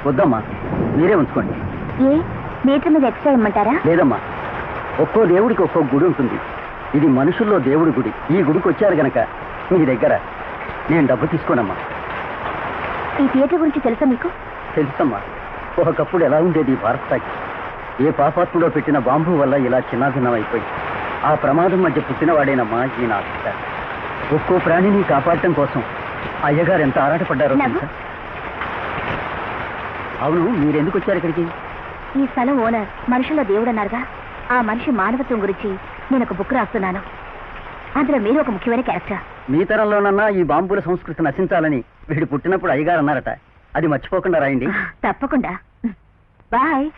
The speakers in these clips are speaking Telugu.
వద్దమ్మా, మీరే ఉంచుకోండి. ఏ మీటర్ మీద ఎక్స్ట్రా ఇమ్మంటారా? లేదమ్మా, ఒక్కో దేవుడికి ఒక్కో గుడి ఉంటుంది. ఇది మనుషుల్లో దేవుడి గుడి. ఈ గుడికి వచ్చారు గనక మీ దగ్గర నేను డబ్బు తీసుకోనమ్మా. ఈ థియేటర్ గురించి తెలుసా మీకు? తెలుసమ్మా. ఒకప్పుడు ఎలా ఉండేది భారత్? ఏ పాపాత్ముడో పెట్టిన బాంబు వల్ల ఇలా చిన్నాభిన్నం అయిపోయి ఆ ప్రమాదం మధ్య పుట్టినవాడేనమ్మా ఈ నా బిడ్డ. ఒక్కో ప్రాణిని కాపాడటం కోసం అయ్యగారు ఎంత ఆరాటపడ్డారో తెలుసా? అవును, మీరెందుకు వచ్చారు ఇక్కడికి? ఈ స్థలం ఓనర్ మనుషుల్లో దేవుడు అన్నారుగా, ఆ మనిషి మానవత్వం గురించి నేను ఒక బుక్ రాస్తున్నాను. అందులో మీరు ఒక ముఖ్యమైన క్యారెక్టర్. మీ తరంలోనన్నా ఈ బాంబుల సంస్కృతి నశించాలని వీడు పుట్టినప్పుడు అయ్యగారు అన్నారట. అది మర్చిపోకుండా రాయండి. తప్పకుండా. బాయ్.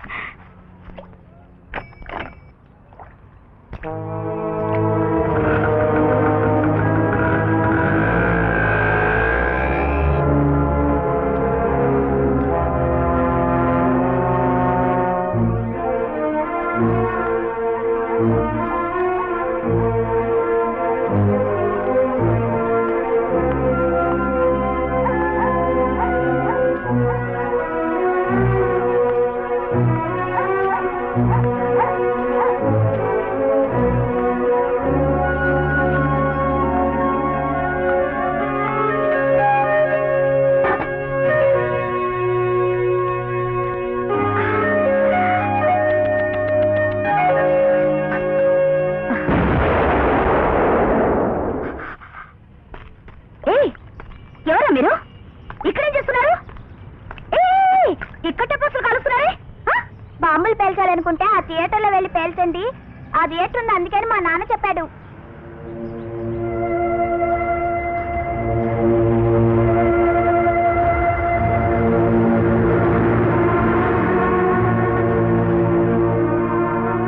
ఎవరా మీరు? ఇక్కడేం చేస్తున్నారు? ఇక్కడ టపాసులు కలుస్తున్నారే? బాంబులు పేల్చాలనుకుంటే ఆ థియేటర్లో వెళ్ళి పేల్చండి. ఆ థియేటర్ ఉంది, అందుకని మా నాన్న చెప్పాడు.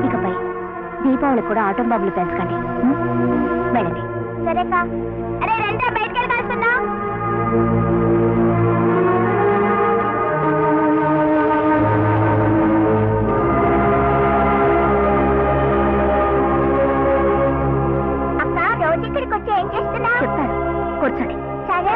ఇకపై దీపావళి కూడా ఆటం బాంబులు పేల్చకండి. వెళ్ళండి. సరేకా. అరే రండి, బయటకు వెళ్ళి కలుస్తున్నా. అక్క రోజు ఇక్కడికి వచ్చి ఏం చేస్తున్నా? చెప్తాను, కూర్చోండి. సరే.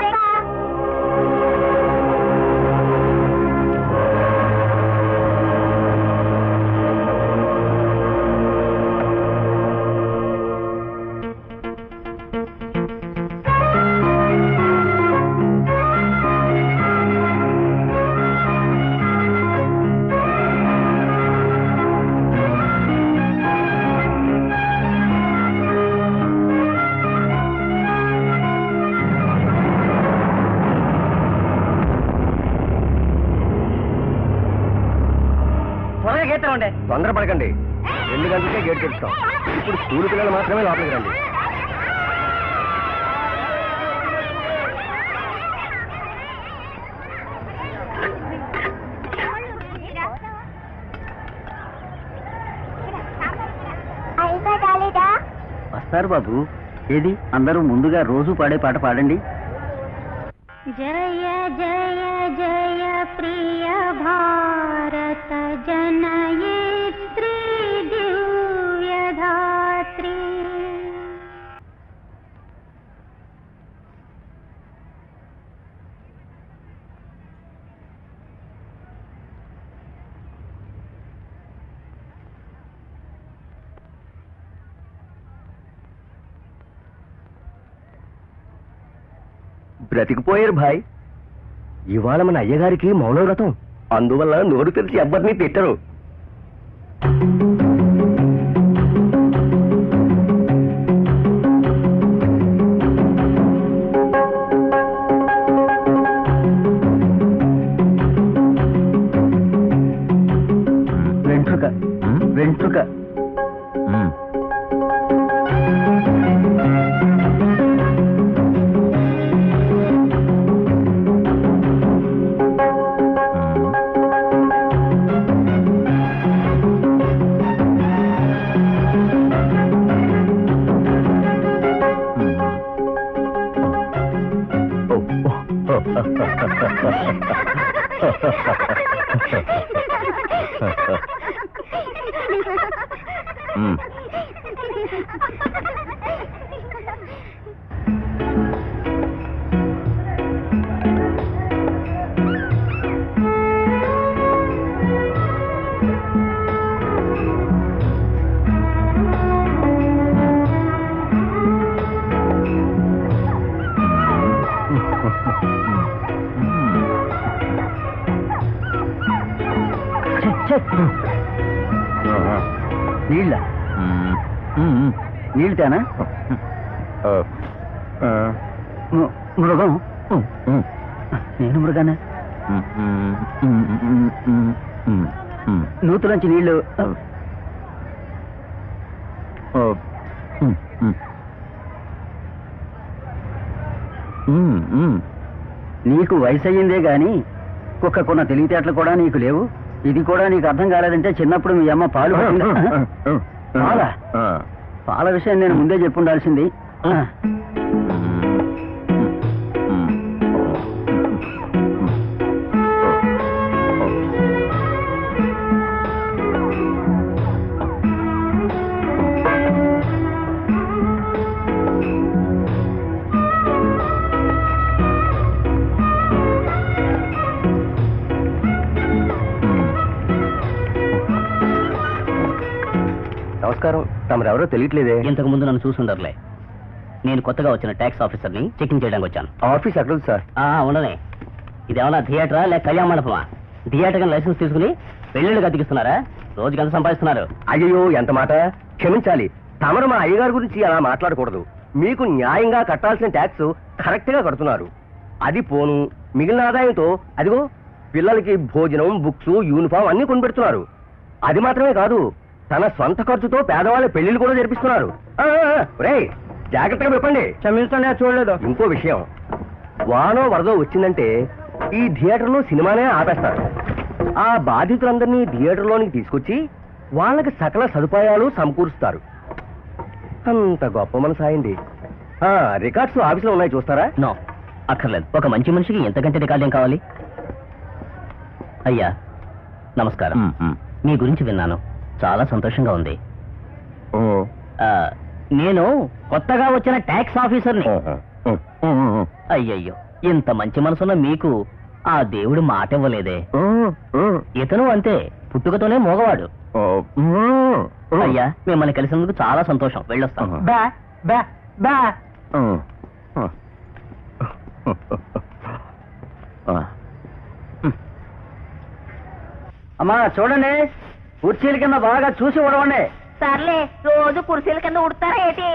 తొందరపడకండి, 2 గంటలకే గేట్ తెరుస్తాం. ఇప్పుడు స్కూల్ పిల్లలు మాత్రమే లోపలికి రండి. వస్తారు బాబు. ఏది అందరూ ముందుగా రోజు పాడే పాట పాడండి. జయ జయ జయ ప్రియ భారత జనయిత్రి దివ్యధాత్రి. బ్రతికిపోయారు భాయ్. ఇవాళ మన అయ్యగారికి మౌనవ్రతం, అందువల్ల నోరు తెరిచి ఎవ్వరినీ తిట్టరు. వెంట్రుక వెంట్రుక నీళ్ళు తేనా? మృగం నేను మృగానే. నూతులోంచి నీళ్లు. నీకు వయసు అయ్యిందే గాని కుక్కకున్న తెలివితేటలు కూడా నీకు లేవు. ఇది కూడా నీకు అర్థం కాలేదంటే చిన్నప్పుడు మీ అమ్మ పాలు పాల పాల విషయం నేను ముందే చెప్పుండాల్సింది. నమస్కారం. తమరెవరో తెలియట్లేదే. ఇంతకు ముందు నన్ను చూసుండర్లే. నేను కొత్తగా వచ్చిన ట్యాక్స్ ఆఫీసర్ని చెకింగ్ చేయడానికి వచ్చాను. ఆఫీస్ ఎక్కడ ఉంది సార్? ఉండనే. ఇదేమన్నా థియేటరా లేక కళ్యాణ మండపమా? థియేటర్ లైసెన్స్ తీసుకుని పెళ్లిళ్ళు అతికిస్తున్నారా? రోజుకి ఎంత సంపాదిస్తున్నారు? అయ్యో ఎంత మాట. క్షమించాలి, తమరు మా అయ్యగారి గురించి అలా మాట్లాడకూడదు. మీకు న్యాయంగా కట్టాల్సిన ట్యాక్స్ కరెక్ట్ గా కడుతున్నారు. అది పోను మిగిలిన ఆదాయంతో అదిగో పిల్లలకి భోజనం, బుక్స్, యూనిఫామ్ అన్ని కొనిపెడుతున్నారు. అది మాత్రమే కాదు, తన సొంత ఖర్చుతో పేదవాళ్ళ పెళ్లిళ్ళు కూడా జరిపిస్తున్నారు. జాగ్రత్తగా చెప్పండి. క్షమించండి, చూడలేదు. ఇంకో విషయం, వానో వరదో వచ్చిందంటే ఈ థియేటర్లో సినిమానే ఆపేస్తారు. ఆ బాధితులందరినీ థియేటర్లోనికి తీసుకొచ్చి వాళ్ళకి సకల సదుపాయాలు సమకూరుస్తారు. అంత గొప్ప మనసు అయింది. రికార్డ్స్ ఆఫీసులో ఉన్నాయి, చూస్తారా? నో, అక్కర్లేదు. ఒక మంచి మనిషికి ఎంతకంటే రికార్డు ఏం కావాలి? అయ్యా నమస్కారం. మీ గురించి విన్నాను, చాలా సంతోషంగా ఉంది. నేను కొత్తగా వచ్చిన ట్యాక్స్ ఆఫీసర్ని. అయ్యయ్యో, ఇంత మంచి మనసున్న మీకు ఆ దేవుడు మాట ఇవ్వలేదే. ఇతను అంతే, పుట్టుకతోనే మోగవాడు. అయ్యా, మిమ్మల్ని కలిసినందుకు చాలా సంతోషం. వెళ్ళొస్తాం. అమ్మా చూడండి, కుర్చీల కింద బాగా చూసి ఉడవండి. సర్లే, రోజు కుర్చీల కింద ఉడతారా ఏంటి?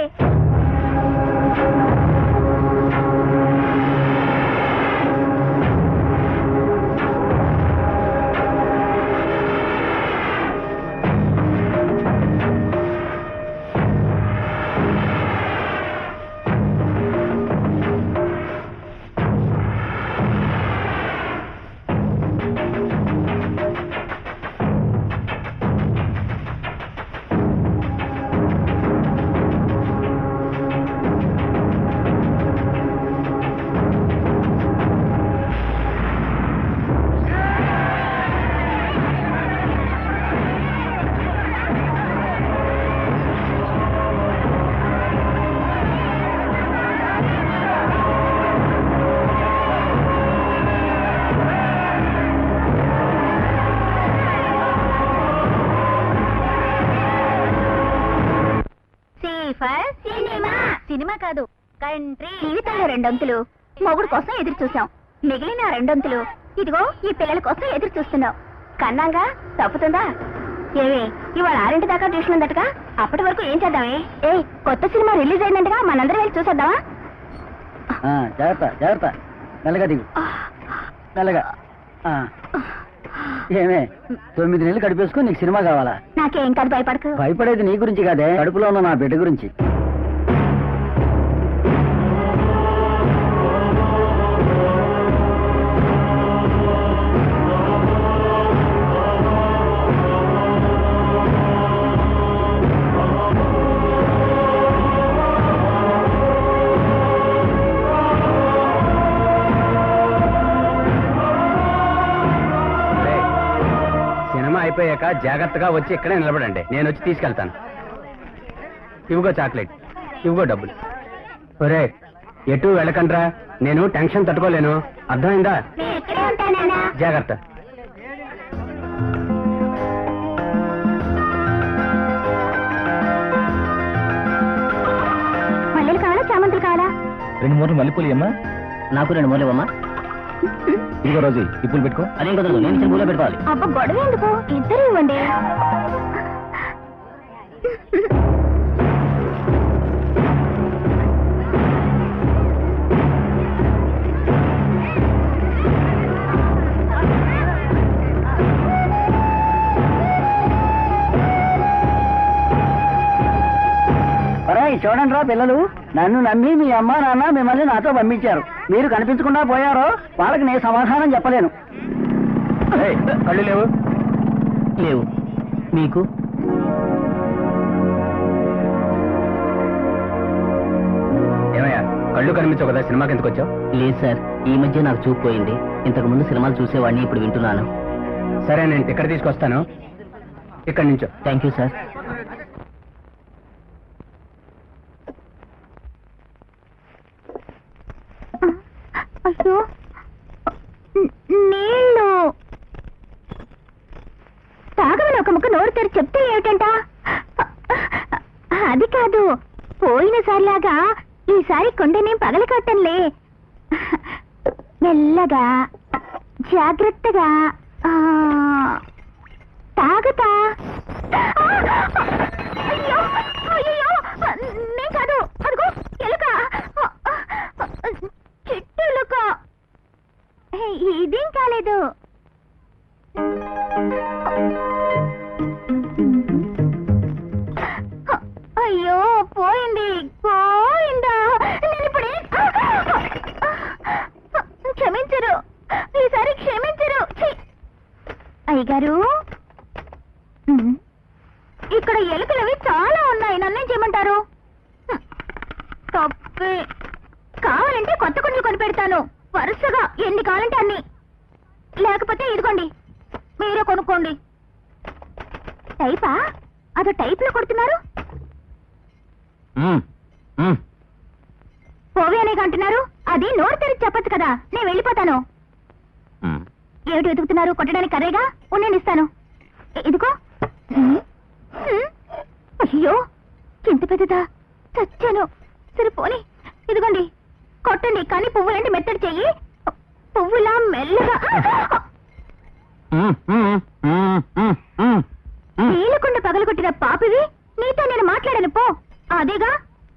సినిమా కాదు, కంట్రీ. జీవితంలో 2 అంతులు మొగుడు కోసం ఎదురు చూసాం, మిగిలిన 2 అంతులు ఇదిగో ఈ పిల్లల కోసం ఎదురు చూస్తున్నాం. కన్నాగా తప్పుతుందా? ఏవే, ఇవాళ 6 దాకా ట్యూషన్ ఉందటగా, అప్పటి వరకు ఏం చేద్దామే? కొత్త సినిమా రిలీజ్ అయిందంటగా, మనందరం వెళ్ళి చూసేద్దామా? జాగ్రత్త జాగ్రత్త, మెల్లగా దిగు, మెల్లగా. ఏమే, 9 నెలలు కడిపేసుకుని నీకు సినిమా కావాలా? నాకేం కాదు, భయపడకు. భయపడేది నీ గురించి కాదే, కడుపులో ఉన్న నా బిడ్డ గురించి. అయిపోయాక జాగ్రత్తగా వచ్చి ఇక్కడే నిలబడండి, నేను వచ్చి తీసుకెళ్తాను. ఇవిగో చాక్లెట్, ఇవిగో డబ్బులు. ఒరే, ఎటు వెళ్ళకండ్రా, నేను టెన్షన్ తట్టుకోలేను, అర్థమైందా? జాగ్రత్త. మల్లెలు కావాలా, చామంతులు కావాలా? 2 మూరలు మల్లెపూలు అమ్మా. నాకు 2 మూరలు ఇవ్వమ్మా. ఇంకో రోజు ఈ పూలు పెట్టుకో. అదేం కుదరదు, నేను ఇచ్చిన పూలే పెట్టుకోవాలి. అబ్బా, గొడవ ఎందుకు, ఇద్దరు ఇవ్వండి. చూడండి రా పిల్లలు, నన్ను నమ్మి మీ అమ్మ నాన్న మిమ్మల్ని నాతో పంపించారు. మీరు కనిపించకుండా పోయారో వాళ్ళకి నేను సమాధానం చెప్పలేను. కళ్ళు లేవు? లేవు. మీకు? ఏమయ్యా కళ్ళు కనిపించవు కదా, సినిమాకి ఎందుకు వచ్చావు? లేదు సార్, ఈ మధ్య నాకు చూపు పోయింది. ఇంతకు ముందు సినిమాలు చూసేవాడిని, ఇప్పుడు వింటున్నాను. సరే, నేను టికెట్ తీసుకొస్తాను, ఇక్కడి నుంచో. Thank you sir. అయ్యో, నీళ్ళు తాగమని ఒక ముక్క నోరు తెరి చెప్తే ఏమిటంట? అది కాదు, పోయినసారిలాగా ఈసారి కొండని పగలకొట్టంలే. మెల్లగా జాగ్రత్తగా తాగుతా. అయ్యో అయ్యో, నేను కాదు, అదిగో ఎలుక, చిట్టెలుక. ఇదేం కాలేదు. అయ్యో, పోయింది పోయిందా? నేను ఇప్పుడు క్షమించరు, ఈసారి క్షమించరు. అయ్యగారు, ఇక్కడ ఎలుకలవి చాలా ఉన్నాయి, నన్నేం చేయమంటారు? తప్పే. కావాలంటే కొత్త కుండలు కొని పెడతాను, వరుసగా ఎన్ని కావాలంటే అన్ని. లేకపోతే ఇదిగోండి, మీరే కొనుక్కోండి. టైపా? అదో టైప్ లో కొడుతున్నారు. పోవి అనేక అంటున్నారు, అది నోరు తెరిచి చెప్పచ్చు కదా. నేను వెళ్ళిపోతాను. ఏమిటి వెతుకుతున్నారు? కొట్టడానికి కర్రేగా ఉండండి, ఇస్తాను. ఇదిగో. అయ్యో, ఇంత పెద్దదా? చచ్చాను. సరే పోనీ, ఇదిగోండి, కొట్టండి. కానీ పువ్వులంటే మెత్తడి చెయ్యి, పువ్వులా మెల్లగా. నీలకుండా పగలగొట్టిన పాపివి, నీతో నేను మాట్లాడాను పో. అదేగా,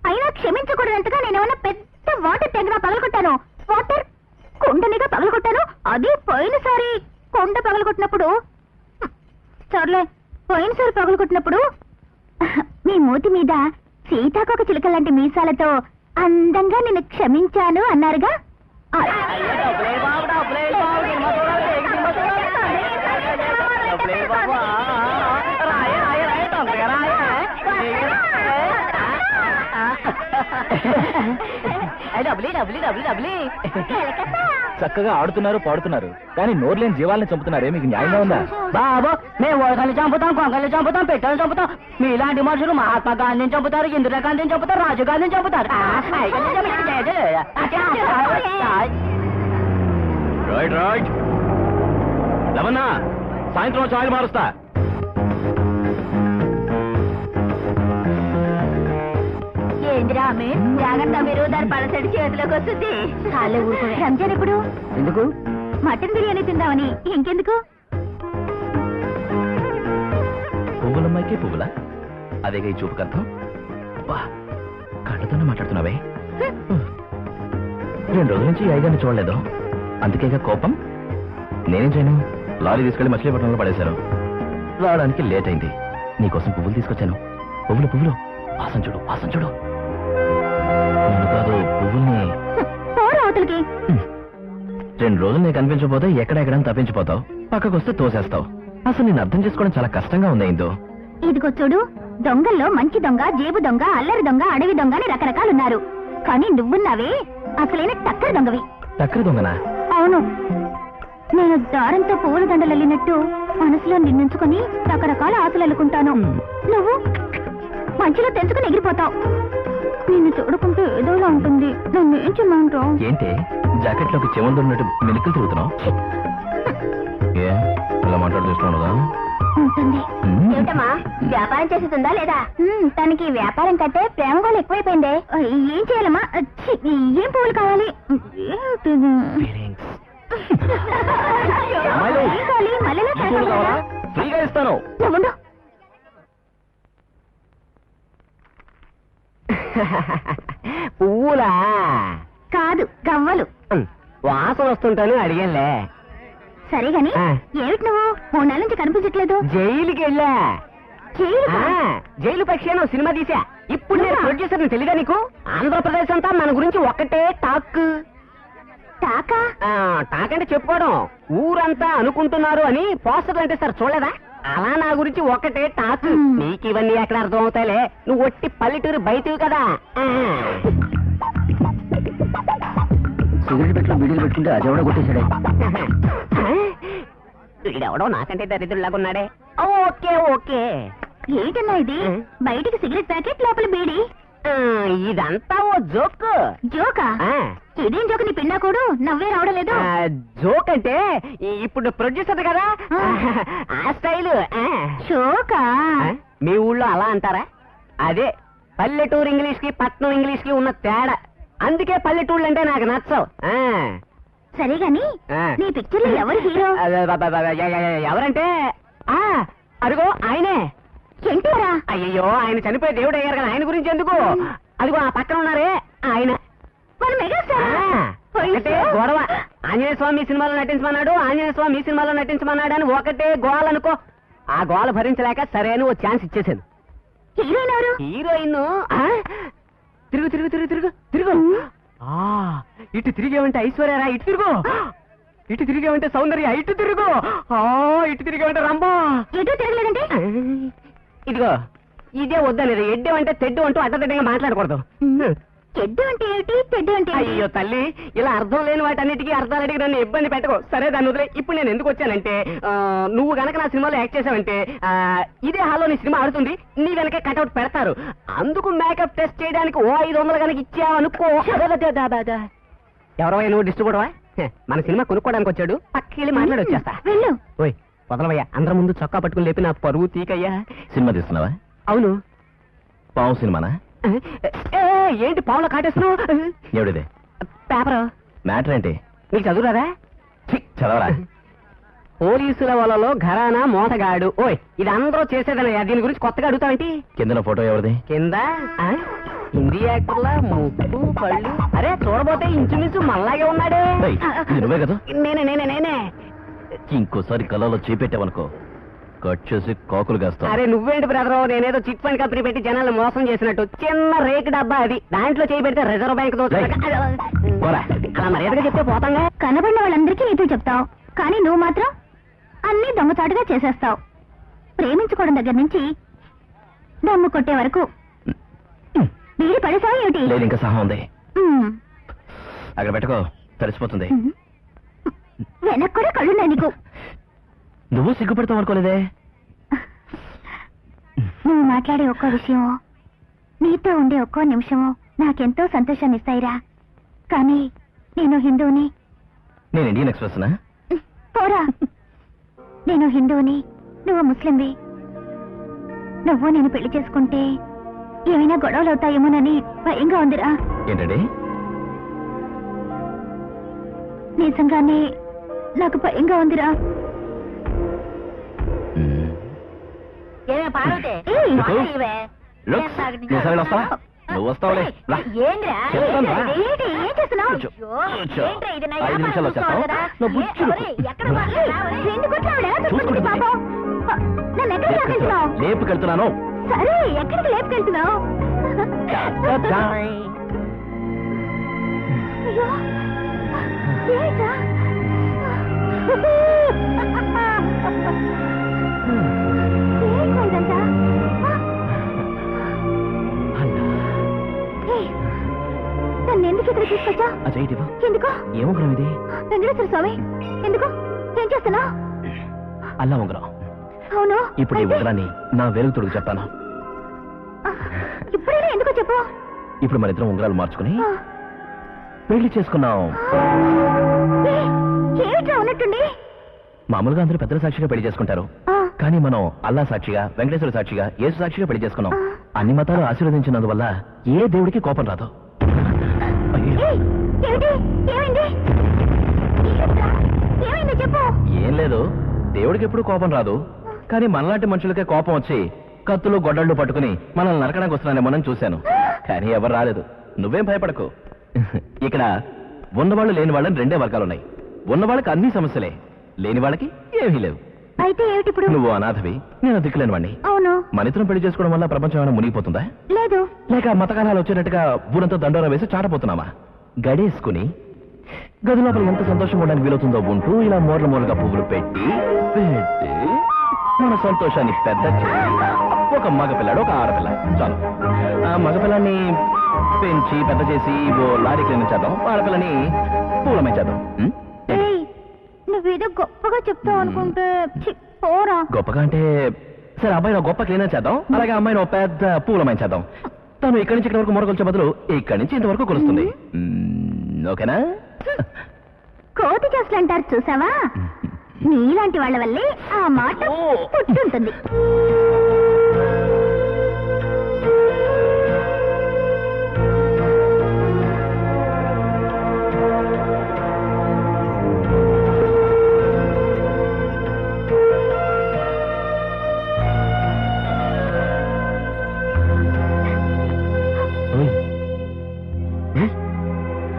అయినా క్షమించకూడదంతగా నేనేమన్నా పెద్ద వాటర్ ట్యాంక్ గా పగలగొట్టాను? వాటర్ కొండనిగా పగలగొట్టాను. అది పోయినసారి కొండ పగలగొట్టినప్పుడు. సర్లే, పోయినసారి పగలగొట్టినప్పుడు మీ మూతి మీద సీతాకోక చిలుక లాంటి మీసాలతో అందంగా నేను క్షమించాను అన్నారుగా. చక్కగా ఆడుతున్నారు, పాడుతున్నారు, కానీ నోరులేని జీవాలని చంపుతున్నారే, మీకు న్యాయంగా ఉందా? బాబు, మేము ఓడకల్ని చంపుతాం, కొంగల్ని చంపుతాం, పెట్టెలు చంపుతాం. మీలాంటి మనుషులు మహాత్మా గాంధీని చంపుతారు, ఇందిరా గాంధీని చంపుతారు, రాజీవ్ గాంధీని చంపుతారు. Right right. లవన్నా, సాయంత్రం చాయలు మారుస్తా. ఏందిరా ఆమె? జాగ్రత్త, మీరు దాని పలసడి చేతిలోకి వస్తుంది. చాలే ఊరుకోవే. రంజాన్ ఎప్పుడు? ఎందుకు? మటన్ బిర్యానీ తిందామని. ఇంకెందుకు? పువ్వులమ్మాయికే పువ్వులా? అదేగా ఈ చూపు కర్థం. వా, కళ్ళతోనే మాట్లాడుతున్నావే. 2 రోజుల నుంచి ఐగాన్ని చూడలేదు, అందుకేగా కోపం. నేనేం చేయను? లారీ తీసుకెళ్లి మచిలీపట్నంలో పడేశారు. రావడానికి లేట్ అయింది. నీకోసం పువ్వులు తీసుకొచ్చాను. పువ్వులు పువ్వులు, వాసన చూడు, వాసన చూడు. నేను కాదు, పువ్వుల్ని. 2 రోజులు నీకు కనిపించకపోతే ఎక్కడెక్కడని తప్పించిపోతావు, పక్కకొస్తే తోసేస్తావు. అసలు నేను అర్థం చేసుకోవడం చాలా కష్టంగా ఉంది. ఇందు, ఇదిగో చూడు, దొంగల్లో మంచి దొంగ, జేబు దొంగ, అల్లరి దొంగ, అడవి దొంగ అని రకరకాలున్నారు. కానీ నువ్వున్నావే అసలైన టక్కర దొంగవి. టక్కర దొంగనా? అవును. నేను దారంతో పువ్వుల దండలు వెళ్ళినట్టు మనసులో నిర్మించుకుని రకరకాల ఆశలు అల్లుకుంటాను. నువ్వు మంచిలో తెంచుకుని ఎగిరిపోతావు. నిన్ను చూడుకుంటూ ఏదోలా ఉంటుంది. నన్ను ఏం చేయమంటావు? ఏంటి జాకెట్ లోకి చెవులు దొరినట్టు మెలికలు తిరుగుతున్నావు? ఏ ఇలా మాట్లాడుతున్నావుగా? ఉంటుంది. ఏమిటమ్మా, వ్యాపారం చేస్తుందా లేదా? తనకి వ్యాపారం కంటే ప్రేమ కూడా ఎక్కువైపోయిందే. ఏం చేయాలమ్మా? ఏం పువ్వులు కావాలి? ఫ్రీగా ఇస్తాను. నువ్వుండు. పువ్వులా? కాదు, గవ్వలు. వాసన వస్తుంటాను అడిగానులే. సరే గాని ఆ. ఏమిటి నువ్వు 3 నెలల నుంచి కనిపించట్లేదు? జైలుకి వెళ్ళా. జైలుకా? జైలు పక్షి అని సినిమా తీసా. ఇప్పుడు నేను ప్రొడ్యూసర్ తెలీదా నీకు? ఆంధ్రప్రదేశ్ అంతా మన గురించి ఒక్కటే టాక్. టాకా? టాక్ అంటే చెప్పుకోవడం. ఊరంతా అనుకుంటున్నారు అని పోస్టర్లు అంటేస్తారు, చూడలేదా? అలా నా గురించి ఒక్కటే టాక్. నీకు ఇవన్నీ ఎక్కడ అర్థం అవుతాయిలే, నువ్వు ఒట్టి పల్లెటూరు బయటివి కదా. సిగరెట్ పెట్టులో బీడీలు పెట్టుకుంటే అది ఎవడో కొట్టేశాడే. వీడెవడో నాకంటే దరిద్రులాగున్నాడే. Okay okay. ఏంటన్నా ఇది? బయటికి సిగరెట్ ప్యాకెట్, లోపల బీడి. ఇదంతా ఓ జోక్. జోకా? ఇదేం జోక్? నీ పిన్నా కూడా నవ్వే రావడం లేదు. జోక్ అంటే ఇప్పుడు ప్రొడ్యూసర్ కదా, ఆ స్టైల్. షోకా? మీ ఊళ్ళో అలా అంటారా? అదే పల్లెటూరు ఇంగ్లీష్ కి పట్నం ఇంగ్లీష్ కి ఉన్న తేడా. అందుకే పల్లెటూళ్ళు అంటే నాకు నచ్చవు. సరే గాని నీ పిక్చర్ లో ఎవరు హీరో? ఎవరంటే అదిగో ఆయనే. ఎన్టీఆరా? అయ్యో, ఆయన చనిపోయి దేవుడు అయ్యారు కదా, ఆయన గురించి ఎందుకు? అదిగో ఆ పక్కన ఉన్నారే ఆయన. మన మెగాస్టారా? ఒకటే గొడవ. ఆంజనేయ స్వామి సినిమాలో నటించమన్నాడు, ఆంజనేయ స్వామి ఈ సినిమాలో నటించమన్నాడు అని ఒకటే గోల అనుకో. ఆ గోల భరించలేక సరే అని ఓ ఛాన్స్ ఇచ్చేసాను. హీరోయిన్ ఎవరు? హీరోయిన్ తిరుగు తిరుగు తిరుగు తిరుగు తిరుగు. ఇటు తిరిగేవంటే ఐశ్వర్యరా, ఇటు తిరుగు. ఇటు తిరిగేవంటే సౌందర్య, ఇటు తిరుగు. ఇటు తిరిగేవంటే రంభా. ఎటు తిరగలేదంటే? ఇదిగో ఇదే వద్దనేది. ఎడ్డు అంటే తెడ్డు అంటూ అడ్డదిడ్డంగా మాట్లాడకూడదు. చెడ్డు అంటే ఏమిటి, తెడ్డు అంటే ఏమిటి? అయ్యో తల్లి, ఇలా అర్థం లేని వాటన్నిటికీ అర్థాలు అడిగి నన్ను ఇబ్బంది పెట్టకు. సరే దాన్ని వదిలే. ఇప్పుడు నేను ఎందుకు వచ్చానంటే, నువ్వు గనక నా సినిమాలో యాక్ట్ చేసావంటే ఇదే హాల్లో నీ సినిమా ఆడుతుంది, నీ వెనకే కట్అవుట్ పెడతారు. అందుకు మేకప్ టెస్ట్ చేయడానికి ఓ 500 కనుక ఇచ్చావనుకో. ఎవరో నువ్వు డిస్ట్రిబ్యూటర్వా? మన సినిమా కొనుక్కోవడానికి వచ్చాడు, పక్కెళ్ళి మాట్లాడి వచ్చేస్తా. వెళ్ళు. ఓయ్ వదలవయ్యా, అందరి ముందు చొక్కా పట్టుకుని లేపి నా పరువు తీకయ్యా. సినిమా తీస్తున్నావా? అవును. పావు సినిమానా? ఏంటి పావులో కాటేస్తున్నావు? ఎవడిదే? పేపర్. మ్యాటర్ ఏంటి? నీకు చదువురాదా? చదవరా. పోలీసుల వలలో ఘరానా మోసగాడు. ఓయ్ ఇది అందరూ చేసేదనయ్యా, దీని గురించి కొత్తగా అడుగుతావేంటి? కిందన ఫోటో ఎవరిది? కింద హిందీ యాక్టర్లా ముక్కు కళ్ళు. అరే చూడబోతే ఇంచుమించు మళ్ళాగే ఉన్నాడే. ఏయ్, ఇది నువ్వే కదా? నేనే నేనే నేనే. ఇంకోసారి కళ్ళలో చేపెట్టావనుకో, కట్ చేసి కాకులు కాస్తా. అరే నువ్వేంటి బ్రదరు, నేనేదో చిట్ ఫండ్ కంపెనీ పెట్టి జనాలను మోసం చేసినట్టు. చిన్న రేకు డబ్బా అది, దాంట్లో చేయి పెడితే రిజర్వ్ బ్యాంక్ అలా మర్యాదగా చెప్తే పోతాంగా. కనబడిన వాళ్ళందరికీ నీతో చెప్తావు, కానీ నువ్వు మాత్రం అన్ని దొంగచాటుగా చేసేస్తావు. ప్రేమించుకోవడం దగ్గర నుంచి దమ్ము కొట్టే వరకు వీడి పడేసావు ఏమిటి? లేదు, ఇంకా సహా ఉంది. ఉమ్. అక్కడ పెట్టుకో, తడిసిపోతుంది. వెనక్కి కూడా కళ్ళున్నాయి నీకు. నువ్వు సిగ్గుపడతావు అనుకోలేదే. నువ్వు మాట్లాడే ఒక్కో విషయమో, నీతో ఉండే ఒక్కో నిమిషమో నాకెంతో సంతోషాన్ని ఇస్తాయిరా. కానీ నేను హిందువుని. నేను ఇండియన్ ఎక్స్ప్రెస్నా? పోరా. నేను హిందువుని, నువ్వు ముస్లింవి. నువ్వు నేను పెళ్లి చేసుకుంటే ఏమైనా గొడవలు అవుతాయేమోనని భయంగా ఉందిరా. ఏంటండి? నిజంగానే నాకు భయంగా ఉందిరా. నువ్వు వస్తావులే. ఏం చేస్తున్నావు? కూర్చో. 5 నిమిషాల్లో వచ్చేస్తావు. నన్ను ఎక్కడికి లాకెళ్తున్నావు? లేపుకెళ్తున్నాను. సరే, ఎక్కడికి లేపుకెళ్తున్నావు? అయ్యో, ఏంటా? ఏంటంతా? నన్ను ఎందుకు ఇక్కడ తీసుకొచ్చా? ఎందుకు? ఏ ఉంగరం ఇది? వెంకటేశ్వర స్వామి, ఎందుకు? ఏం చేస్తున్నావు? అల్లా ఉంగరం. అవును. ఇప్పుడు ఈ ఉంగరాన్ని నా వెలుగుతుడికి చెప్తాను. ఇప్పుడైనా ఎందుకో చెప్పు. ఇప్పుడు మన ఇద్దరం ఉంగరాలు మార్చుకుని పెళ్లి చేసుకున్నాం. ఏమిట్రా ఉన్నట్టుండి? మామూలుగా అందరూ పెద్దల సాక్షిగా పెళ్లి చేసుకుంటారు, కానీ మనం అల్లా సాక్షిగా, వెంకటేశ్వర సాక్షిగా, యేసు సాక్షిగా పెళ్లి చేసుకున్నాం. అన్ని మతాలు ఆశీర్వదించినందువల్ల ఏ దేవుడికి కోపం రాదు. చెప్పు. ఏం లేదు, దేవుడికి ఎప్పుడు కోపం రాదు, కానీ మనలాంటి మనుషులకే కోపం వచ్చి కత్తులు గొడ్డళ్ళు పట్టుకుని మనల్ని నరకడానికి వస్తున్నానేమోనని చూశాను. కానీ ఎవరు రాలేదు. నువ్వేం భయపడకు. ఇక్కడ ఉన్నవాళ్ళు లేని వాళ్ళని రెండే వర్గాలున్నాయి. ఉన్నవాళ్ళకి అన్ని సమస్యలే, లేని వాళ్ళకి ఏమీ లేవు. అయితే ఏమిటి ఇప్పుడు? నువ్వు అనాథవి, నేను దిక్కులేని వాడిని. అవును. మనిద్దరం పెళ్లి చేసుకోవడం వల్ల ప్రపంచం ఏమైనా మునిగిపోతుందా? లేదు. లేక మతకాలాలు వచ్చేటట్టుగా ఊరంతా దండోరా వేసి చాటపోతున్నామా? గడేసుకుని గది లోపల ఎంత సంతోషంగా ఉండడానికి వీలవుతుందో ఉంటూ ఇలా మూలగా పువ్వులు పెట్టి మన సంతోషాన్ని పెద్ద చేసి ఒక మగపిల్లాడు ఒక ఆడపిల్ల చాలు. ఆ మగపిల్లాన్ని పెంచి పెద్ద చేసి ఓ లారీ క్లీనింగ్ చేద్దాం, ఆడపిల్లని పూలమే చేద్దాం. నువ్వేదో గొప్పగా చెప్తావు అనుకుంటే పోరా. గొప్పగా అంటే సరే, అబ్బాయిని గొప్ప క్లీనర్ చేద్దాం, అలాగే అమ్మాయిని ఒక పెద్ద పూలమై చేద్దాం. తను ఇక్కడి నుంచి ఇక్కడి వరకు మొరకొల్చే బదులు ఇక్కడి నుంచి ఇంతవరకు కొలుస్తుంది. ఓకేనా? కోతి చేసలు అంటారు చూసావా? నీలాంటి వాళ్ళ వల్లే ఆ మాట పుట్టుంటుంది.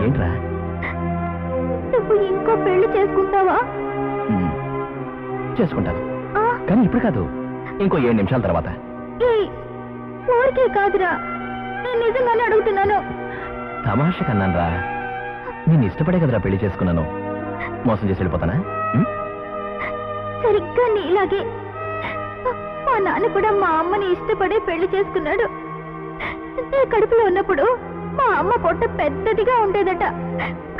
ఏంట్రా? నువ్వు ఇంకో పెళ్లి చేసుకుంటావా? చేసుకుంటాను, కానీ ఇప్పుడు కాదు, ఇంకో 7 నిమిషాల తర్వాత. ఊరికే కాదురా, నేను నిజంగానే అడుగుతున్నాను. తమాషా కన్నానరా, నేను ఇష్టపడే కదరా పెళ్లి చేసుకున్నాను. మోసం చేసి వెళ్ళిపోతానా? సరిగ్గా నీలాగే మా నాన్న కూడా మా అమ్మని ఇష్టపడే పెళ్లి చేసుకున్నాడు. నీ కడుపులో ఉన్నప్పుడు మా అమ్మ పొట్ట పెద్దదిగా ఉండేదట.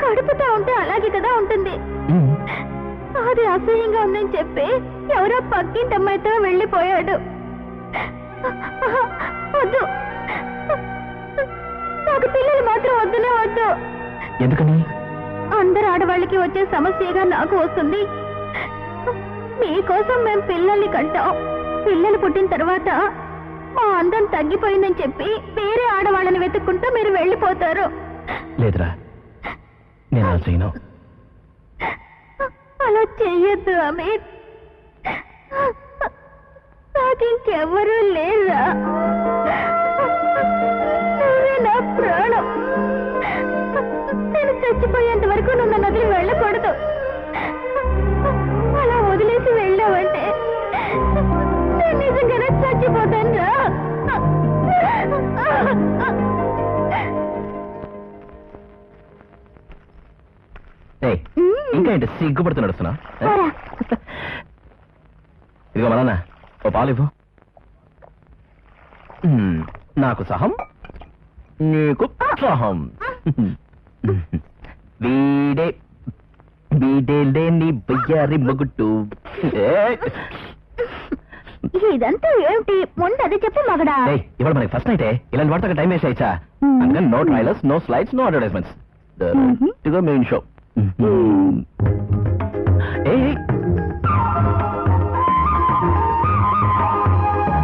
కడుపుతో ఉంటే అలాగే కదా ఉంటుంది. అది అసహ్యంగా ఉందని చెప్పి ఎవరో పక్కింటి అమ్మాయితో వెళ్ళిపోయాడు. వద్దు, నాకు పిల్లలు మాత్రం వద్దునే వద్దు. ఎందుకని? అందరు ఆడవాళ్ళకి వచ్చే సమస్యగా నాకు వస్తుంది. మీకోసం మేము పిల్లల్ని కంటాం. పిల్లలు పుట్టిన తర్వాత మా అందం తగ్గిపోయిందని చెప్పి వేరే ఆడవాళ్ళని వెతుక్కుంటూ మీరు వెళ్ళిపోతారు. లేదురా, నేను అలా చేయను. అలా చెయ్యొద్దు అమీర్. నాకు ఇంకెవరూ లేరా? నువ్వే నా ప్రాణం. నేను చచ్చిపోయేంత వరకు నువ్వు నన్ను వదిలి వెళ్ళకూడదు. అలా వదిలేసి వెళ్ళావంటే నేను నిజంగానే చచ్చిపోతాను రా. ఇంకా ఏంటి సిగ్గుపడుతూ నడుస్తున్నా? ఇదిగో మళ్ళా ఓ పాలు ఇవ్వు. నాకు సహం, నీకు సహం. వీడే వీడేలేని బయ్యారి మగుట్టు. ఇదంతా ఏమిటి? ముందు అది చెప్పు మగడా. ఇవాళ మనకి ఫస్ట్ నైటే, ఇలాంటి వాటితో టైం వేస్ట్ అయ్యా. అందుకని no trailers, no slides, no advertisements. Main show.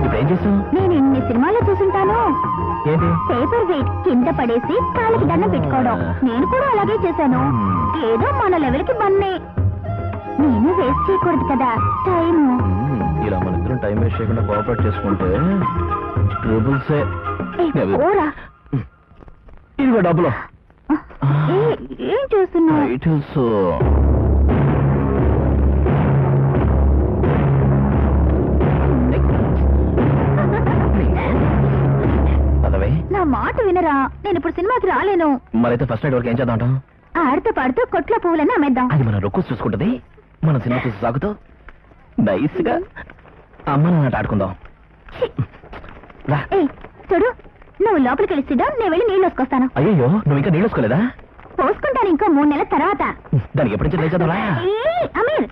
ఇప్పుడు ఏం చేస్తావు? నేను ఇన్ని సినిమాలో చూసుంటాను. ఏంటి? పేపర్ వెయిట్ కింద పడేసి కాలికి దండం పెట్టుకోవడం. నేను కూడా అలాగే చేశాను. ఏదో మన లెవెల్ కి బన్నే. నేను వేస్ట్ చేయకూడదు కదా టైం. ఇలా మన ఇద్దరం టైం వేస్ట్ చేయకుండా కోఆపరేట్ చేసుకుంటే ట్రిబుల్సే. ఇదిగో డబ్బులు. ఏం చూస్తున్నావు? టైటిల్స్. నా మాట వినరా? నేను ఇప్పుడు సినిమాకి రాలేను. మరైతే ఫస్ట్ నైట్ వరకు ఏం చేద్దాం? ఆడుతూ పాడుతూ కొట్లో పువ్వులన్నీ అమ్మేద్దాం. అది మన రొక్కు చూసుకుంటది, మన సినిమా చూసి సాగుతూ నైస్ గా అమ్మ నాన్న ఆడుకుందాం. చూడు, నువ్వు లోపలికి వెళ్ళి సిద్ధం, నేను వెళ్ళి నీళ్ళు వేసుకొస్తాను. అయ్యో, నువ్వు ఇంకా నీళ్ళు వేసుకోలేదా? పోసుకుంటాను ఇంకో 3 నెలల తర్వాత. దానికి ఎప్పటి నుంచి లేచేద్దాం? అమీర్,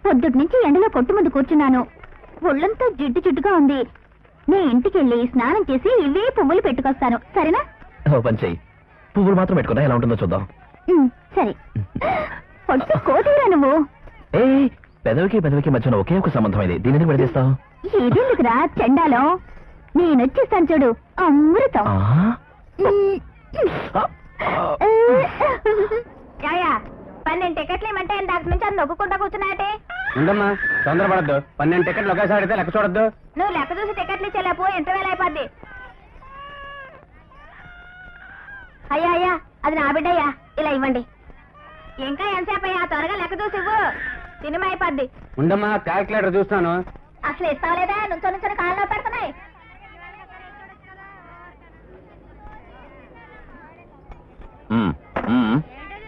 పొద్దుటి నుంచి ఎండలో కొట్టు ముందు కూర్చున్నాను. ఒళ్ళంతా జిడ్డు జిడ్డుగా ఉంది. నేను ఇంటికి వెళ్ళి స్నానం చేసి ఇవే పువ్వులు పెట్టుకొస్తాను, సరేనా? ఓ పని చెయ్యి, పువ్వులు మాత్రం పెట్టుకున్నా ఎలా ఉంటుందో చూద్దాం. సరే. పొద్దు కోటిరా నువ్వు. పెదవికి పెదవికి మధ్యన ఒకే ఒక సంబంధం ఇది. దీని ఎందుకు విడదీస్తావు? ఇదెందుకురా చెండాలం? నేను వచ్చేస్తాను చూడు, అమృతం. 12 టికెట్లు ఏమంటే ఇందాక నుంచి అది నొక్కుంటా కూర్చున్నాయటే. ఉండమ్మా తొందరపడద్దు 12 టికెట్లు ఒకేసారి అడితే లెక్క చూడొద్దు. నువ్వు లెక్క చూసి టికెట్లు ఇచ్చేలేపు ఎంత వేల అయిపోద్ది. అయ్యా అయ్యా అది నా బిడ్డయ్యా, ఇలా ఇవ్వండి. ఇంకా ఎంతసేపు అయ్యా, త్వరగా లెక్క చూసి ఇవ్వు, సినిమా అయిపోద్ది. ఉండమ్మా క్యాల్కులేటర్ చూస్తాను. అసలు ఇస్తావలేదా, నుంచొని కాళ్ళలో పెడుతున్నాయి.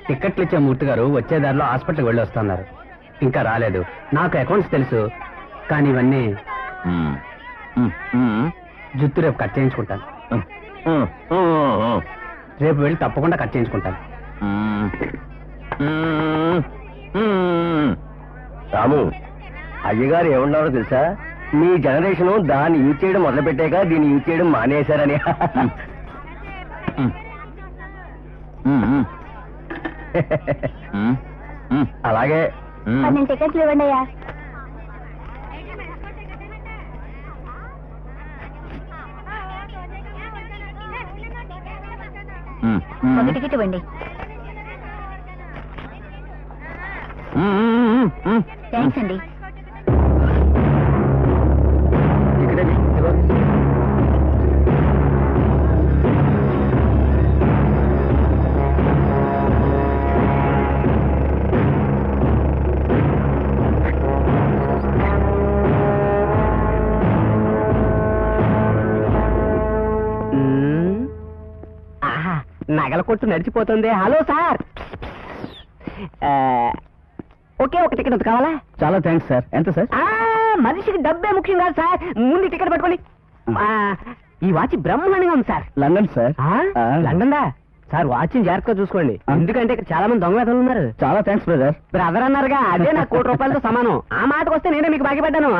టికెట్లు ఇచ్చే మూర్తి గారు వచ్చే దారిలో హాస్పిటల్కి వెళ్ళి వస్తున్నారు. ఇంకా రాలేదు. నాకు అకౌంట్స్ తెలుసు, కానీ ఇవన్నీ జుత్తు రేపు కట్ చేయించుకుంటాను. రేపు వెళ్ళి తప్పకుండా కట్ చేయించుకుంటాను. రాము, అయ్యగారు ఏమన్నారో తెలుసా? మీ జనరేషన్ దాన్ని యూజ్ చేయడం మొదలు పెట్టాక దీన్ని యూజ్ చేయడం మానేశారని. అలాగే 12 టికెట్లు ఇవ్వండి అయ్యా. ఒక టికెట్ ఇవ్వండి. థ్యాంక్స్ అండి. నగల కొట్టు నడిచిపోతుంది. హలో సార్, ఒకే ఒక టికెట్ కావాలా? చాలా థ్యాంక్స్ సార్. ఎంత సార్? మనిషికి డబ్బే ముఖ్యం కాదు సార్, ముందు టికెట్ పట్టుకోండి. ఈ వాచ్ బ్రహ్మాండంగా ఉంది సార్. London sir. లండన్ దా సార్? వాచ్ని జాగ్రత్తగా చూసుకోండి, ఎందుకంటే ఇక్కడ చాలా మంది దొంగలు ఉన్నారు. చాలా థ్యాంక్స్ బ్రదర్. బ్రదర్ అన్నారుగా, అదే నాకు ₹1,00,00,000తో సమానం. ఆ మాటకు వస్తే నేనే మీకు బాగిపడ్డాను.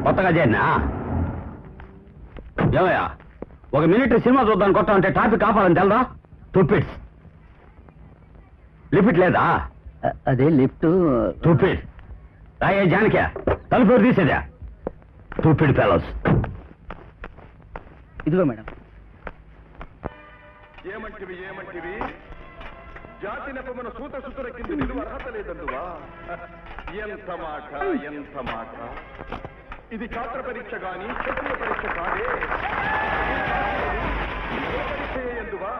కొత్తగా చేరినా ఏమయ్యా, ఒక మినిటరీ సినిమా చూద్దాం కొత్త అంటే ట్రాఫిక్ ఆపాలని తెలదా? టూపిడ్స్ లిఫ్ట్ లేదా? అదే లిఫ్ట్. టూపిడ్ రాయే జానకే, తలుపు తీసేదా? టూపిడ్ ఫెలోస్. ఇదిగో మేడం. ఏమంటివి జాతి నెపమున సూత సుతుల కింద నిలువ అర్హత లేదందువా? ఎంత మాట. ఇది ఛాత్ర పరీక్ష గాని క్షత్రియ పరీక్ష కాదే. ఎందువా?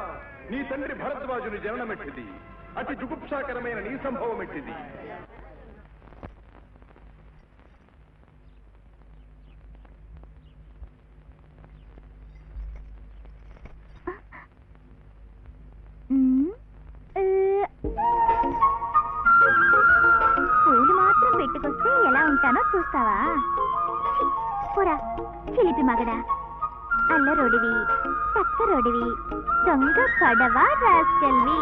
నీ తండ్రి భరద్వాజుని జననమెట్టిది, అతి జుగుప్సాకరమైన నీ సంభవం ఎట్టిది. పూలు మాత్రం పెట్టుకొస్తే ఎలా ఉంటానో చూస్తావా? పోరా చిలిపి మగడా, అల్లరోడివి, చక్కరోడివి, దొంగ పడవ రాస్కెల్వి.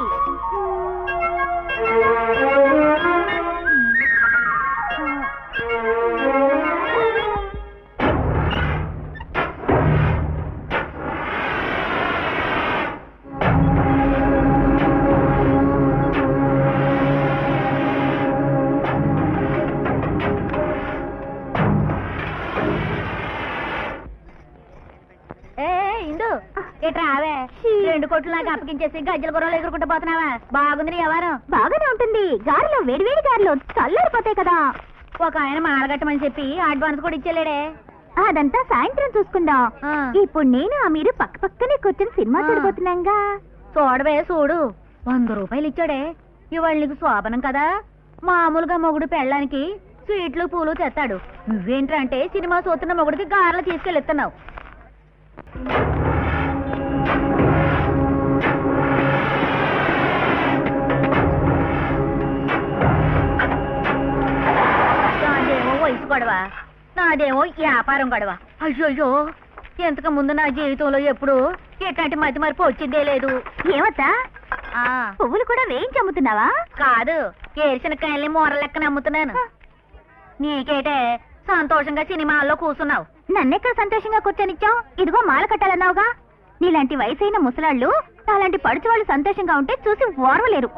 రావే, 2 కోట్లు నాకు అప్పగించేసి గజ్జల గుర్రలు ఎగురుకుంటూ పోతున్నావా? బాగుంది నీ వ్యవహారం. బాగానే ఉంటుంది. గారిలో వేడివేడి గారిలో చల్లారిపోతాయి కదా. ఒక ఆయన మాడగట్టమని చెప్పి అడ్వాన్స్ కూడా ఇచ్చేలేడే. అదంతా సాయంత్రం చూసుకుందాం. ఇప్పుడు నేను మీరు పక్క పక్కనే కూర్చొని సినిమా చూడబోతున్నాగా. చూడవే చూడు, 100 రూపాయలు ఇచ్చాడే. ఇవాళ నీకు శోభనం కదా. మామూలుగా మొగుడు పెళ్ళానికి స్వీట్లు పూలు తెస్తాడు. నువ్వేంటంటే సినిమా చూస్తున్న మొగుడికి గారెలు తీసుకెళ్ళిస్తున్నావు. నాదేమో వయసు గొడవ, నాదేమో వ్యాపారం గొడవ. అయ్యో, ఎంతకు ముందు నా జీవితంలో ఎప్పుడు ఎట్లాంటి మతి మరపు వచ్చిందే లేదు. ఏమత్తా, పువ్వులు కూడా వేయించి అమ్ముతున్నావా? కాదు, ఏరిసిన కాయల్ని మూర లెక్కన అమ్ముతున్నాను. నీకేటే సంతోషంగా సినిమాల్లో కూర్చున్నావు. నన్నెక్కడ సంతోషంగా కూర్చొనిచ్చావు? ఇదిగో మాల కట్టాలన్నావుగా. నీలాంటి వయసైన ముసలాళ్ళు అలాంటి పడుచు వాళ్ళు సంతోషంగా ఉంటే చూసి ఓర్వలేరు.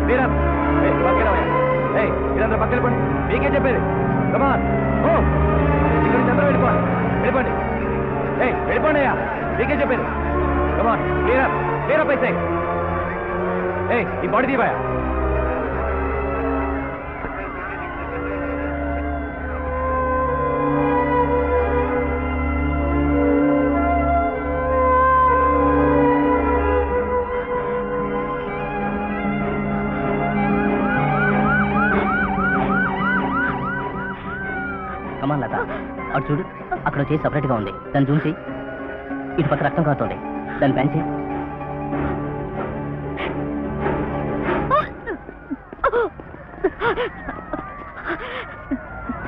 మీరా పక్కన ఇదంతా పక్కన పడి మీకే చెప్పేది కమాన్ ఇక్కడ నుంచి అందరూ వెళ్ళిపోండి వెళ్ళిపోండి వెళ్ళిపోండి అయ్యా మీకే చెప్పేది కమాన్ మీరా పైసే ఈ బాడీ తీవాయా కమాన్ లత అటు చూడు అక్కడ చేసి సపరేట్గా ఉంది దాన్ని చూసి ఇటు పక్క రక్తం కారుతుంది దాన్ని పెంచి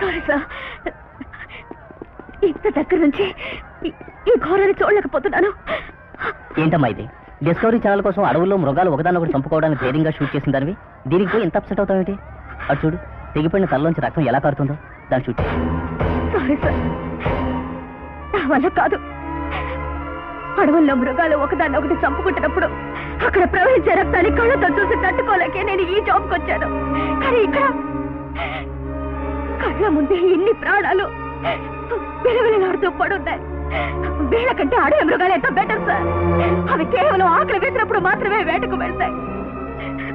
సారీ సార్ ఇంత దగ్గర నుంచి ఈ ఘోరాన్ని చూడలేకపోతున్నాను. ఏంటమ్మా ఇది డిస్కవరీ ఛానల్ కోసం అడవుల్లో మృగాలు ఒకదాన్ని ఒకటి చంపుకోవడానికి ధైర్యంగా షూట్ చేసిన దానివి దీనికి పోయి ఇంత అప్సెట్ అవుతావేంటి? అటు చూడు తెగిపోయిన తలలోంచి రక్తం ఎలా కారుతుందో దాన్ని షూట్ చేసి. సారీ సార్ నా వల్ల కాదు. అడవుల్లో మృగాలు ఒకదాన్ని ఒకటి చంపుకుంటున్నప్పుడు అక్కడ ప్రవహించే రక్తాన్ని కళ్ళతో చూసి తట్టుకోలేకే నేను ఈ జాబ్కి వచ్చాను. కానీ ఇక్కడ కళ్ళ ముందే ఇన్ని ప్రాణాలు విలవిలలాడుతూ పడున్నాయి. వీళ్ళకంటే అడవి మృగాలు ఎంతో బెటర్ సార్. అవి కేవలం ఆకలి వేసినప్పుడు మాత్రమే వేటకు వెళ్తాయి.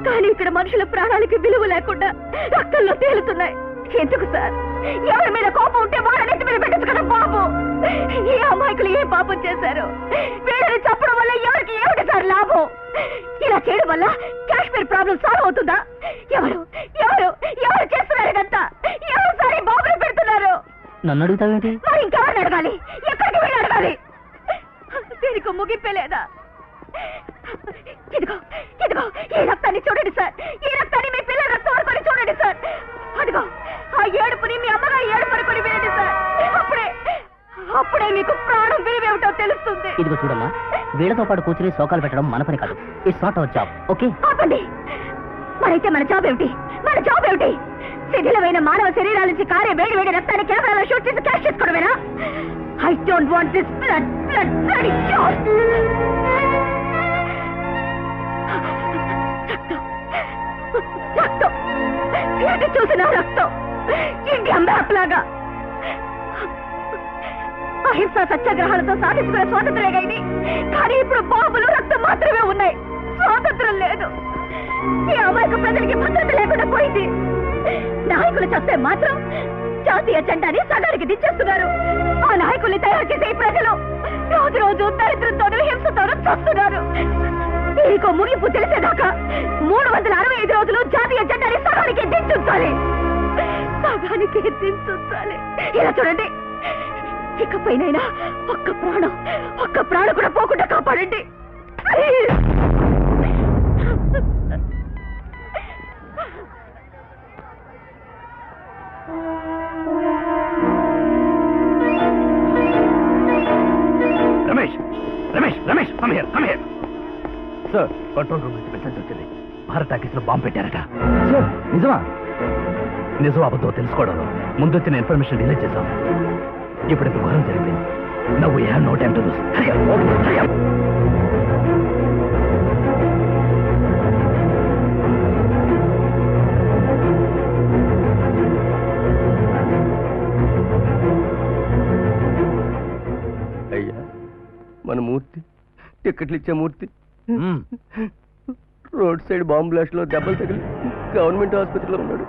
కానీ ఇక్కడ మనుషుల ప్రాణాలకి విలువ లేకుండా రక్తంలో తేలుతున్నాయి. ఎందుకు సార్? ఎవరి మీద కోపం ఉంటే వాళ్ళన్నిటి మీద పెట్టచ్చు కదా బాబు. ఈ అమాయకులు ఏ పాపం చేశారు? వీళ్ళని చంపడం వల్ల ఎవరికి ఏమిటి సార్ లాభం? ఇలా చేయడం వల్ల కాశ్మీర్ ప్రాబ్లం సాల్వ్ అవుతుందా? ఎవరు ఎవరు ఎవరు చేస్తున్నారు ఇదంతా? ఎవరు సార్ ఈ బాబులు పెడుతున్నారు? నన్ను అడుగుతావేంటి? మరి ఇంకెవరిని అడగాలి? ఎక్కడికి వెళ్ళి అడగాలి? దీనికి ముగింపే లేదా? ఇదిగో ఇదిగో ఈ రక్తాన్ని చూడండి సార్. ఈ రక్తాన్ని మీ పిల్లల రక్తం అనుకొని చూడండి సార్. అదిగో ఆ ఏడుపుని మీ అమ్మగారి ఏడుపు అనుకొని వినండి సార్. అప్పుడే మీకు ప్రాణం విలువేమిటో తెలుస్తుంది. ఇదిగో చూడమ్మా, వీళ్ళతో పాటు కూర్చుని శోకాలు పెట్టడం మన పని కాదు. It's not our job. Okay ఆపండి. మరైతే మన జాబ్ ఏమిటి? మన జాబ్ ఏమిటి? శిథిలమైన మానవ శరీరాల నుంచి కారే వేడి వేడి రక్తాన్ని కెమెరాలో షూట్ చేసి క్యాష్ చేసుకోవడమేనా? I don't want this blood blood bloody shot. రక్తం ఎటు చూసిన రక్తం ఇండియన్ మ్యాప్ లాగా. అహింసా సత్యాగ్రహాలతో సాధించుకునే స్వాతంత్ర్యం ఇది. కానీ ఇప్పుడు బాంబులు రక్తం మాత్రమే ఉన్నాయి. స్వాతంత్రం లేదు. ఈ అమాయక ప్రజలకి భద్రత లేకుండా పోయింది. నాయకులు చేస్తే మాత్రం జాతీయ జెండాని సగానికి దించేస్తున్నారు. ఆ నాయకుల్ని తయారు చేసే ఈ ప్రజలు రోజు రోజు దరిద్రంతోనూ హింసతోనూ చస్తున్నారు. మీకు ముగింపు తెలిసేదాకా 365 రోజులు జాతీయ జెండాని సగానికి దించుంచాలి. సగానికి దించుంచాలి. ఇలా చూడండి, ఇకపైనైనా ఒక్క ప్రాణం కూడా పోకుండా కాపాడండి. Ramesh Ramesh Ramesh come here come here. Sir control room నుంచి మెసేజ్ వచ్చింది. భారత్ టాకీస్ లో బాంబు పెట్టారట. సార్ నిజమా? నిజం అబద్ధం తెలుసుకోవడంలో ముందు వచ్చిన ఇన్ఫర్మేషన్ డిలే చేశాం. ఇప్పుడు ఇంత ఘోరం జరిగింది. Now we have no time to lose. అయ్యా, మన మూర్తి టికెట్లు ఇచ్చే Murthy road side bomb blast లో దెబ్బలు తగిలి గవర్నమెంట్ ఆసుపత్రిలో ఉన్నాడు.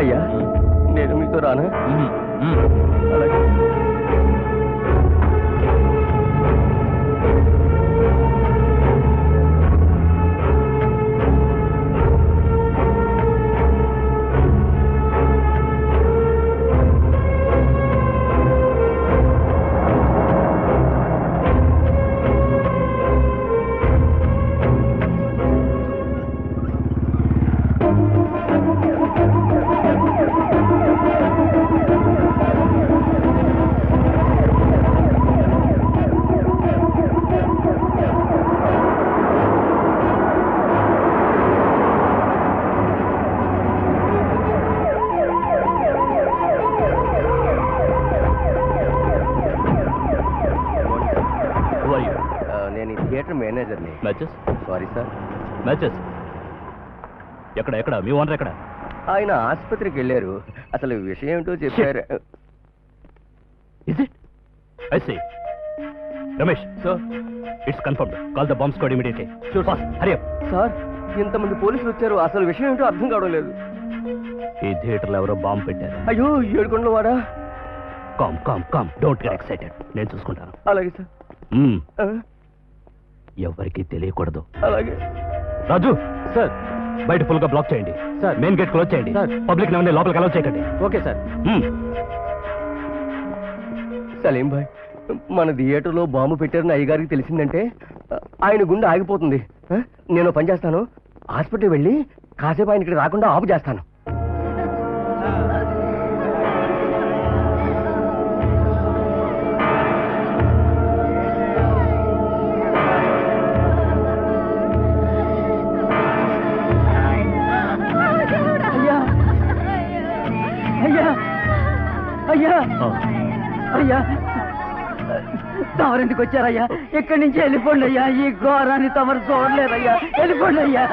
అయ్యా, నేను మీతో రానా? అలాగే. Matches sorry sir. మ్యాచెస్ ఎక్కడ మీ ఓనర్ ఎక్కడ? ఆయన ఆసుపత్రికి వెళ్ళారు. అసలు విషయం ఏమిటో చెప్పారు. Is it? I see. Ramesh sir, it's confirmed. Call the bomb squad immediately. Sure fast, hurry up. Sir, ఇంతమంది పోలీసులు వచ్చారు. అసలు విషయం ఏంటో అర్థం కావడం లేదు. ఈ థియేటర్లో ఎవరో బాంబు పెట్టారు. అయ్యో, ఏడుకొండల వాడా? Calm calm calm, don't get excited. నేను చూసుకుంటాను. అలాగే సార్. ఎవరికి తెలియకూడదు. అలాగే రాజు సార్, బయట ఫుల్ గా బ్లాక్ చేయండి సార్. మెయిన్ గేట్ క్లోజ్ చేయండి సార్. పబ్లిక్ ఎవరిని లోపలికి అలౌ చేయకండి. Okay sir. సలీం భాయ్, మన థియేటర్లో బాంబు పెట్టారని అయ్యగారికి తెలిసిందంటే ఆయన గుండె ఆగిపోతుంది. నేను పని చేస్తాను. హాస్పిటల్ వెళ్ళి కాసేపు ఆయన ఇక్కడ రాకుండా ఆపు చేస్తాను. అయ్యా అయ్యా, తమరెందుకు వచ్చారయ్యా? ఇక్కడి నుంచి వెళ్ళిపోండి అయ్యా. ఈ ఘోరాన్ని తమరు చూడలేదయ్యా. వెళ్ళిపోండి అయ్యా.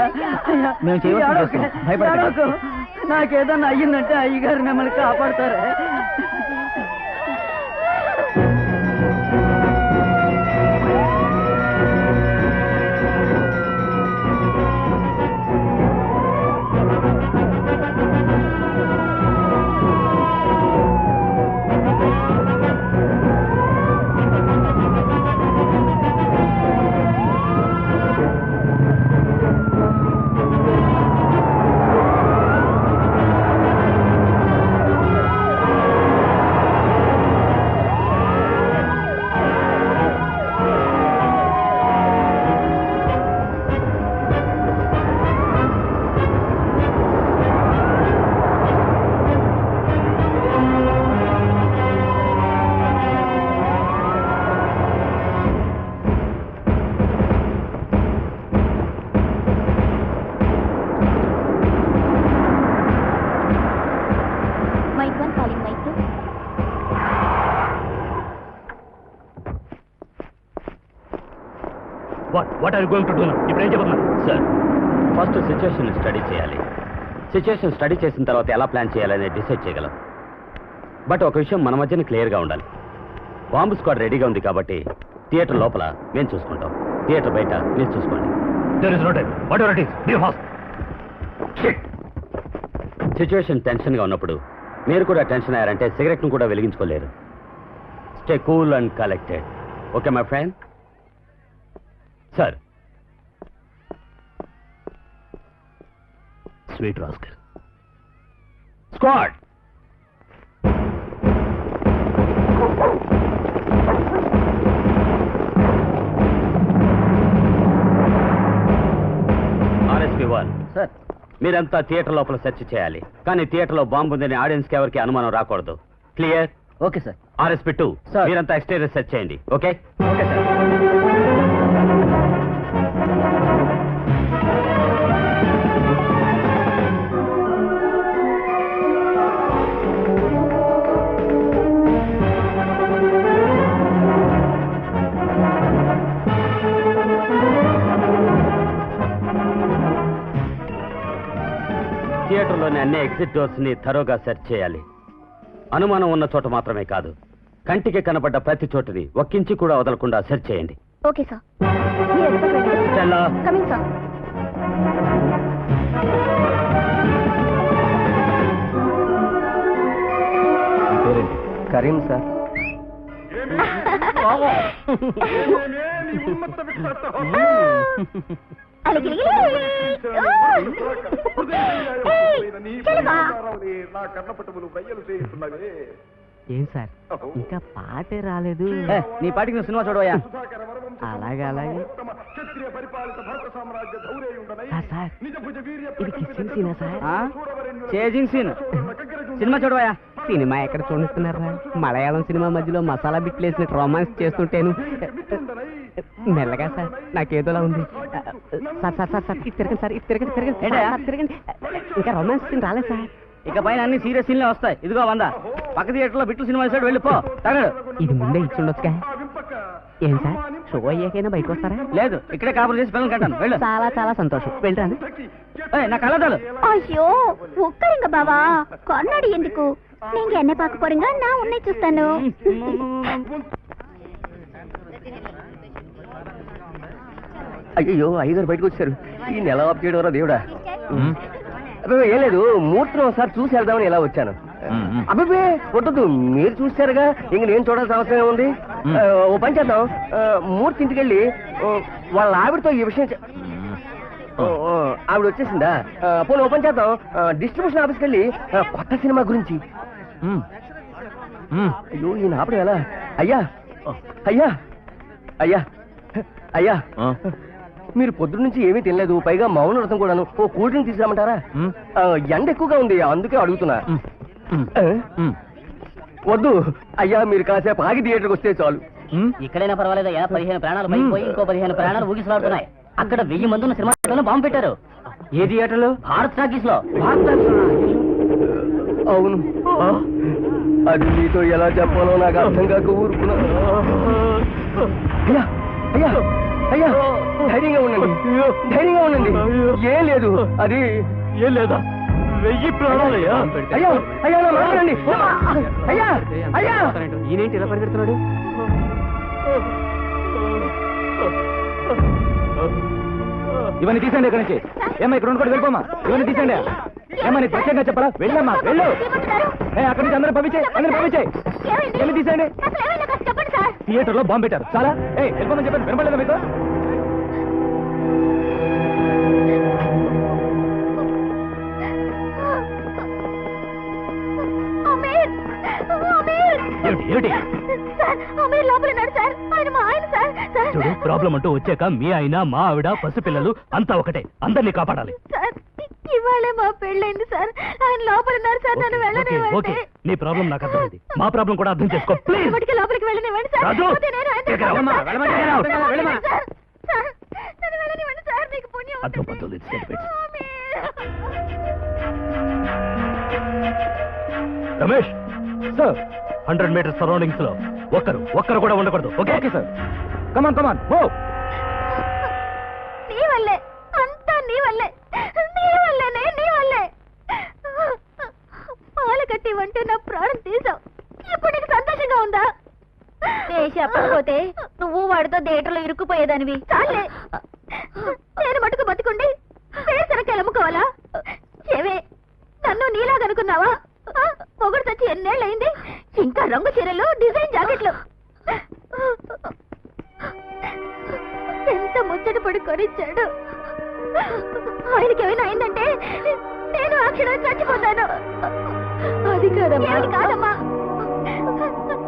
నాకేదన్నా అయ్యిందంటే అయ్యగారు మిమ్మల్ని కాపాడతారే. What are you going to do now? ఇప్పుడు ఏం చెప్తున్నారు సార్? ఫస్ట్ సిచ్యుయేషన్ స్టడీ చేయాలి. సిచ్యుయేషన్ స్టడీ చేసిన తర్వాత ఎలా ప్లాన్ చేయాలని డిసైడ్ చేయగలం. బట్ ఒక విషయం మన మధ్యన క్లియర్గా ఉండాలి. బాంబు స్క్వాడ్ రెడీగా ఉంది కాబట్టి థియేటర్ లోపల మేము చూసుకుంటాం, థియేటర్ బయట మీరు చూసుకోండి. There is no time. Whatever it is, be fast. Situation టెన్షన్గా ఉన్నప్పుడు మీరు కూడా టెన్షన్ అయ్యారంటే సిగరెట్ను కూడా వెలిగించుకోలేరు. Stay cool and collected. Okay my friend? Sir, sweet rascal. Squad RSP-1 sir, మీరంతా థియేటర్ లోపల సెర్చ్ చేయాలి. కానీ థియేటర్ లో బాంబు ఉందని ఆడియన్స్ కి ఎవరికి అనుమానం రాకూడదు. Clear? Okay sir. RSP-2 sir, మీరంతా ఎక్స్టీరియర్ సెర్చ్ చేయండి. ఓకే? Okay sir. థియేటర్లోని అన్ని ఎగ్జిట్ డోర్స్ ని థరోగా సెర్చ్ చేయాలి. అనుమానం ఉన్న చోట మాత్రమే కాదు, కంటికి కనబడ్డ ప్రతి చోటుని ఒక్కించి కూడా వదలకుండా సెర్చ్ చేయండి. Okay sir. Coming sir. Karim sir. నా కన్నపటములు బయ్యలు చేయిస్తున్నవే. ఏం సార్, ఇంకా పాటే రాలేదు. నీ పాటికి నువ్వు సినిమా చూడవయ్యా. అలాగే అలాగే. క్షత్రియ పరిపాలిత భరత సామ్రాజ్య ధౌరేయుండనై సార్, నిజ భుజ వీర్య ఇది కిస్సింగ్ సీనా సార్? Chasing scene. సినిమా చూడవయ్యా. సినిమా ఎక్కడ చూపిస్తున్నారా? మలయాళం సినిమా మధ్యలో మసాలా బిట్లు వేసినట్టు రొమాన్స్ చేస్తుంటేను. మెల్లగా సార్, నాకేదోలా ఉంది. సార్ సార్ సార్ సార్, ఇది తిరగండి సార్, ఇది తిరగండి తిరగండి తిరగండి. ఇంకా రొమాన్స్ సీన్ రాలేదు సార్. ఇక పైన అన్ని సీరియస్ సీన్లే వస్తాయి. ఇదిగో 100 పక్క థియేటర్ లో బిట్లు సినిమా సైడ్ వెళ్ళిపో. తగడు. ఇది ముందే ఇచ్చి ఉండొచ్చుగా. ఏం సార్, షో అయ్యాకైనా బయటకు వస్తారా? లేదు, ఇక్కడే కాపురం చేసి పిల్లలు కంటాను. వెళ్ళు. చాలా చాలా సంతోషం. వెళ్ళరాను. నా కళ్ళదాలు. ஐயோ உட்காருங்க பாவா, கொண்டாடி ఎందుకు? நீங்க என்ன பார்க்க போறீங்க, நான் உன்னை చూస్తాను. అయ్యో, అయ్యగారు బయటకు వచ్చారు. ఈ నెల ఆఫ్ చేయడం దేవుడా. ఏం లేదు, మూర్తిని ఒకసారి చూసి వెళ్దామని ఎలా వచ్చాను. అబ్బాయి వద్దు, మీరు చూశారుగా, ఇంక నేను చూడాల్సిన అవసరం ఉంది. ఓ పని చేద్దాం, మూర్తి ఇంటికి వెళ్ళి వాళ్ళ ఆవిడతో ఈ విషయం ఆవిడ వచ్చేసిందా? పోనీ ఓ పని చేద్దాం, డిస్ట్రిబ్యూషన్ ఆఫీస్కి వెళ్ళి కొత్త సినిమా గురించి. అయ్యో, ఈయన ఆపడం ఎలా? అయ్యా అయ్యా అయ్యా అయ్యా, మీరు పొద్దు నుంచి ఏమీ తినలేదు, పైగా మౌన వ్రతం కూడాను. ఓ కూల్ డ్రింక్ తీసుకురామంటారా? ఎండ ఎక్కువగా ఉంది, అందుకే అడుగుతున్నా. వద్దు అయ్యా, మీరు కాసేపు ఆగి థియేటర్కి వస్తే చాలు. ఇక్కడైనా పర్వాలేదయ్యా, 15 ప్రాణాలు పైపోయి ఇంకో 15 ప్రాణాలు ఊగిసలాడుతున్నాయి. అక్కడ 1000 మంది ఉన్న సినిమా బాంబు పెట్టారు. ఏ థియేటర్లో? భారత్ టాకీస్ లో. అవును, అది మీతో ఎలా చెప్పాలో నాకు అర్థం కాక ఊరుకున్నా. అయ్యా అయ్యా అయ్యా, ధైర్యంగా ఉండండి, ధైర్యంగా ఉండండి. ఏం లేదు, అది ఏం లేదా? 1000 ప్రాణాలయ్యా. అయ్యా అయ్యా, నా మాట వినండి. అయ్యా అయ్యా, ఈయనేంటి ఇలా పరిగెడుతున్నాడు? ఇవన్నీ తీసండి ఇక్కడి నుంచి. ఏమ్మా ఇక్కడ ఉండుకోండి, వెళ్ళిపోమ్మా. ఇవన్నీ తీసండి. ఏమ్మా నీకు ప్రత్యేకంగా చెప్పరా? వెళ్ళమ్మా, వెళ్ళు. అక్కడి నుంచి అందరూ పంపించేయి, అందరూ పంపించేయి. వెళ్ళి తీసేయండి. చెప్పండి సార్. థియేటర్ లో బాంబు పెట్టారు. చాలా వెళ్ళిపోమని చెప్పండి, వినపడలేదా మీకు? ఏమిటి చూడు, ప్రాబ్లం అంటూ వచ్చాక మీ ఆయన, మా ఆవిడ, పసిపిల్లలు అంతా ఒకటే. అందరినీ కాపాడాలి. ఇవాళే మా పెళ్ళైంది సార్, ఆయన లోపల ఉన్నారు సార్, నన్ను ఓకే, నీ ప్రాబ్లం నాకు అర్థమైంది. మా ప్రాబ్లం కూడా అర్థం చేసుకో ప్లీజ్. లోపలికి వెళ్ళనివ్వండి సార్. రాజు, సార్, మీకు పుణ్యం అర్థం పద్ధతులు రమేష్ సార్, 100 మీటర్స్ సరౌండింగ్స్ లో ఒక్కరు కూడా ఉండకూడదు. ఓకే సార్, కమాన్ కమాన్ గో. నీ వల్లే అంతా, నీ వల్లే, నీ వల్లేనే, నీ వల్లే. పాల కట్టి వంటే నా ప్రాణం తీసావు. ఇప్పుడు నీకు సంతోషంగా ఉందా? చెప్పకపోతే నువ్వు వాడితో థియేటర్లో ఇరుక్కుపోయేదానివి. చాలే, నేను మటుకు బతుకుండి పేసరకాయలు అమ్ముకోవాలా? ఏవే, నన్ను నీలాగా అనుకున్నావా? పొగడు తెచ్చి ఎన్నేళ్ళయింది, ఇంకా రంగు చీరలు, డిజైన్ జాకెట్లు. ఎంత ముచ్చట పడి కొనిచ్చాడు. ఆయనకి ఏమైనా అయిందంటే నేను ఆ క్షణం చచ్చిపోతాను. అది కాదమ్మా,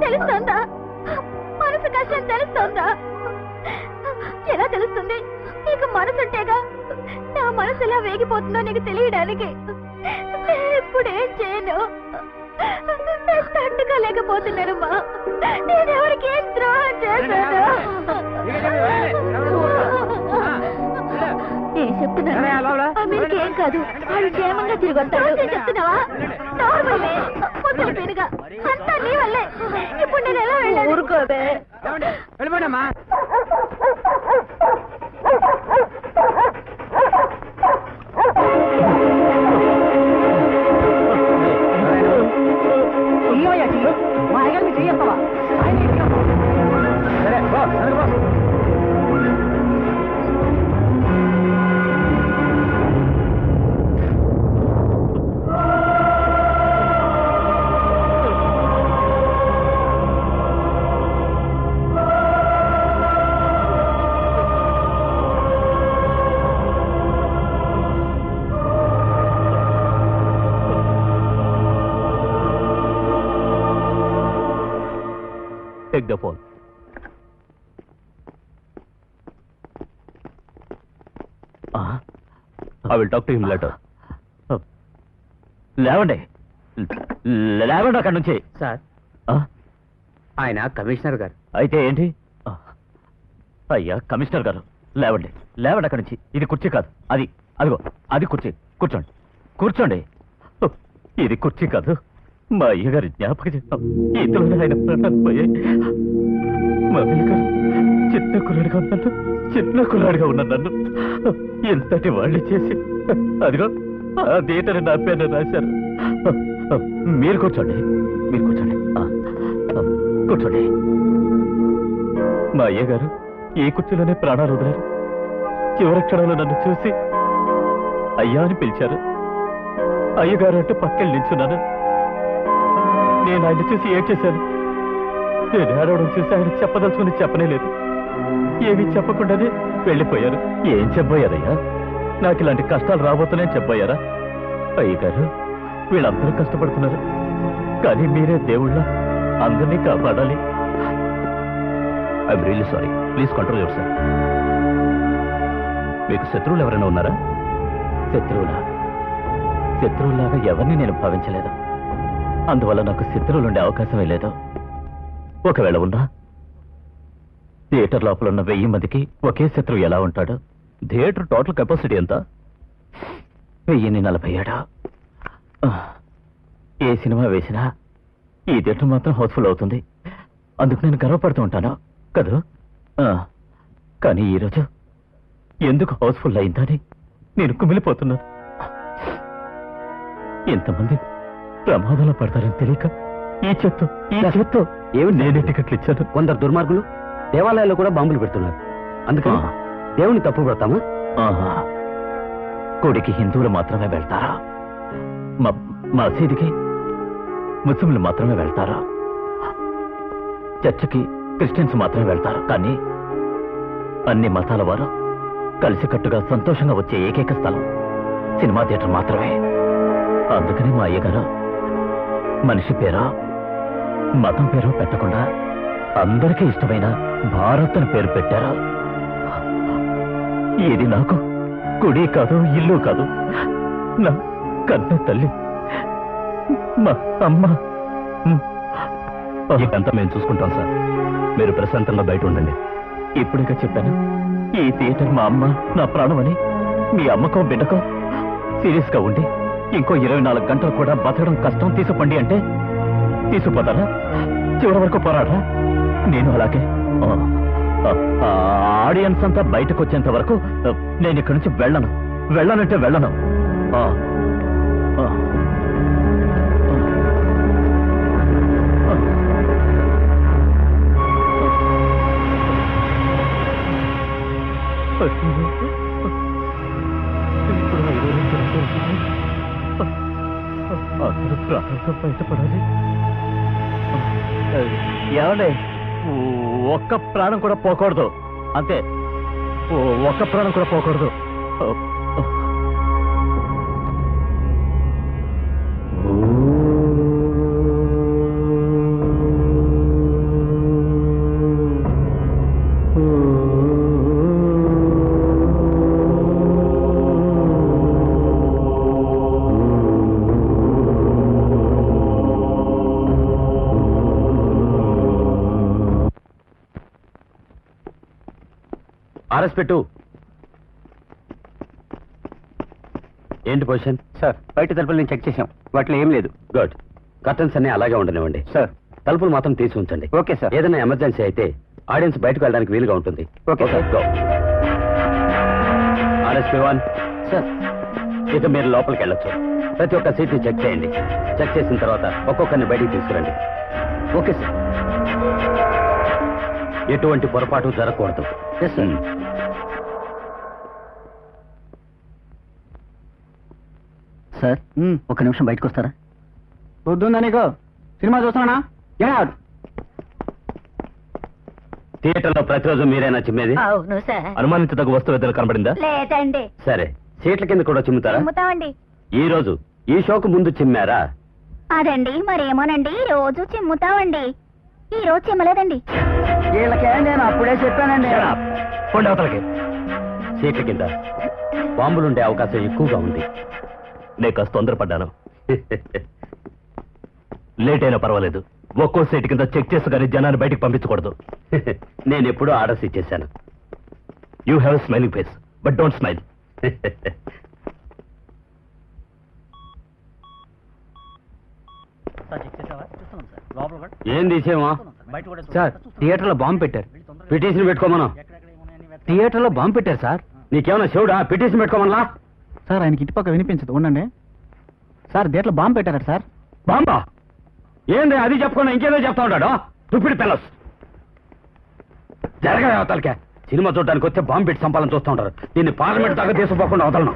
తెలుస్తోందా? మనసు కష్టం తెలుస్తోందా? ఎలా తెలుస్తుంది? నీకు మనసుంటేగా నా మనసు ఎలా వేగిపోతుందో నీకు తెలియడానికి. ఇప్పుడేం చేయను, తట్టుకోలేకపోతున్నానమ్మా. నేనెవరికి ఏం ద్రోహం చేశాను? నేను చెప్తున్నాను, అమెరికేం కాదు, వాళ్ళు క్షేమంగా తిరిగి వస్తాడు. చెప్తున్నావా? నార్మల్లే, ముద్దలు పెరుగా అంతా నీ వల్లే. ఇప్పుడు నేను ఎలా వెళ్ళాను? ఊరుకోదే, వెళ్ళిపోయినమ్మా. మా అయ్యాన్ని చెయ్యవా? సరే take the phone. I will talk to him later. లేవండి అక్కడి నుంచి. సార్, ఆయన కమిషనర్ గారు. అయితే ఏంటి? అయ్యా కమిషనర్ గారు, లేవండి అక్కడి నుంచి. ఇది కుర్చీ కాదు, అదిగో అది కుర్చీ. కూర్చోండి. ఇది కుర్చీ కాదు, మా అయ్యగారి జ్ఞాపక చిహ్నం. ఇందులో ఆయన ప్రాణాలు పోయాయి. మా అయ్యగారు చిన్న కుర్రాడిగా ఉన్న నన్ను ఎంతటి వాళ్ళు చేసి అదిగో ఆ థియేటర్ నా పేరు రాశారు. మీరు కూర్చోండి. కూర్చోండి. మా అయ్యగారు ఈ కుర్చీలోనే ప్రాణాలు వదిలారు. చివరి క్షణంలో నన్ను చూసి అయ్యా అని పిలిచారు. అయ్యగారు అంటే పక్కన నిల్చున్నాను. నేను ఆయన చూసి ఏడ్చేశాను. నేను ఏడవడం చూసి ఆయన చెప్పదలుచుకుని చెప్పనే లేదు. ఏమీ చెప్పకుండానే వెళ్ళిపోయారు. ఏం చెప్పబోయారయ్యా? నాకు ఇలాంటి కష్టాలు రాబోతున్నాయని చెప్పబోయారా? అయ్యగారు, వీళ్ళందరూ కష్టపడుతున్నారు, కానీ మీరే దేవుళ్ళ అందరినీ కాపాడాలి. I'm really sorry. Please control your self. మీకు శత్రువులు ఎవరైనా ఉన్నారా? శత్రువులాగా ఎవరిని నేను భావించలేదు. అందువల్ల నాకు శత్రువులు ఉండే అవకాశమే లేదు. ఒకవేళ ఉన్నా థియేటర్ లోపల ఉన్న 1000 మందికి ఒకే శత్రువు ఎలా ఉంటాడు? థియేటర్ టోటల్ కెపాసిటీ ఎంత? 1047. ఏ సినిమా వేసినా ఈ థియేటర్ మాత్రం హౌస్ఫుల్ అవుతుంది. అందుకు నేను గర్వపడుతూ ఉంటాను కదా. కానీ ఈరోజు ఎందుకు హౌస్ఫుల్ అయిందని నేను కుమిలిపోతున్నాను. ఎంతమంది ప్రమాదంలో పడతారని తెలియక ఈ చెత్త ఏమి నేనే టికెట్లు ఇచ్చాను. కొందరు దుర్మార్గులు దేవాలయాల్లో కూడా బాంబులు పెడుతున్నారు. అందుకని దేవుని తప్పు పడతామా? గుడికి హిందువులు మాత్రమే వెళ్తారా? మసీదుకి ముస్లింలు మాత్రమే వెళ్తారా? చర్చికి క్రిస్టియన్స్ మాత్రమే వెళ్తారు. కానీ అన్ని మతాల వారు కలిసికట్టుగా సంతోషంగా వచ్చే ఏకైక స్థలం సినిమా థియేటర్ మాత్రమే. అందుకని మా అయ్యగారు మనిషి పేరో మతం పేరో పెట్టకుండా అందరికీ ఇష్టమైన భారత్ అని పేరు పెట్టారు. ఇది నాకు గుడి కాదు, ఇల్లు కాదు, నా కన్న తల్లి, మా అమ్మ. ఇదంతా మేము చూసుకుంటాం సార్. మీరు ప్రశాంతంగా బయట ఉండండి. ఇప్పుడుగా చెప్పాను, ఈ థియేటర్ మా అమ్మ నా ప్రాణం అని. మీ అమ్మకో బిడ్డకో సీరియస్ గా ఉండి ఇంకో 24 గంటలు కూడా బతకడం కష్టం, తీసుకుపండి అంటే తీసుకుపోతారా? చివరి వరకు పోరాడరా? నేను అలాగే. ఆడియన్స్ అంతా బయటకు వచ్చేంత వరకు నేను ఇక్కడి నుంచి వెళ్ళనంటే వెళ్ళను. అందరూ ప్రాణంతో బయటపడాలి. ఏమండి, ఒక్క ప్రాణం కూడా పోకూడదు. అంతే, ఒక్క ప్రాణం కూడా పోకూడదు. ఆర్ఎస్ పెట్టు. ఏంటి పొజిషన్? సార్, బయట తలుపులు నేను చెక్ చేశాం, వాటిలో ఏం లేదు. గుడ్. కర్టన్స్ అన్ని అలాగే ఉండనివ్వండి సార్. తలుపులు మాత్రం తీసి ఉంచండి. Okay sir. ఏదైనా ఎమర్జెన్సీ అయితే ఆడియన్స్ బయటకు వెళ్ళడానికి వీలుగా ఉంటుంది. Okay sir. Go. RSP1 sir, ఇక మీరు లోపలికి వెళ్ళొచ్చు. ప్రతి ఒక్క సీట్ని చెక్ చేయండి. చెక్ చేసిన తర్వాత ఒక్కొక్కరిని బయటికి తీసుకురండి. Okay sir. ఎటువంటి పొరపాటు జరగకూడదు. సార్, ఒక నిమిషం బయటకు వస్తారా? పొద్దుందా నీకు? సినిమా చూస్తున్నానా? థియేటర్లో ప్రతిరోజు మీరేనా చిమ్మేది? అవును సార్. అనుమానించదగ్గ వస్తువు ఏదైనా కనబడిందా? లేదండి. సరే, సీట్ల కింద కూడా చిమ్ముతారా? చిమ్ముతామండి. ఈ రోజు ఈ షోకు ముందు చిమ్మారా? అదండి మరేమోనండి, రోజు చిమ్ముతామండి. ఈ రోజు చిమ్మలేదండి. వీళ్ళకే నేను అప్పుడే చెప్పానండి. పోండి అవతలకి. సీట్ల కింద బాంబులుండే అవకాశం ఎక్కువగా ఉంది. నేను కాస్త తొందరపడ్డాను. లేట్ అయినా పర్వాలేదు. ఒక్కో సీట్ కింద చెక్ చేసి కానీ జనాన్ని బయటికి పంపించకూడదు. నేను ఎప్పుడూ ఆర్డర్స్ ఇచ్చేశాను. You have smiling face, but don't smile. ఏం తీసేమా? సార్, థియేటర్లో బాంబు పెట్టారు. పిటిషన్ పెట్టుకోమను. థియేటర్లో బాంబు పెట్టారు సార్. నీకేమైనా శివుడా? పిటిషన్ పెట్టుకోమనలా? సార్ ఆయనకి ఇటుపక్క వినిపించదు, ఉండండి. సార్ థియేటర్లో బాంబు పెట్టారు సార్. బాంబా? ఏంది అది చెప్పకుండా ఇంకేదో చెప్తా ఉంటాడు. తుప్పిడి పెల్లస్ జరగ అవతలకే. సినిమా చూడడానికి వస్తే బాంబు పెట్టి చంపాలని చూస్తూ ఉంటారు. దీన్ని పార్లమెంట్ దాకా తీసుకుపోకుండా అవతలను.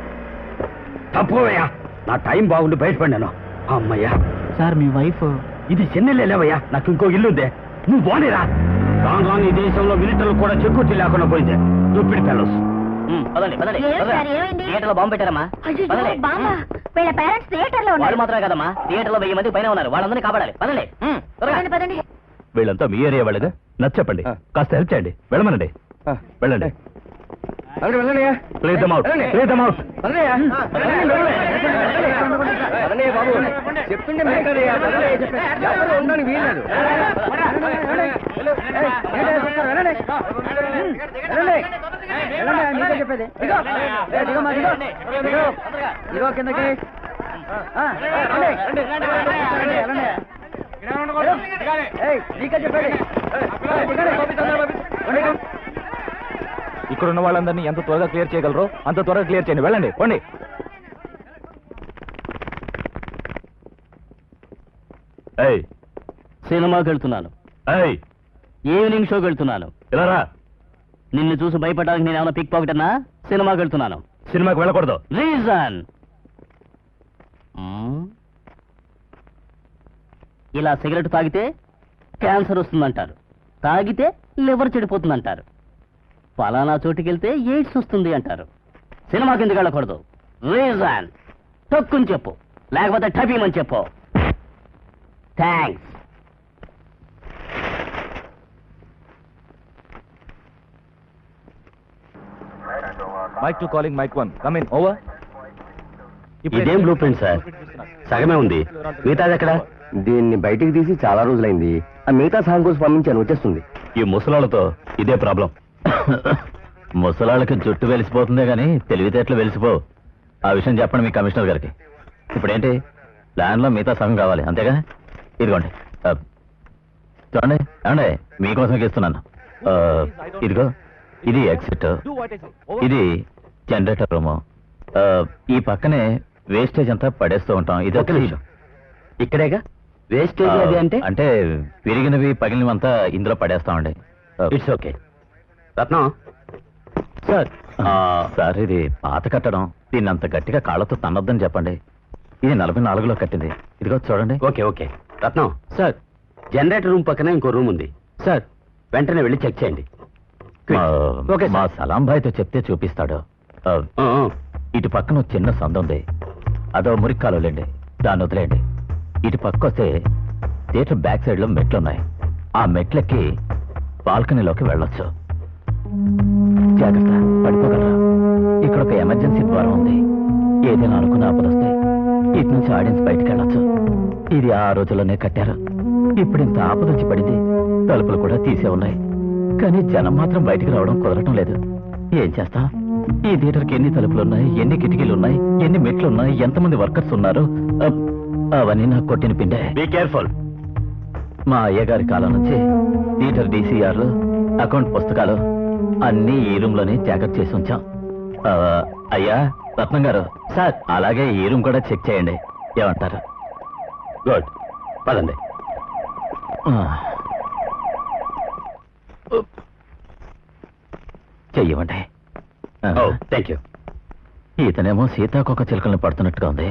తప్పువయ్యా, నా టైం బాగుండి బయటపడినాను. అమ్మయ్యా. సార్ మీ వైఫ్ ఇది చెన్నెల్లే లేవయ్యా, నాకు ఇంకో ఇల్లుందే. నువ్వు పోనీరా. రాను ఈ దేశంలో మిలిటరీలు కూడా సెక్యూరిటీ లేకుండా పోయింది. తుప్పిడి పెల్లస్. థియేటర్లో బాంబు పెట్టారమ్మా. బామా వీళ్ళ పేరెంట్స్ థియేటర్ లో వాళ్ళు ఉన్నారు. మాత్రమే కదమ్మా, థియేటర్లో 1000 మంది పైన ఉన్నారు. వాళ్ళందరినీ కాపాడాలి. పదండి. పదండి, పదండి. వీళ్ళంతా మీ ఏరియా వాళ్ళగా నచ్చ చెప్పండి, కాస్త హెల్ప్ చేయండి. వెళ్ళమనండి, వెళ్ళండి. Clear them out. Clear them out. బాబు చెప్తుండే ఉండడానికి వీల్లేదు. చెప్పేది ఇగో కిందకి చెప్పేది. ఇక్కడ ఉన్న వాళ్ళందరినీ ఎంత త్వరగా క్లియర్ చేయగలరో అంత త్వరగా క్లియర్ చేయండి. వెళ్ళండి, పోండి. సినిమాకి వెళ్తున్నాను. ఈవినింగ్ షోకి వెళ్తున్నాను. ఇలా రా. నిన్ను చూసి భయపడడానికి నేను ఏమైనా పిక్ పాకెట్ అన్నా? సినిమాకి వెళ్తున్నాను. సినిమాకి వెళ్ళకూడదు. రీజన్ ఇలా సిగరెట్ తాగితే క్యాన్సర్ వస్తుందంటారు, తాగితే లివర్ చెడిపోతుందంటారు, ఫలానా చోటుకెళ్తే ఎయిడ్స్ వస్తుంది అంటారు. సినిమాకి ఎందుకు వెళ్ళకూడదు? రీజన్ తక్కువ చెప్పు, లేకపోతే టపీమని చెప్పు. Thanks. Mike 2 calling, mike 1 come in. Over. ఇదేం బ్లూ ప్రింట్ సార్? సగమే ఉంది, మిగతాది ఎక్కడ? దీన్ని బయటికి తీసి చాలా రోజులైంది. ఆ మిగతా సాంగ్ కోసం పంపించాను, వచ్చేస్తుంది. ఈ ముసలాళ్ళతో ఇదే ప్రాబ్లం. ముసలాళ్ళకి జుట్టు వెలిసిపోతుందే గానీ తెలివితేటలు వెలిసిపోవు. ఆ విషయం చెప్పండి మీ కమిషనర్ గారికి. ఇప్పుడేంటి, ప్లాన్ లో మిగతా సగం కావాలి అంతేగా? ఇదిగోండి, చూడండి. ఏమండి, మీకోసం ఇస్తున్నాను. ఇదిగో, ఇది ఎగ్జిట్, ఇది జనరేటర్ రూము. ఈ పక్కనే వేస్టేజ్ అంతా పడేస్తూ ఉంటాం. ఇది ఒక నిమిషం. ఇక్కడేగా వేస్టేజ్ అది అంటే? అంటే విరిగినవి పగిలినవంతా ఇందులో పడేస్తామండి. It's okay. Ratnam sir, sir ఇది పాత కట్టడం, దీన్ని అంత గట్టిగా కాళ్ళతో తన్నొద్దని చెప్పండి. ఇది 44లో కట్టింది. ఇదిగో చూడండి. Okay okay. Ratnam sir, generator room పక్కన ఇంకో రూమ్ ఉంది సార్, వెంటనే వెళ్ళి చెక్ చేయండి. ఓకే మా సార్. సలాం భాయ్తో చెప్తే చూపిస్తాడు. ఇటు పక్కన ఒక చిన్న సందు ఉంది, అదో మురిక్కాలులేండి, దాన్ని వదిలేయండి. ఇటు పక్క వస్తే థియేటర్ బ్యాక్ సైడ్ లో మెట్లున్నాయి. ఆ మెట్లెక్కి బాల్కనీలోకి వెళ్ళొచ్చు. జాగ్రత్త, పడిపోగలరా. ఇక్కడ ఒక ఎమర్జెన్సీ ద్వారం ఉంది. ఏదైనా అనుకున్న ఆపదొస్తే ఇటు నుంచి ఆడియన్స్ బయటకు వెళ్ళొచ్చు. ఇది ఆ రోజుల్లోనే కట్టారు. ఇప్పుడు ఇంత ఆపదొచ్చి పడింది, తలుపులు కూడా తీసే ఉన్నాయి. కానీ జనం మాత్రం బయటికి రావడం కుదరటం లేదు. ఏం చేస్తా? ఈ థియేటర్కి ఎన్ని తలుపులున్నాయి, ఎన్ని కిటికీలు ఉన్నాయి, ఎన్ని మెట్లున్నాయి, ఎంతమంది వర్కర్స్ ఉన్నారు, అవన్నీ నాకు కొట్టిన పిండే. Be careful. మా అయ్యగారి కాలం నుంచి థియేటర్ డీసీఆర్లు, అకౌంట్ పుస్తకాలు అన్నీ ఈ రూమ్ లోనే జాగ్రత్త చేసి ఉంచాం. అయ్యా రత్నం గారు, సార్ అలాగే ఈ రూమ్ కూడా చెక్ చేయండి. ఏమంటారు? గుడ్, పదండి. చెయ్యమండి. Thank you. ఇతనేమో సీతాకొక చిలుకలను పడుతున్నట్టుగా ఉంది,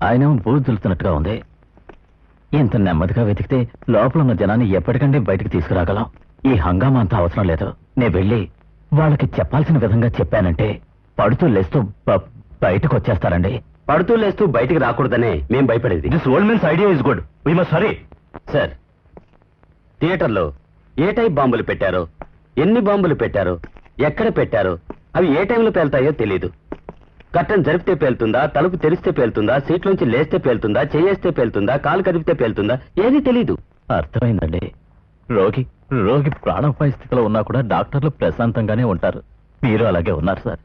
ఆయనేమో బూజు దులుతున్నట్టుగా ఉంది. ఇంత నెమ్మదిగా వెతికితే లోపల ఉన్న జనాన్ని ఎప్పటికంటే బయటికి తీసుకురాగలం. ఈ హంగామా అంతా అవసరం లేదు. నేను వెళ్ళి వాళ్ళకి చెప్పాల్సిన విధంగా చెప్పానంటే పడుతూ లేస్తూ బయటకు వచ్చేస్తారండి. పడుతూ లేస్తూ బయటికి రాకూడదనే మేం భయపడేది. This old men's idea is good, we must hurry. Sir, థియేటర్లో ఏ టైప్ బాంబులు పెట్టారో, ఎన్ని బాంబులు పెట్టారో, ఎక్కడ పెట్టారో, అవి ఏ టైంలో పేలుతాయో తెలీదు. కట్టను జరిపితే పేలుతుందా, తలుపు తెరిస్తే పేలుతుందా, సీట్లోంచి లేస్తే పేలుతుందా, చేయేస్తే పేలుతుందా, కాలు కదిపితే పేలుతుందా, ఏది తెలీదు. అర్థమైందండి. రోగి ప్రాణాపాయ స్థితిలో ఉన్నా కూడా డాక్టర్లు ప్రశాంతంగానే ఉంటారు. మీరు అలాగే ఉన్నారు సార్,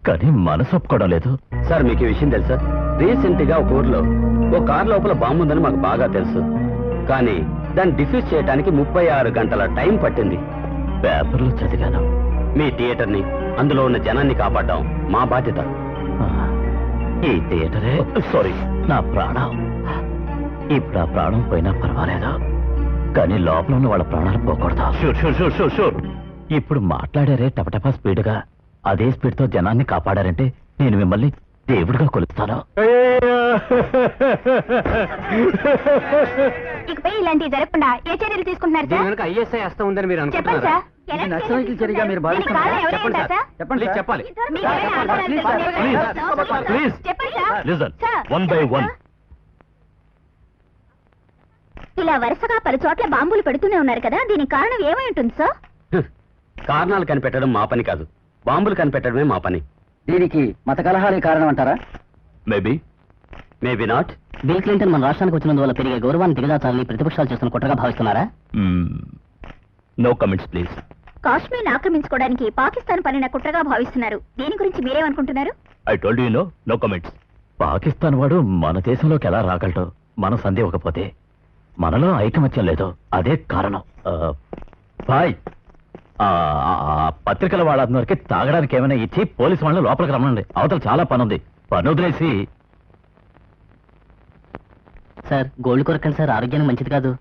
కానీ మనసు ఒప్పుకోవడం లేదు. సార్, మీకు ఈ విషయం తెలుసా? రీసెంట్ గా ఒక ఊర్లో ఓ కార్ లోపల బాంబు ఉందని మాకు బాగా తెలుసు. కానీ దాన్ని డిఫ్యూజ్ చేయడానికి 36 గంటల టైం పట్టింది. పేపర్లో చదివాను. మీ థియేటర్ని, అందులో ఉన్న జనాన్ని కాపాడడం మా బాధ్యత. ఈ థియేటరే సారీ నా ప్రాణం. ఇప్పుడు ఆ ప్రాణం పోయినా పర్వాలేదు, కానీ లోపల ఉన్న వాళ్ళ ప్రాణాలు పోకూడదు. Sure sure sure sure sure. ఇప్పుడు మాట్లాడారే టపటపా స్పీడ్గా, అదే స్పీడ్తో జనాన్ని కాపాడారంటే నేను మిమ్మల్ని దేవుడిగా కొలుస్తాను. ఇకపై ఇలాంటివి జరగకుండా ఏ చర్యలు తీసుకుంటున్నారు సార్? ఐఎస్ఐ వస్తా ఉందని మీరు చెప్పండి సార్. ఇది నక్సలైట్ల చర్యగా మీరు భావిస్తున్నారా? చెప్పండి సార్. చెప్పండి సార్. చెప్పాలి. ప్లీజ్ చెప్పండి సార్. Listen, 1 by 1. ఇలా వరుసగా పలు చోట్ల బాంబులు పెడుతూనే ఉన్నారు కదా, దీనికి కారణం ఏమై ఉంటుంది సార్? కారణాలు కనిపెట్టడం మా పని కాదు, బాంబులు కనిపెట్టడమే మా పని. దీనికి మత కలహాలే కారణం అంటారా? Maybe not. బిల్ క్లింటన్ మన రాష్ట్రానికి వచ్చినందువల్ల పెరిగే గౌరవాన్ని దిగజాచాలని ప్రతిపక్షాలు చేస్తున్న కుట్రగా భావిస్తున్నారా? No comments please. కాశ్మీర్ ఆక్రమించుకోవడానికి పాకిస్తాన్ పనిన కుట్రగా భావిస్తున్నారు. దీని గురించి మీరేమనుకుంటున్నారు? I told you no comments. Pakistan వాడు మన దేశంలోకి ఎలా రాగలటో మన సంధి ఇవ్వకపోతే మనలో ఐకమత్యం లేదు, అదే కారణం. బాయ్, పత్రికల వాళ్ళందరికీ తాగడానికి ఏమైనా ఇచ్చి పోలీసు వాళ్ళని లోపలికి రమ్మనండి. అవతల చాలా పని ఉంది. పని వదిలేసి. సార్ గోల్డ్ కొరకండి సార్, ఆరోగ్యానికి మంచిది కాదు.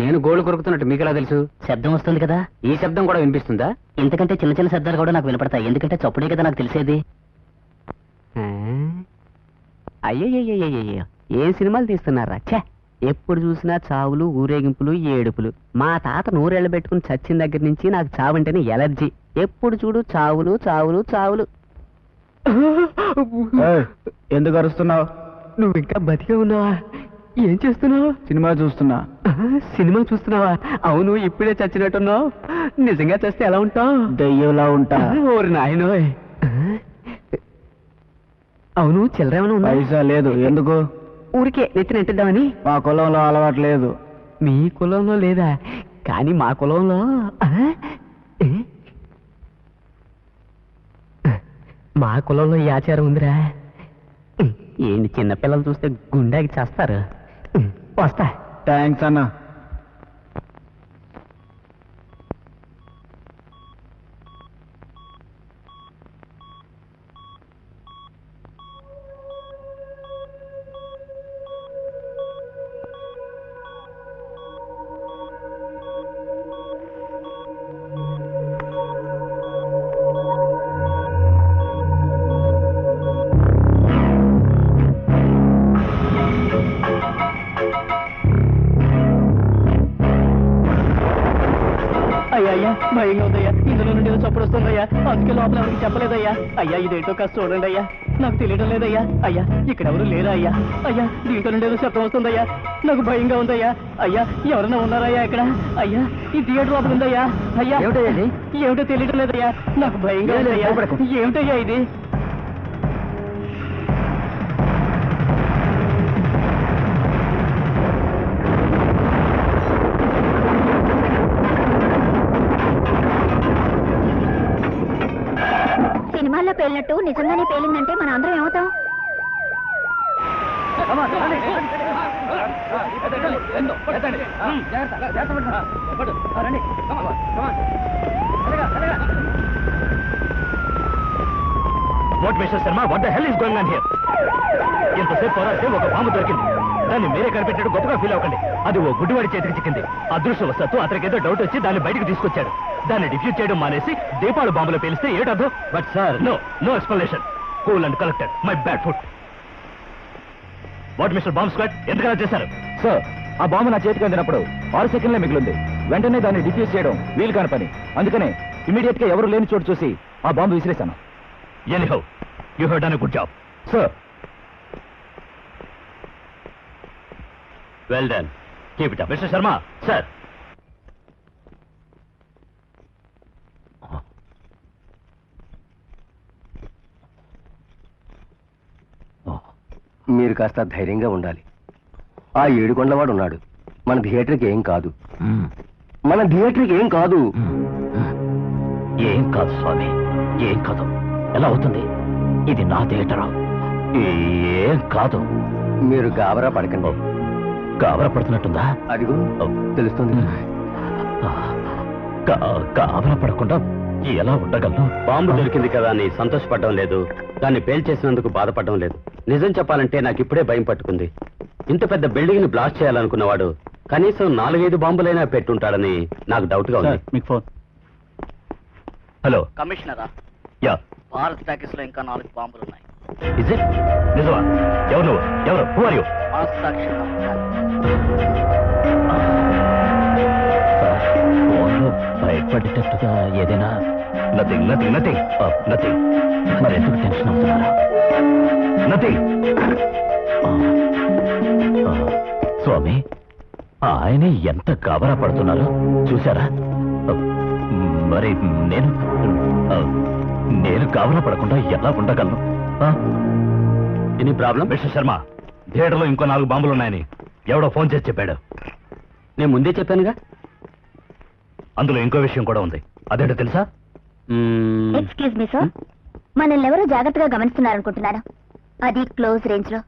నేను గోల్డ్ కొరుకుతున్నట్టు మీకు ఎలా తెలుసు? శబ్దం వస్తుంది కదా. ఈ శబ్దం కూడా వినిపిస్తుందా? ఇంతకంటే చిన్న చిన్న శబ్దాలు కూడా నాకు వినపడతాయి, ఎందుకంటే చప్పుడే కదా నాకు తెలిసేది. అయ్యయ్యయ్యయ్యో, ఏం సినిమాలు తీస్తున్నారా? ఛే, ఎప్పుడు చూసినా చావులు, ఊరేగింపులు, ఏడుపులు. మా తాత నూరేళ్లు పెట్టుకుని చచ్చిన దగ్గర నుంచి నాకు చావంటేనే ఎలర్జీ. ఎప్పుడు చూడు చావులు చావులు చావులు. ఎందుకు అరుస్తున్నావు? నువ్వు ఇంకా బతికే ఉన్నావా? ఏం చేస్తున్నావు? సినిమా చూస్తున్నా. సినిమా చూస్తున్నావా? అవును, ఇప్పుడే చచ్చినట్టున్నావు. నిజంగా చేస్తే ఎలా ఉంటావు? దెయ్యంలా ఉంటా. ఓరి నాయనోయ్. అవును, చిల్లరేమైనా ఉందా? పైసా లేదు. ఎందుకు? ఊరికే నెత్తిన ఎట్టిద్దామని. మా కులంలో అలవాటు లేదు. మీ కులంలో లేదా? కానీ మా కులంలో మా కులంలో ఈ ఆచారం ఉందిరా. ఏంటి చిన్నపిల్లలు చూస్తే గుండెకి చేస్తారు. వస్తా. థ్యాంక్స్ అన్న. అయ్యా భయంగా ఉందయ్యా, ఇందులో నుండి ఏదో చప్పుడు వస్తుందయ్యా, అందుకే లోపల ఎవరికి చెప్పలేదయ్యా. అయ్యా ఇదేంటో కాస్త చూడండి అయ్యా, నాకు తెలియడం లేదయ్యా. అయ్యా ఇక్కడ ఎవరు లేరా అయ్యా? అయ్యా దీంట్లో నుండి ఏదో శబ్దం వస్తుందయ్యా, నాకు భయంగా ఉందయ్యా. అయ్యా ఎవరైనా ఉన్నారయ్యా ఇక్కడ? అయ్యా ఈ థియేటర్ లోపల ఉందయ్యా. అయ్యా ఏమిటో తెలియడం లేదయ్యా, నాకు భయంగా ఉందయ్యా. ఏమిటయ్యా ఇది? సినిమాల్లో పేలినట్టు నిజంగానే పేలిందంటే మన అందరం ఏమవుతాం? What mister Sharma, what the hell is going on here? ఇంతసేపు పోరాడితే ఒక బాంబు దొరికింది. దాన్ని మీరే కనిపెట్టాడు, గొప్పగా ఫీల్ అవ్వకండి. అది ఓ గుడ్డివాడి చేతికి చిక్కింది. అదృష్టవశాత్తు అతనికి ఏదో డౌట్ వచ్చి దాన్ని బయటకు తీసుకొచ్చాడు. దాన్ని డిఫ్యూజ్ చేయడం మానేసి దీపాలు బాంబులో పేలిస్తే ఏటర్థం? But sir no explanation. Cool and collected. My bad food. What mister bomb squad, ఎందుకలా చేశారు? సార్ ఆ బాంబు నా చేతికి అందినప్పుడు 6 సెకండ్లే మిగిలింది. వెంటనే దాన్ని డిఫ్యూజ్ చేయడం వీలు కాని పని. అందుకనే ఇమీడియట్ గా ఎవరు లేని చోటు చూసి ఆ బాంబు విసిరేశాను. Anyhow you have done a good job sir. Well done, keep it up. Mister Sharma sir. మీరు కాస్త ధైర్యంగా ఉండాలి. ఆ ఏడుకొండలవాడు ఉన్నాడు. మన థియేటర్కి ఏం కాదు. మన థియేటర్కి ఏం కాదు. ఏం కాదు స్వామి, ఏం కాదు. ఎలా అవుతుంది? ఇది నా థియేటరా. ఏం కాదు. మీరు గాబరా పడకండి. గాబరా పడుతున్నట్టుందా? అదిగో తెలుస్తుంది. గాబరా పడకుండా ఎలా ఉండగలను? బాంబు దొరికింది కదా అని సంతోషపడడం లేదు, దాన్ని పేల్చేసినందుకు బాధపడడం లేదు. నిజం చెప్పాలంటే నాకు ఇప్పుడే భయం పట్టుకుంది. ఇంత పెద్ద బిల్డింగ్ ని బ్లాస్ట్ చేయాలనుకున్నవాడు కనీసం 4-5 బాంబులైనా పెట్టుంటాడని నాకు డౌట్ గా ఉంది. మీకు ఫోన్. హలో కమిషనరా, యా, భారత్ టాకీస్ లో ఇంకా 4 బాంబులు ఉన్నాయి. Is it? నిజమా? ఎవరు నువ్వు? ఎవరు? Who are you? మనస్సాక్షి ఫోన్లో భయపడేటట్టుగా ఏదైనా? Nothing nothing nothing nothing. మరి ఎందుకు టెన్షన్ అవుతున్నారా? నథింగ్. స్వామి, ఆయన ఎంత గాబరా పడుతున్నారో చూసారా? మరి నేను గాబరా పడకుండా ఎలా ఉండగలను? Any problem? మిస్టర్ శర్మ, థియేటర్లో ఇంకో 4 బాంబులు ఉన్నాయని ఎవడో ఫోన్ చేసి చెప్పాడు. నేను ముందే చెప్పానుగా. అందులో ఇంకో విషయం కూడా ఉంది. అదేంటో తెలుసా? ఎక్స్క్యూజ్ మీ సార్, మనల్ని ఎవరో జాగ్రత్తగా గమనిస్తున్నారనుకుంటున్నాను. అది క్లోజ్ రేంజ్ లో.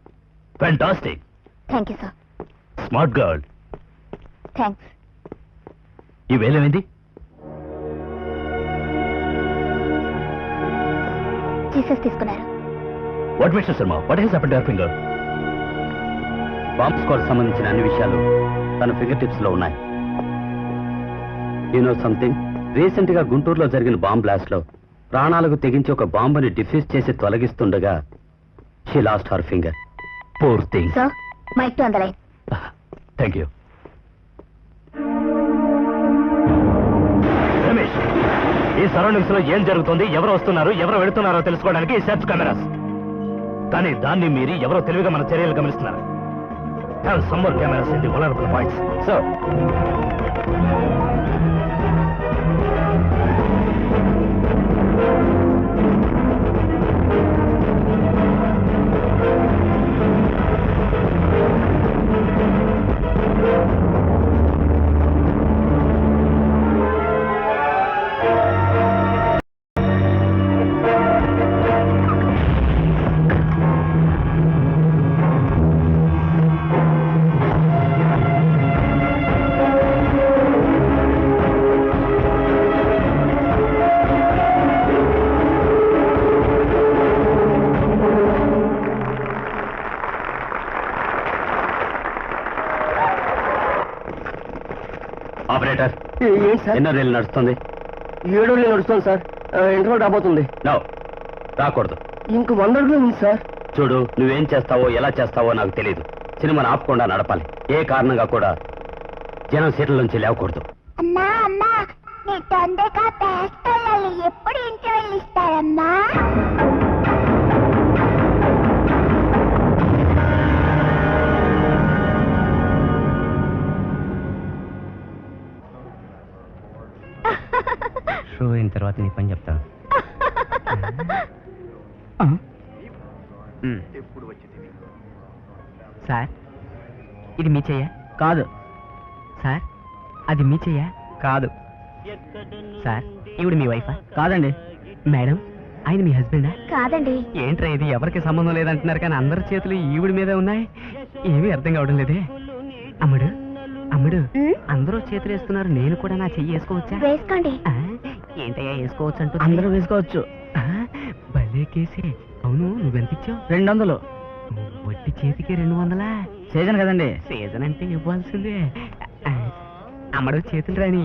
Fantastic. Thank you sir. Smart girl. Thanks. ఈ వేలేమైంది? జీసస్ తీసుకున్నారు. What mister Sharma, what has happened to your finger? Bomb squad సంబంధించిన అన్ని విషయాలు తన ఫింగర్ టిప్స్ లో ఉన్నాయి. You know something? రీసెంట్ గా గుంటూరులో జరిగిన బాంబ్ బ్లాస్ట్ లో ప్రాణాలకు తెగించి ఒక బాంబుని డిఫ్యూజ్ చేసి తొలగిస్తుండగా she lost her finger. Poor thing. Sir, mic to on the line. Thank you. Ramesh, ఈ సరౌండింగ్స్ లో ఏం జరుగుతుంది, ఎవరు వస్తున్నారు, ఎవరు వెళుతున్నారో తెలుసుకోవడానికి సెర్చ్ కెమెరాస్. కానీ దాన్ని మీరి ఎవరో తెలివిగా మన చర్యలు గమనిస్తున్నారు. Have some more cameras in the vulnerable points. Sir. Operator, ఏంటి సార్? ఎన్నో రైలు నడుస్తుంది? 7 అడుగులు నడుస్తాను సార్. ఇంటర్వ్యూ రాబోతుంది. నో, రాకూడదు. ఇంక 100 అడుగులు ఉంది సార్. చూడు, నువ్వేం చేస్తావో ఎలా చేస్తావో నాకు తెలియదు. సినిమాను ఆపకుండా నడపాలి. ఏ కారణంగా కూడా జనం సీట్ల నుంచి లేవకూడదు. అమ్మా అమ్మా, నీ తొందరగా పేస్తోళ్ళు ఎప్పుడు ఇంటర్వ్యూలు ఇస్తారమ్మా? షో అయిన తర్వాత నీ పని చెప్తాను. సార్, ఇది మీ చెయ్య? కాదు. సార్, అది మీ చెయ్య? కాదు. సార్, ఈవిడ మీ వైఫా? కాదండి. మేడం, ఆయన మీ హస్బెండా? కాదండి. ఏంట్రా ఇది, ఎవరికి సంబంధం లేదంటున్నారు కానీ అందరి చేతులు ఈవిడ మీదే ఉన్నాయి. ఏమీ అర్థం కావడం లేదే. అమ్ముడు అమ్ముడు, అందరూ చేతులు వేస్తున్నారు, నేను కూడా నా చెయ్యి వేసుకోవచ్చా? వేసుకోండి. ఏంటయ్యా వేసుకోవచ్చు అంటూ? అందరూ వేసుకోవచ్చు. భలే కేసే. అవును, నువ్వెంత ఇచ్చావు? 200. వట్టి చేతికి 200? సీజన్ కదండి. సీజన్ అంటే ఇవ్వాల్సిందే. అమ్మడు చేతులు రాని.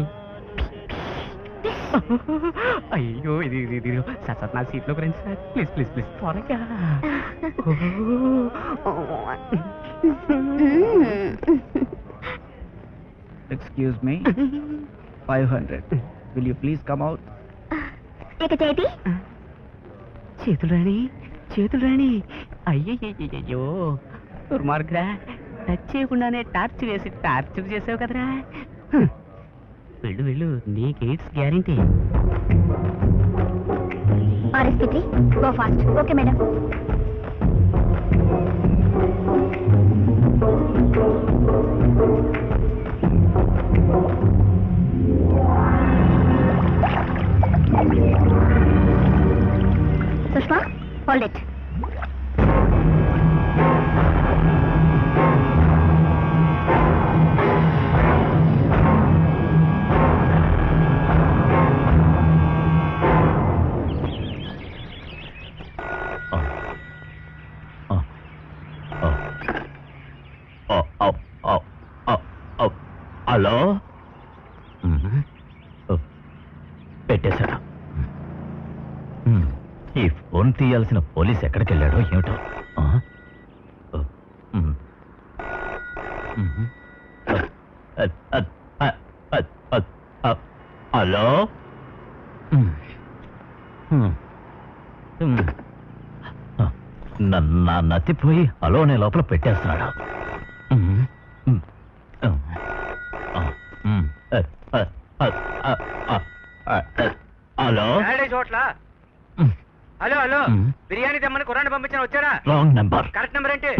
అయ్యో, ఇది ఇది ఇది సార్, నా సీట్లోకి రండి సార్, ప్లీజ్ ప్లీజ్ ప్లీజ్, త్వరగా. Excuse me. 500. Will you please come out? ఇక చేతి చేతులు రాణి, చేతులు రాణి. అయ్యయ్యో, దుర్మార్గుడా, టచ్ చేయకుండానే టార్చ్ వేసి టార్చర్ చేసావు కదరా. వెళ్ళు వెళ్ళు, నీకు AIDS guarantee. RSP3, go fast. Okay madam. Sushma, hold it. Hello పెట్టేశాడు. ఈ ఫోన్ తీయాల్సిన పోలీస్ ఎక్కడికి వెళ్ళాడో ఏమిటో. హలో నా నత్తిపోయి హలో అనే లోపల పెట్టేస్తున్నాడు. హలో చోట్ల హలో హలో బిర్యానీ తెమ్మని కుర్రాన్ని పంపించాను, వచ్చారా? Wrong number. కరెక్ట్ నెంబర్ ఏంటి?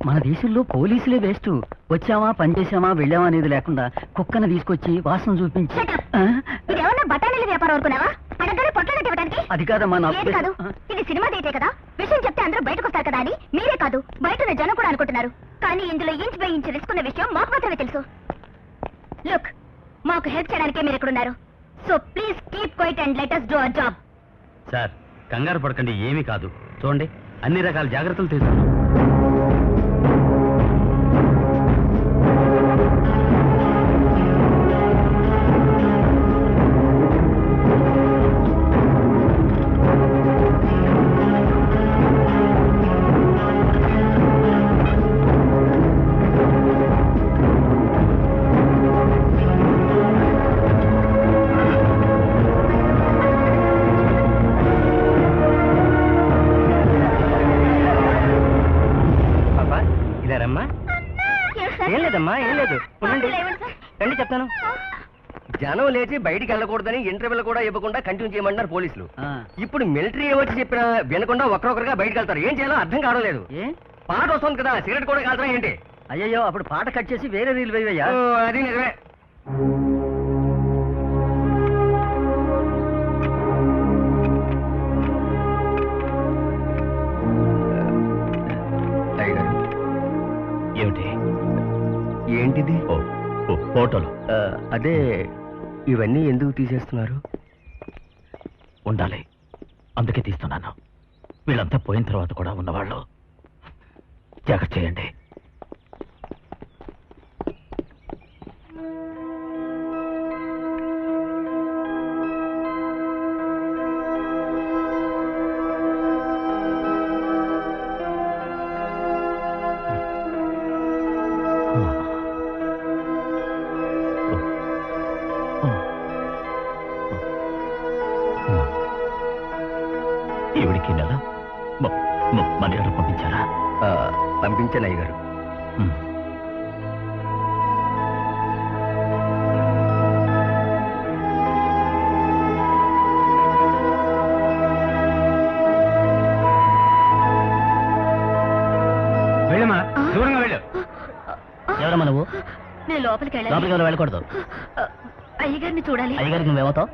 మన దేశంలో పోలీసులే వేస్ట్. వచ్చామా పనిచేసామా వెళ్ళామా అనేది లేకుండా కుక్కను తీసుకొచ్చి వాసన చూపించి ఇదేమన్నా బఠానీల వ్యాపారం అనుకున్నావా? అడగగానే పొట్ల ఇవ్వడానికి అది కాదమ్మా నా ఏది కాదు, ఇది సినిమా డేటే కదా, విషయం చెప్తే అందరూ బయటకు వస్తారు కదా అని మీరే కాదు బయట ఉన్న జనం కూడా అనుకుంటున్నారు. కానీ ఇందులో ఇంచ్ బై ఇంచ్ రిస్క్ ఉన్న విషయం మాకు మాత్రమే తెలుసు. లుక్, మాకు హెల్ప్ చేయడానికే మీరు ఇక్కడ ఉన్నారు. So please keep quiet and let us do our job. Sir కంగారు పడకండి, ఏమీ కాదు. చూడండి, అన్ని రకాల జాగ్రత్తలు తీసుకున్నాం. ఏం లేదమ్మా, ఏం లేదు, ఉండండి రండి చెప్తాను. జనం లేచి బయటికి వెళ్ళకూడదని ఇంటర్వ్యూలు కూడా ఇవ్వకుండా కంటిన్యూ చేయమంటున్నారు పోలీసులు. ఇప్పుడు మిలిటరీ వచ్చి చెప్పినా వినకుండా ఒకరొకరుగా బయటకు వెళ్తారు. ఏం చేయాలో అర్థం కావడం లేదు. పాట వస్తుంది కదా, సిగరెట్ కూడా కాల్చరా ఏంటి? అయ్యో, అప్పుడు పాట కట్ చేసి వేరే రీల్ వేయ్యా. అది నిజమే. ఏమిటి? ఏంటిది? ఫోటోలు. అదే, ఇవన్నీ ఎందుకు తీసేస్తున్నారు? ఉండాలి, అందుకే తీస్తున్నాను. వీళ్ళంతా పోయిన తర్వాత కూడా ఉన్నవాళ్ళు. జాగ్రత్త చేయండి. ఈవిడికి నెల మనీ ఆర్డర్ పంపించారా? పంపించాను అయ్యగారు. వెళ్ళమ్మా, దూరంగా వెళ్ళు. ఎవరమ్మా నువ్వు? నేను లోపలికి లోపలికి ఎవరు వెళ్ళకూడదు. అయ్యగారిని చూడాలి. అయ్యగారికి నువ్వేమవుతావు?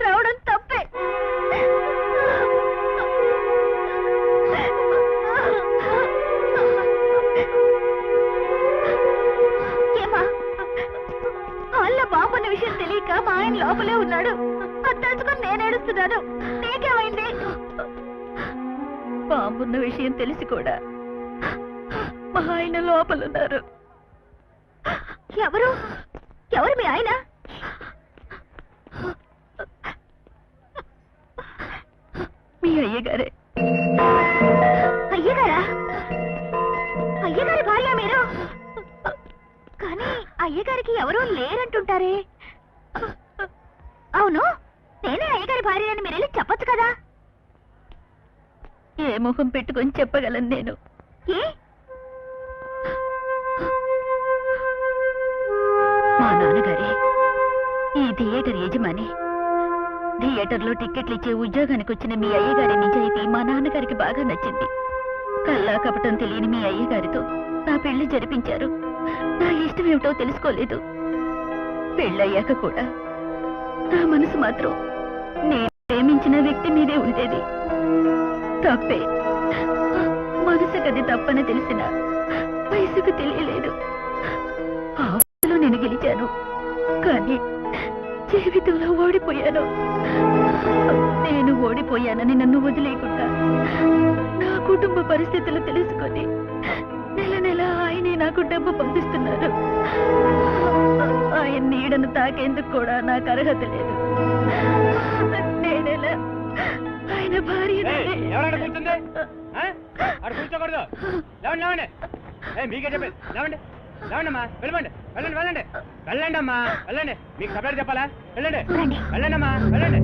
రావడం తప్పే. ఏమా, హాల్లో బాంబున్న విషయం తెలియక మా ఆయన లోపలే ఉన్నాడు. అది తలుచుకొని నేను ఏడుస్తున్నాను. నీకేమైంది? బాంబున్న విషయం తెలిసి కూడా మా ఆయన లోపలున్నారు. ఎవరు ఎవరు మీ ఆయన? మీ అయ్యగారే. అయ్యగారా? అయ్యగారి భార్య మీరు? కానీ అయ్యగారికి ఎవరూ లేరంటుంటారే. అవును, నేనే అయ్యగారి భార్య అని మీరు వెళ్ళి చెప్పొచ్చు కదా. ఏ ముఖం పెట్టుకొని చెప్పగలను నేను? ఏ? మా నాన్నగారే ఈ థియేటర్ యజమాని. థియేటర్లో టిక్కెట్లు ఇచ్చే ఉద్యోగానికి వచ్చిన మీ అయ్యగారి నిజాయితీ మా నాన్నగారికి బాగా నచ్చింది. కల్లా కపటం తెలియని మీ అయ్యగారితో నా పెళ్లి జరిపించారు. నా ఇష్టం ఏమిటో తెలుసుకోలేదు. పెళ్ళయ్యాక కూడా నా మనసు మాత్రం నేను ప్రేమించిన వ్యక్తి మీదే ఉండేది. తప్పే, మనసుకది తప్పని తెలిసిన వయసుకు తెలియలేదు. ఆ వయసులో నేను గెలిచాను, కానీ జీవితంలో ఓడిపోయాను. నేను ఓడిపోయానని నన్ను వదిలేయకుండా నా కుటుంబ పరిస్థితులు తెలుసుకొని నెల నెల ఆయనే నాకు డబ్బు పంపిస్తున్నారు. ఆయన నీడను తాకేందుకు కూడా నాకు అర్హత లేదు. నేనెలా ఆయన భార్య మీకే చెప్పేది. లేవండి లేవండమ్మా, వెళ్ళండి వెళ్ళండి వెళ్ళండి వెళ్ళండి అమ్మా వెళ్ళండి. మీకు సపరేట్ చెప్పాలా? వెళ్ళండి వెళ్ళండి అమ్మా వెళ్ళండి.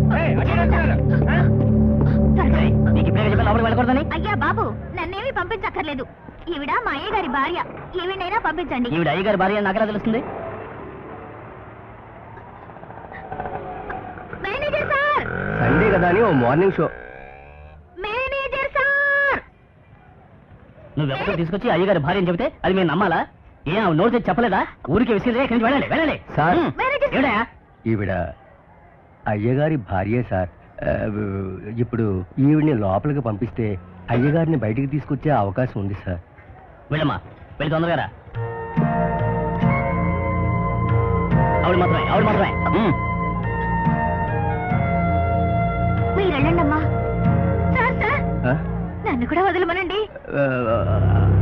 అయ్యా బాబు, నన్నేమీ పంపించక్కర్లేదు. ఈవిడ మా అయ్యగారి భార్య. ఈవిడైనా పంపించండి. ఈవిడ అయ్యగారి భార్య నాకెలా తెలుస్తుంది? మేనేజర్ సార్, సండే కదా అని ఓ మార్నింగ్ షో. మేనేజర్ సార్, నువ్వెవరో తీసుకొచ్చి అయ్యగారి భార్య అని చెబితే అది మేము నమ్మాలా? ఏం నోరు తెచ్చి చెప్పలేదా? ఊరికి విసిరే ఇక్కడి నుంచి వెళ్ళండి వెళ్ళండి. సార్ ఏమిటా? ఈవిడ అయ్యగారి భార్యే సార్. ఇప్పుడు ఈవిడ్ని లోపలికి పంపిస్తే అయ్యగారిని బయటికి తీసుకొచ్చే అవకాశం ఉంది సార్. వెళ్ళమ్మా, వెళ్ళి తొందరగా రా. ఆవిడ మాత్రమే మీరు వెళ్ళండమ్మా. సార్ సార్, నన్ను కూడా వదలమనండి.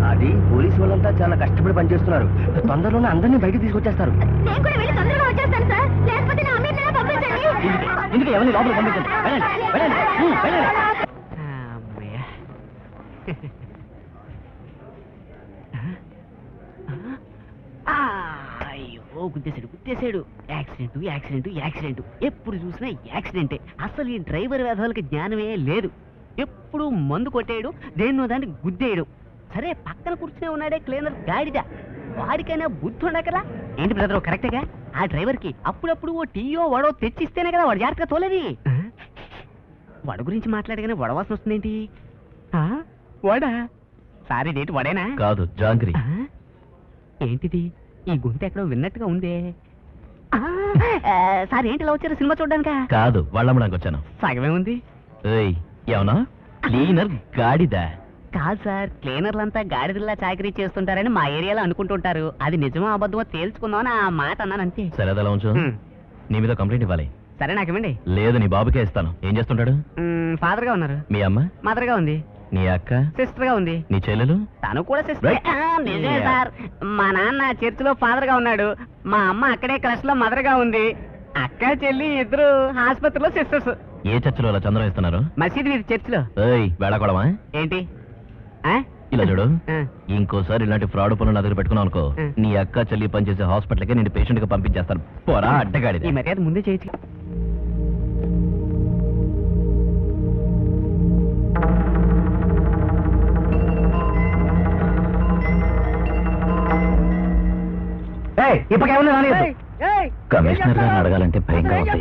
అది పోలీసు వాళ్ళంతా చాలా కష్టపడి పనిచేస్తున్నారు. తొందరలోనే అందరినీ బయటికి తీసుకొచ్చేస్తారు. నేను కూడా వెళ్ళి తొందరగా వచ్చేస్తాను సార్. లేకపోతే నా అమ్మని పంపించండి. ఎందుకు ఎవరిని లోపల పంపించండి. వెళ్ళండి వెళ్ళండి వెళ్ళండి. అయ్యో, గుద్దేశాడు. యాక్సిడెంట్. ఎప్పుడు చూసినా యాక్సిడెంటే. అసలు ఈ డ్రైవర్ వేధాలకి జ్ఞానమే లేదు. ఎప్పుడు మందు కొట్టేయడు, దేన్నో దాన్ని గుద్దేయడు. సరే, పక్కన కూర్చునే ఉన్నాడే క్లీనర్ గాడిద, వాడికైనా బుద్ధి ఉండకలా? ఏంటి బ్రదర్, కరెక్టేగా? ఆ డ్రైవర్ కి అప్పుడప్పుడు ఓ టీయో వడో తెచ్చిస్తేనే కదా వాడు జాగ్రత్తగా తోలేది. వడ గురించి మాట్లాడగానే వడవాసన వస్తుందేంటి? వడా? సారీ, డేట్ వడేనా? కాదు, జాంగ్రీ. ఏంటిది? ఈ గొంతు ఎక్కడో విన్నట్టుగా ఉందే. సార్, ఏంటి ఇలా వచ్చారు? సినిమా చూడడానికా? కాదు, వాళ్ళమ్మడానికి వచ్చాను. సగమే ఉంది. ఏమన్నా క్లీనర్ గాడిదా? కాదు సార్, క్లీనర్లంతా గాడిదల్లా చాకరీ చేస్తుంటారని మా ఏరియాలో అనుకుంటుంటారు. అది నిజమో అబద్ధమో తేల్చుకుందామని ఆ మాట అన్నాను అంతే. సరే, అలా ఉంచు. నీ మీద కంప్లైంట్ ఇవ్వాలి. సరే, నాకేమండి? లేదు, నీ బాబుకే ఇస్తాను. ఏం చేస్తుంటాడు? ఫాదర్ గా ఉన్నారు. మీ అమ్మ? మదర్ గా ఉంది. నీ అక్క? సిస్టర్ గా ఉంది. నీ చెల్లెలు? తను కూడా సిస్టర్. నిజమే సార్, మా నాన్న చర్చిలో ఫాదర్ గా ఉన్నాడు. మా అమ్మ అక్కడే క్రష్ లో మదర్ గా ఉంది. అక్క చెల్లి ఇద్దరు ఆసుపత్రిలో సిస్టర్స్. ఏ చర్చిలో అలా చంద్రం ఇస్తున్నారు? మసీదు మీద చర్చిలో. వేళకోవడమా ఏంటి? ఇలా చూడు, ఇంకోసారి ఇలాంటి ఫ్రాడ్ పనులు నా దగ్గర పెట్టుకున్నావు అనుకో, నీ అక్క చెల్లి పనిచేసే హాస్పిటల్కి నేను పేషెంట్ గా పంపించేస్తాను. పోరా అడ్డగాడి. ఈ మర్యాద ముందే చేయొచ్చు. కమిషనర్ గారిని అడగాలంటే భయంగా ఉంది.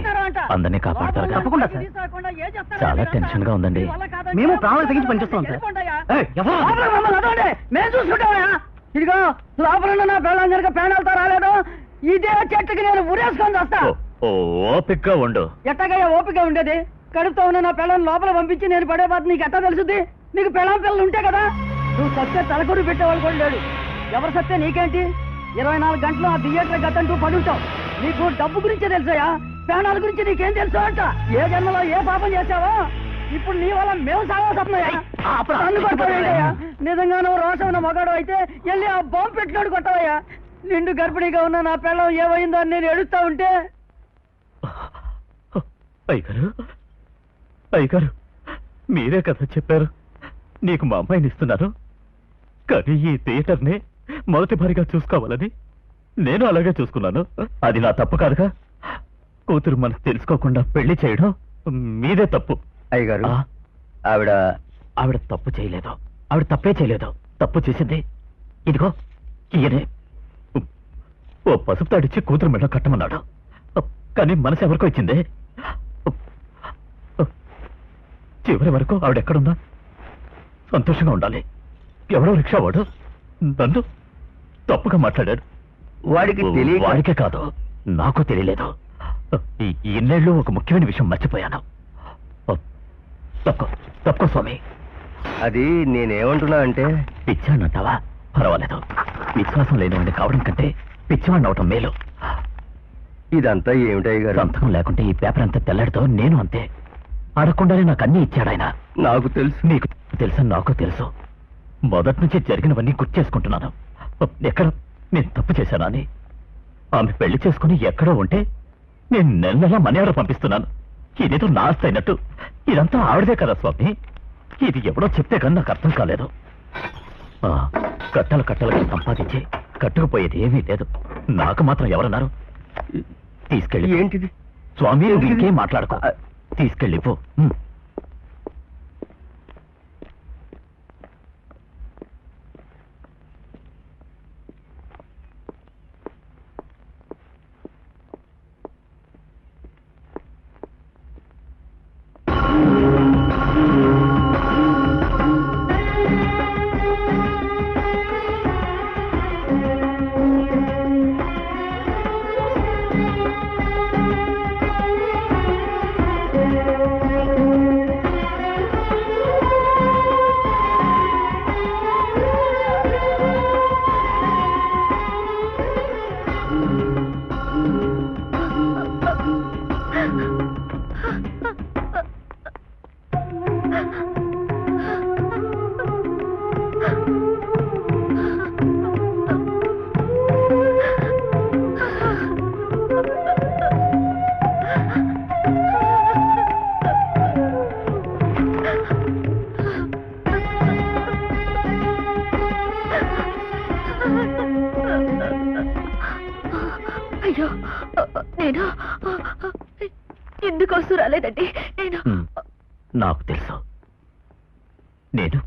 అందరినీ కాపాడతారు. తప్పకుండా సార్. చాలా టెన్షన్ గా ఉందండి. మేము ప్రాణాలు తగ్గించి పనిచేస్తాం సార్. మేము చూసుకుంటామా? ఇదిగో లోపల నా పిల్లలు కనుక ప్రాణాలతో రాలేదు, ఇదే చెట్టుకి నేను ఉరేసుకొని వస్తా. ఓపికగా ఉండు. ఎట్టగా ఓపిక ఉండేది? కడుపుతో ఉన్న నా పిల్లల్ని లోపల పంపించి నేను పడే బాధ నీకు ఎట్టా తెలుసుద్ది? నీకు పిల్లలు ఉంటే కదా. నువ్వు సత్తే తలకొడు పెట్టేవాళ్ళు కూడా లేడు. ఎవరు సత్తే నీకేంటి? 24 గంటలు ఆ థియేటర్ గతంటూ పడుంటావు. నీకు డబ్బు గురించే తెలుసాయా? ప్రాణాల గురించి నీకేం తెలుసు అంట? ఏ జన్మలో ఏ పాపం చేశావో ఇప్పుడు నీ వల్ల మేము సాగవుతున్నాయా? నిజంగానూ రోషం ఉన్న మగాడు అయితే వెళ్ళి ఆ బాంబు పెట్టినోడు కొట్టవయ్యా. నిండు గర్భిణిగా ఉన్న నా పిల్లం ఏమైందో అని నేను ఎడుస్తా ఉంటే. అయ్యగారు, మీరే కదా చెప్పారు నీకు మా అమ్మాయిని ఇస్తున్నారు. కానీ ఈ థియేటర్ని మొదటి భారీగా చూసుకోవాలని నేను అలాగే చూసుకున్నాను. అది నా తప్పు కాదుగా. కూతురు మనకు తెలుసుకోకుండా పెళ్లి చేయడం మీదే తప్పు. అయ్యగారు, ఆవిడ తప్పు చేయలేదు. ఆవిడ తప్పే చేయలేదు. తప్పు చేసింది ఇదిగో ఈయనే. ఓ పసుపు తాడిచ్చి కూతురు మెడ కట్టమన్నాడు. కానీ మనసు ఎవరికో ఇచ్చిందే. చివరి వరకు ఆవిడెక్కడుందా సంతోషంగా ఉండాలి. ఎవడో రిక్షా వాడు నన్ను తప్పుగా మాట్లాడాడు. వాడికి వాడికే కాదు నాకు తెలియలేదు. ఈ ఇన్నేళ్ళు ఒక ముఖ్యమైన విషయం మర్చిపోయాను. తప్పుకో స్వామి. అది నేనేమంటున్నా అంటే పిచ్చానంటావా? పర్వాలేదు. విశ్వాసం లేనివాడిని కావడం కంటే పిచ్చివాడిని అవటం మేలు. ఇదంతా ఏమిటయ్య గారు? సంతకం లేకుంటే ఈ పేపర్ అంతా తెల్లడితో నేను అంతే. అడగకుండానే నాకు అన్నీ ఇచ్చాడాయన. నాకు తెలుసు. నీకు తెలుసని నాకు తెలుసు. మొదటి నుంచి జరిగినవన్నీ గుర్తు చేసుకుంటున్నాను. ఎక్కడ నేను తప్పు చేశానా అని. ఆమె పెళ్లి చేసుకుని ఎక్కడో ఉంటే నేను నెల నెలా మనీ ఆర్డర్ పంపిస్తున్నాను. ఇదేదో నాస్తి అయినట్టు. ఇదంతా ఆవిడదే కదా స్వామి. ఇది ఎవడో చెప్తే కానీ నాకు అర్థం కాలేదు. కట్టలుగా సంపాదించి కట్టుకుపోయేది ఏమీ లేదు. నాకు మాత్రం ఎవరన్నారు? తీసుకెళ్ళి. ఏంటిది స్వామి? ఇంకేం మాట్లాడుకో. తీసుకెళ్ళిపో. అయ్యో, నేను ఎందుకోసం రాలేదండి. నాకు తెలుసు. నేను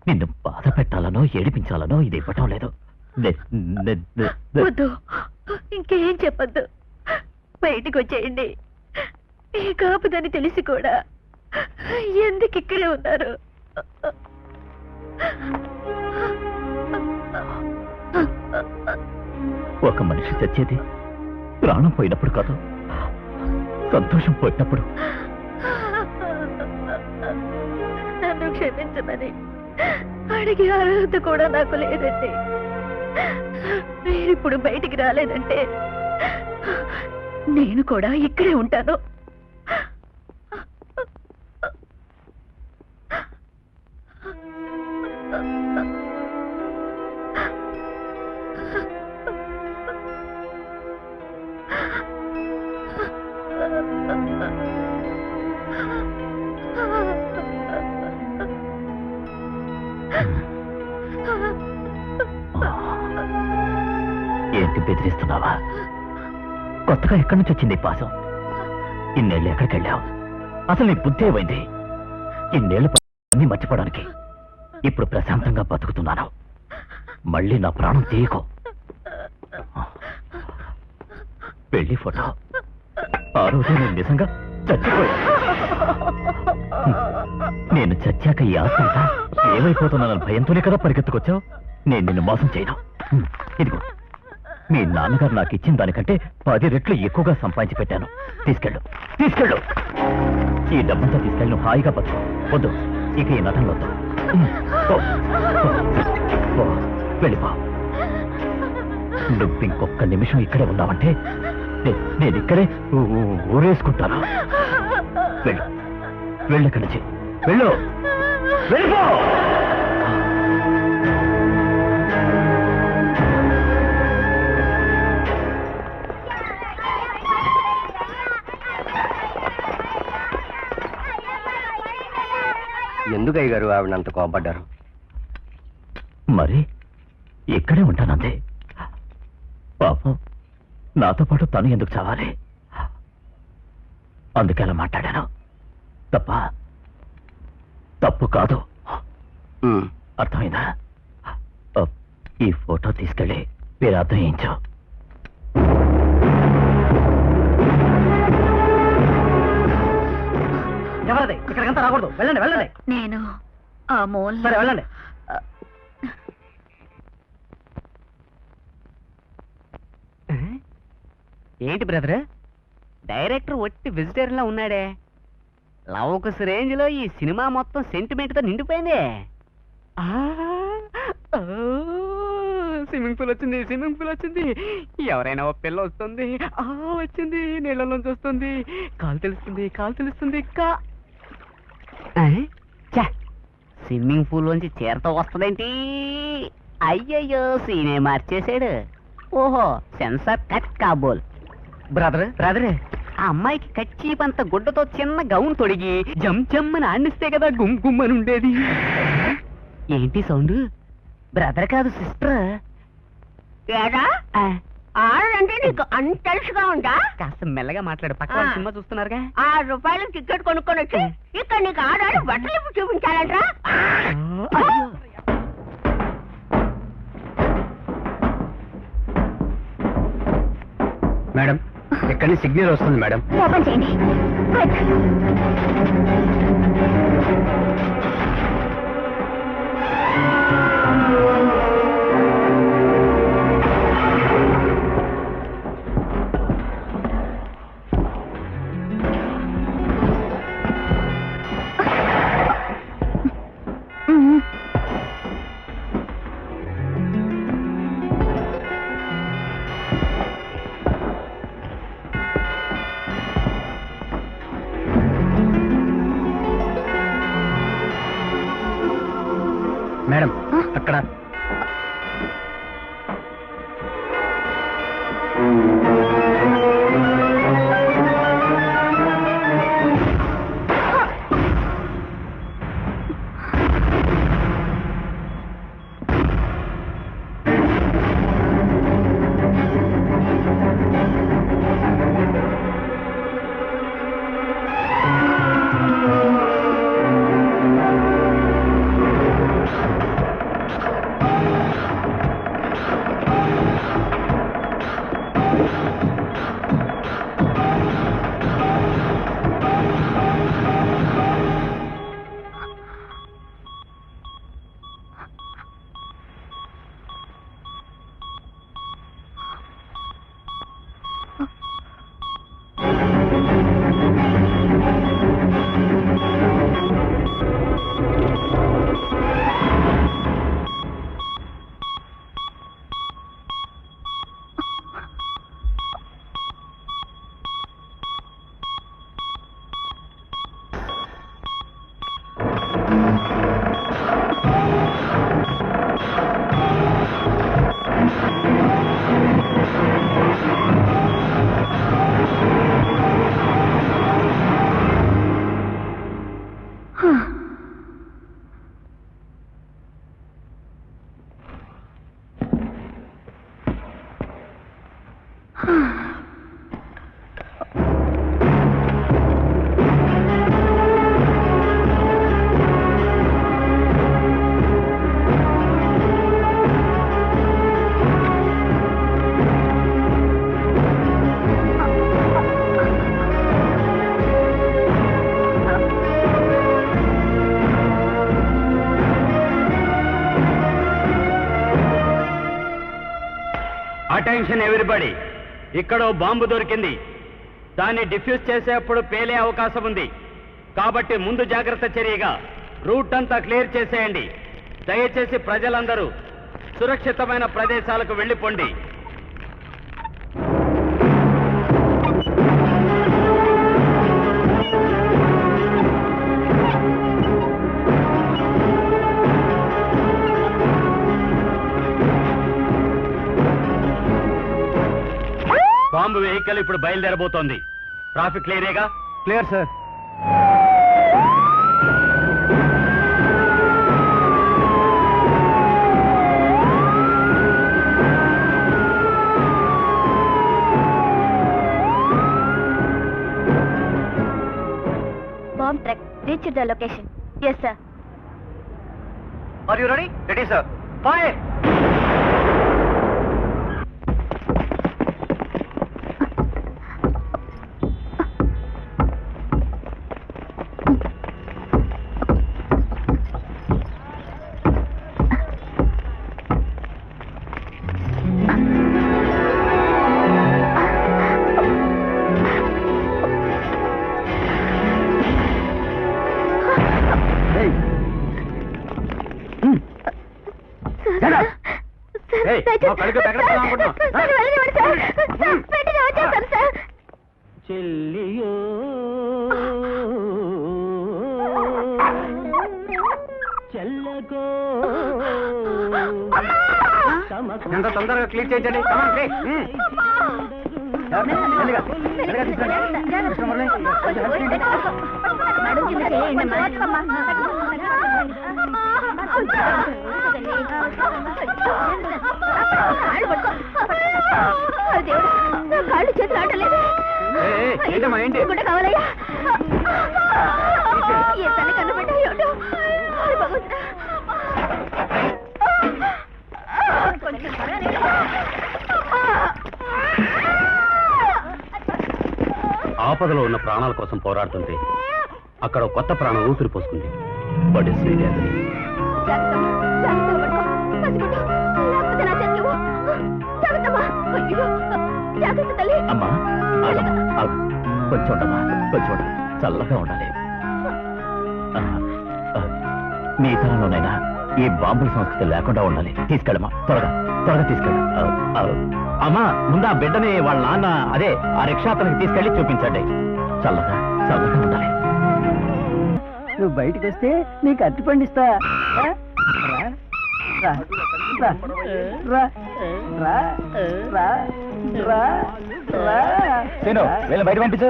నిన్ను బాధ పెట్టాలనో ఏడిపించాలనో ఇది ఇవ్వటం లేదు. వద్దు, ఇంకేం చెప్పద్దు. బయటికి వచ్చేయండి. ఈ కాపుదని తెలిసి కూడా ఎందుకు ఇక్కడే ఉన్నారు? ఒక మనిషి చచ్చేది ప్రాణం పోయినప్పుడు కాదు, సంతోషం పోయినప్పుడు. నన్ను క్షమించమని అడిగే అర్హత కూడా నాకు లేదండి. మీరిప్పుడు బయటికి రాలేదంటే నేను కూడా ఇక్కడే ఉంటాను. ఏంటి బెదిరిస్తున్నావా? కొత్తగా ఎక్కడి నుంచి వచ్చింది పాసం? ఇన్నేళ్ళు ఎక్కడికి వెళ్ళావు? అసలు నీ బుద్ధి ఏమైంది? ఇన్నేళ్ళు అన్ని మర్చిపోవడానికి. ఇప్పుడు ప్రశాంతంగా బతుకుతున్నాను. మళ్ళీ నా ప్రాణం తీయకో. పెళ్లి ఫోటో ఆ రోజు నేను నిజంగా చచ్చిపోయా. నేను చచ్చాక ఈ ఆస్తంతా ఏమైపోతున్నానని భయంతోనే కదా పరిగెత్తుకొచ్చావు. నేను నిన్ను మోసం చేయను. ఇదిగో, మీ నాన్నగారు నాకు ఇచ్చిన దానికంటే 10 రెట్లు ఎక్కువగా సంపాదించి పెట్టాను. తీసుకెళ్ళు. ఈ డబ్బంతా తీసుకెళ్ళి నువ్వు హాయిగా బతుకు. వద్దు, ఇక ఈ నటనలో వద్దు. వెళ్ళిపో. నువ్వు ఇంకొక నిమిషం ఇక్కడే ఉన్నావంటే నేను ఇక్కడే ఊరేసుకుంటాను. వెళ్ళు ఇక్కడి నుంచి. వెళ్ళిపో. ఎందుకు అయ్య గారు ఆవిడంత కోపడ్డారు? మరి ఇక్కడే ఉంటానంతే. పాపం నాతో పాటు తను ఎందుకు చావాలి? అందుకే అలా మాట్లాడాను. తప్పు కాదు. అర్థమైందా? ఈ ఫోటో తీసుకెళ్ళి మీరు అర్థం చేయించు. ఎవరది? ఇక్కడికంతా రాకూడదు. వెళ్ళండి వెళ్ళండి. నేను ఆ మూల. సరే వెళ్ళండి. ఏంటి బ్రదర్, డైరెక్టర్ ఒట్టి వెజిటేరియన్ లా ఉన్నాడే. లవకుస్ రేంజ్ లో ఈ సినిమా మొత్తం సెంటిమెంట్ తో నిండిపోయింది. స్విమ్మింగ్ పూల్ వచ్చింది, స్విమ్మింగ్ పూల్ వచ్చింది. ఎవరైనా ఓ పిల్ల వస్తుంది. వచ్చింది, నీళ్ళలోంచి వస్తుంది. కాలు తెలుస్తుంది, కాలు తెలుస్తుంది. స్విమ్మింగ్ పూల్ లోంచి చీరతో వస్తుందేంటి? అయ్యయ్యో, సీనే మార్చేసాడు. ఓహో, సెన్సార్ కట్ కాబోల్. బ్రదర్ బ్రదర్, ఆ అమ్మాయికి కచ్చీపంత గుడ్డతో చిన్న గౌన్ తొడిగి జమ్ జమ్మని ఆడిస్తే కదా గుమ్ గుమ్మని ఉండేది. ఏంటి సౌండ్? బ్రదర్ కాదు సిస్టర్. ఆడంటే నీకు అంత తెలుసుగా ఉందా? కాస్త మెల్లగా మాట్లాడు, పక్క సినిమా చూస్తున్నారుగా. 6 రూపాయలు టికెట్ కొనుక్కొని వచ్చి ఇక్కడ నీకు ఆడాలి బట్టలు చూపించాలంటరా? మేడం, ఎక్కడి సిగ్నల్ వస్తుంది మేడం. ఓపెన్ చేయండి. మేడం, అక్కడ అటెన్షన్ ఎవ్రీబడి, ఇక్కడో బాంబు దొరికింది. దాన్ని డిఫ్యూజ్ చేసేప్పుడు పేలే అవకాశం ఉంది. కాబట్టి ముందు జాగ్రత్త చర్యగా రూట్ అంతా క్లియర్ చేసేయండి. దయచేసి ప్రజలందరూ సురక్షితమైన ప్రదేశాలకు వెళ్ళిపోండి. బాంబు వెహికల్ ఇప్పుడు బయలుదేరబోతోంది. ట్రాఫిక్ క్లియరేగా? Clear sir. Bomb truck reached the location. Yes, sir. Are you ready? Ready, sir. Fire! చెల్లియో చెల్లకో ఎంత తొందరగా క్లీన్ చేయండి. కాళ్ళు చేతులు ఆటలేదు. ఏంటి గుడ్డ కావాలయ్యా. ఏ తల్లి కన్ను పెట్టాయో ఆపదలో ఉన్న ప్రాణాల కోసం పోరాడుతుంటే అక్కడ కొత్త ప్రాణం ఊపిరి పోసుకుంది. బట్ ఇట్స్ స్వీట్ యాదరి. అమ్మా కొంచెం ఉండమ్మా, కొంచెం ఉండ, చల్లగా ఉండాలి. మీ తరంలోనైనా ఈ బాంబుల సంస్కృతి లేకుండా ఉండాలి. తీసుకెళ్ళమ్మా, త్వరగా త్వరగా తీసుకెళ్ళ. అమ్మా ముందు ఆ బిడ్డని వాళ్ళ నాన్న అదే ఆ రిక్షా అతనికి తీసుకెళ్ళి చూపించండి. చల్లగా చల్లగా ఉండాలి. నువ్వు బయటకు వస్తే నీకు అట్టి పండిస్తా. వీళ్ళ బయట పంపించు.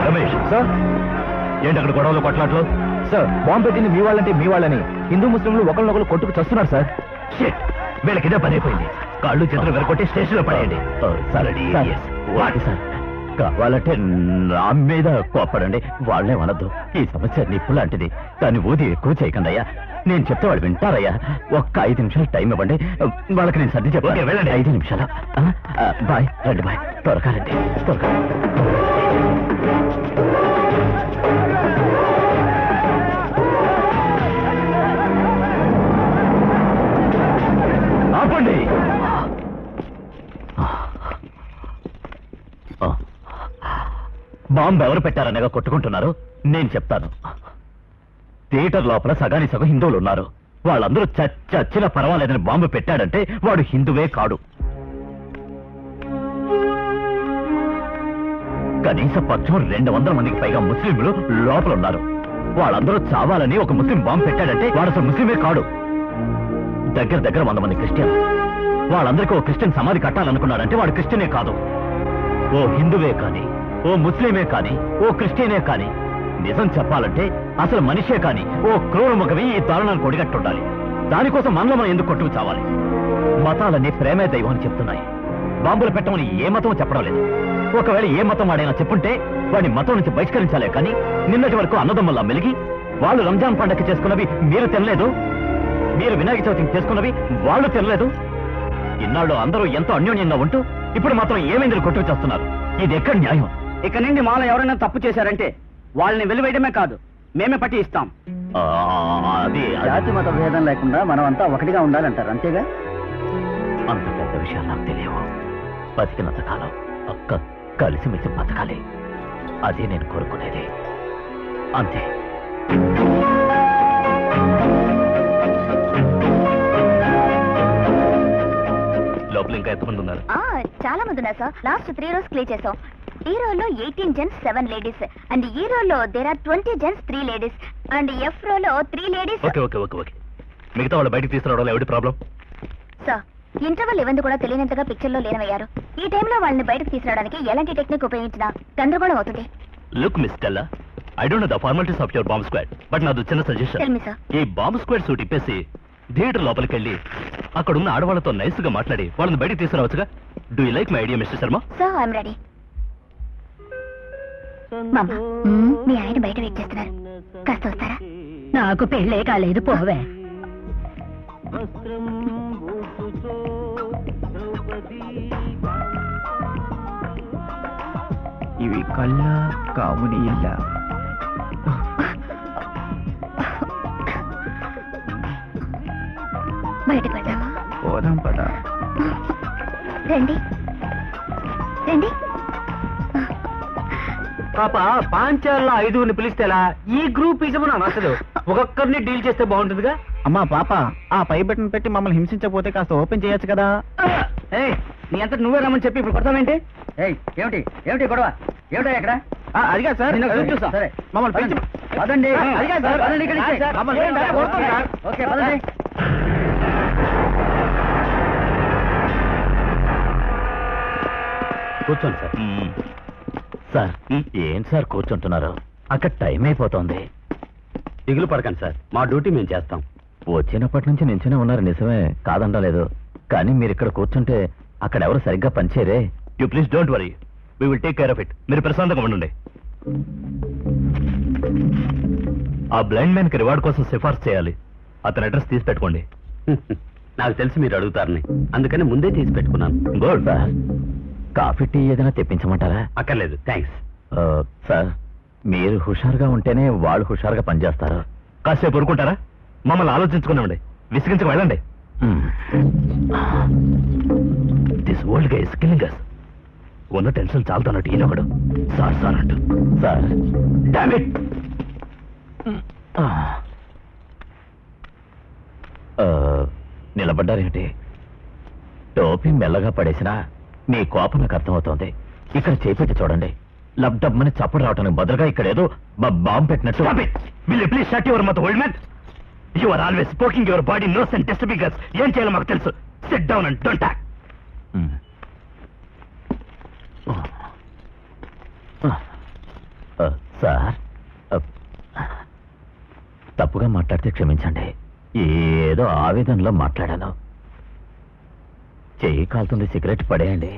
రమేష్ సార్, ఏంటి అక్కడ గొడవలు కొట్లాట్లు? సార్ బాంబు పెట్టింది మీ వాళ్ళంటే మీ వాళ్ళని హిందూ ముస్లింలు ఒకరినొకరు కొట్టుకు చస్తున్నారు సార్. షిట్, వీళ్ళకి ఇదే పని అయిపోయింది. కాళ్ళు చేతులు వెరకొట్టి స్టేషన్లో పడేయండి. వాటి సార్ కావాలంటే నా మీద కోపడండి, వాళ్ళే అనద్దు. ఈ సమస్య నిప్పు లాంటిది, దాన్ని ఊది ఎక్కువ చేయకండి అయ్యా. నేను చెప్తే వాళ్ళు వింటారయ్యా. ఒక్క 5 నిమిషాలు టైం ఇవ్వండి, వాళ్ళకి నేను సర్ది చెప్పాను. వెళ్ళండి. 5 నిమిషాలు. బాయ్, రండి బాయ్, త్వరగా రండి, త్వరగా. ఆపండి. బాంబు ఎవరు పెట్టారనగా కొట్టుకుంటున్నారు. నేను చెప్తాను. థియేటర్ లోపల సగానికి సగం హిందువులు ఉన్నారు. వాళ్ళందరూ చచ్చినా పర్వాలేదని బాంబు పెట్టాడంటే వాడు హిందువే కాడు. కనీస పక్షం 200 మందికి పైగా ముస్లింలు లోపల ఉన్నారు. వాళ్ళందరూ చావాలని ఒక ముస్లిం బాంబు పెట్టాడంటే వాడు అసలు ముస్లిమే కాడు. దగ్గర 100 మంది క్రిస్టియన్. వాళ్ళందరికీ ఓ క్రిస్టియన్ సమాధి కట్టాలనుకున్నాడంటే వాడు క్రిస్టియనే కాదు. ఓ హిందువే కానీ, ఓ ముస్లిమే కానీ, ఓ క్రిస్టియనే కానీ, నిజం చెప్పాలంటే అసలు మనిషే కానీ ఓ క్రూర ముఖమే ఈ దారుణాన్ని కొడిగట్టుండాలి. దానికోసం మనలో మనం ఎందుకు కొట్టుకు చావాలి? మతాలన్నీ ప్రేమే దైవం అని చెప్తున్నాయి. బాంబులు పెట్టమని ఏ మతం చెప్పడం లేదు. ఒకవేళ ఏ మతం వాడైనా చెప్పుంటే వాడిని మతం నుంచి బహిష్కరించాలే కానీ నిన్నటి వరకు అన్నదమ్ముల్లా మెలిగి వాళ్ళు రంజాన్ పండగ చేసుకున్నవి మీరు తినలేదు, మీరు వినాయక చవితికి చేసుకున్నవి వాళ్ళు తినలేదు. ఇన్నాళ్ళు అందరూ ఎంతో అన్యోన్యంగా ఉంటూ ఇప్పుడు మాత్రం ఏమైంది కొట్టుకు చేస్తున్నారు. ఇది ఎక్కడ న్యాయం? ఇక నుండి మాలో ఎవరైనా తప్పు చేశారంటే వాళ్ళని వెలివేయడమే కాదు, మేమే పట్టి ఇస్తాం. అది జాతి మత భేదం లేకుండా మనం అంతా ఒకటిగా ఉండాలంటారు, అంతేగా? అంత పెద్ద విషయాలు నాకు తెలియవు. బతికినంత కాలం కలిసిమెలిసి బతకాలి, అదే నేను కోరుకునేది. అంతే. లోపల ఇంకా ఎంతమంది ఉన్నారు? చాలా మంది ఉన్నారు సార్. లాస్ట్ 3 rows క్లియర్ చేసాం. ఈ రోలో 18 gents 7 ladies and E there are ఆర్ 20 జెంట్స్ 3 లేడీస్ అండ్ ఎఫ్ రోలో 3 ladies. Okay okay okay okay. మిగతా వాళ్ళు బయటకు తీసుకురావడం ఎవరి ప్రాబ్లం? సార్ ఇంటర్వల్ ఇవ్వండి కూడా తెలియనంతగా పిక్చర్ లో లేనవయ్యారు. ఈ టైంలో వాళ్ళని బయటకు తీసుకురావడానికి ఎలాంటి టెక్నిక్ ఉపయోగించినా గందరగోళం అవుతుంది. Look miss Stella, I don't know the formalities of your bomb squad, but నాది చిన్న సజెషన్. Tell me, sir. ఈ బాంబ్ స్క్వాడ్ సూట్ ఇప్పేసి థియేటర్ లోపలికి వెళ్ళి అక్కడున్న ఆడవాళ్ళతో నైస్ గా మాట్లాడి వాళ్ళని బయటకు తీసుకురావచ్చుగా. Do you like my idea mister Sharma? Sir I'm ready. మామ మీ ఆయన బయట వెయిట్ చేస్తున్నారు, కాస్త వస్తారా? నాకు పెళ్ళే కాలేదు, పోవే. ఇవి కళ్ళ కాముని ఇల్ల. బయటకు వెళ్దామా? పోదాం పద. రండి రండి. పాప పాంచాల్లో 5 పిలిస్తేలా ఈ గ్రూప్ ఇజము నాకు అసలు ఒక్కొక్కరిని డీల్ చేస్తే బాగుంటుందిగా. అమ్మా పాప, ఆ పై బటన్ పెట్టి మమ్మల్ని హింసించకపోతే కాస్త ఓపెన్ చేయొచ్చు కదా. నీ అంతా నువ్వే రమ్మని చెప్పి ఇప్పుడు కొడతావేంటి? ఏమిటి ఏమిటి గొడవ? ఏమిటా ఇక్కడ? అదిగా సార్, చూస్తా. సరే మమ్మల్ని పిలిచి పదండి. అదిగా సార్, పదండి ఇక్కడికి. మమ్మల్ని కొడతాం సార్. ఓకే పదండి. కూర్చోండి సార్. సార్ ఏం సార్ కూర్చుంటున్నారు? అక్కడ టైం అయిపోతుంది. దిగులు పడకండి సార్, మా డ్యూటీ మేము చేస్తాం. వచ్చినప్పటి నుంచి నించునే ఉన్నారు, నిజమే కాదంటలేదు. కానీ మీరు ఇక్కడ కూర్చుంటే అక్కడ ఎవరు సరిగ్గా పనిచేయరే. You please don't worry, we will take care of it. మీరు ప్రశాంతంగా ఉండండి. ఆ బ్లైండ్ మ్యాన్ కి రివార్డ్ కోసం సిఫార్సు చేయాలి. అతని అడ్రస్ తీసి పెట్టుకోండి. నాకు తెలిసి మీరు అడుగుతారని అందుకని ముందే తీసి పెట్టుకున్నాను. Good sir. కాఫీ టీ ఏదైనా తెప్పించమంటారా? అక్కర్లేదు, థ్యాంక్స్. సార్ మీరు హుషారుగా ఉంటేనే వాళ్ళు హుషారుగా పనిచేస్తారు. కాసేపు ఊరుకుంటారా? మమ్మల్ని ఆలోచించుకున్నామండి, విసిగించుకు వెళ్ళండి. This old guy is killing us. ఉన్న టెన్షన్ చాలుతున్నట్టు ఈయనొకడు సార్ సార్ అంటూ. Sir damn it. నిలబడ్డారేంటి? టోపీ మెల్లగా పడేసినా మీ కోపం నాకు అర్థమవుతోంది. ఇక్కడ చేపెట్టి చూడండి, లబ్డబ్బని చప్పుడు రావటానికి బదులుగా ఇక్కడ ఏదో బాంబు పెట్టినట్టు. Will you please shut your mouth old man? You are always spoking your body nose and disturbing us. ఏం చేయాలో మాకు తెలుసు. Sit down and don't talk. Sir తప్పుగా మాట్లాడితే క్షమించండి. ఏదో ఆవేదనలో మాట్లాడాను. చెయ్యి కాలుతుంది, సిగరెట్ పడేయండి.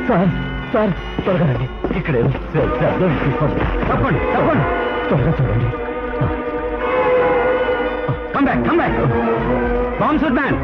సార్ సార్ త్వరగా రండి. ఇక్కడ తప్పండి తప్పండి, త్వరగా చూడండి. Come back bomb shoot man.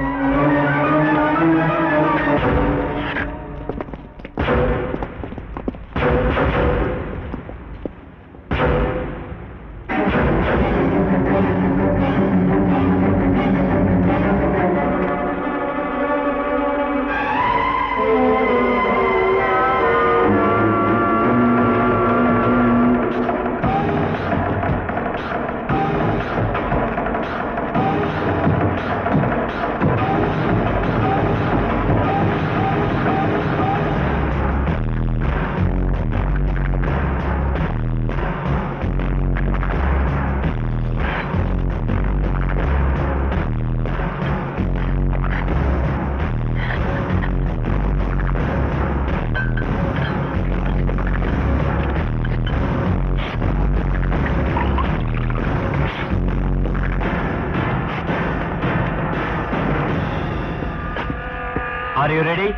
Are you ready?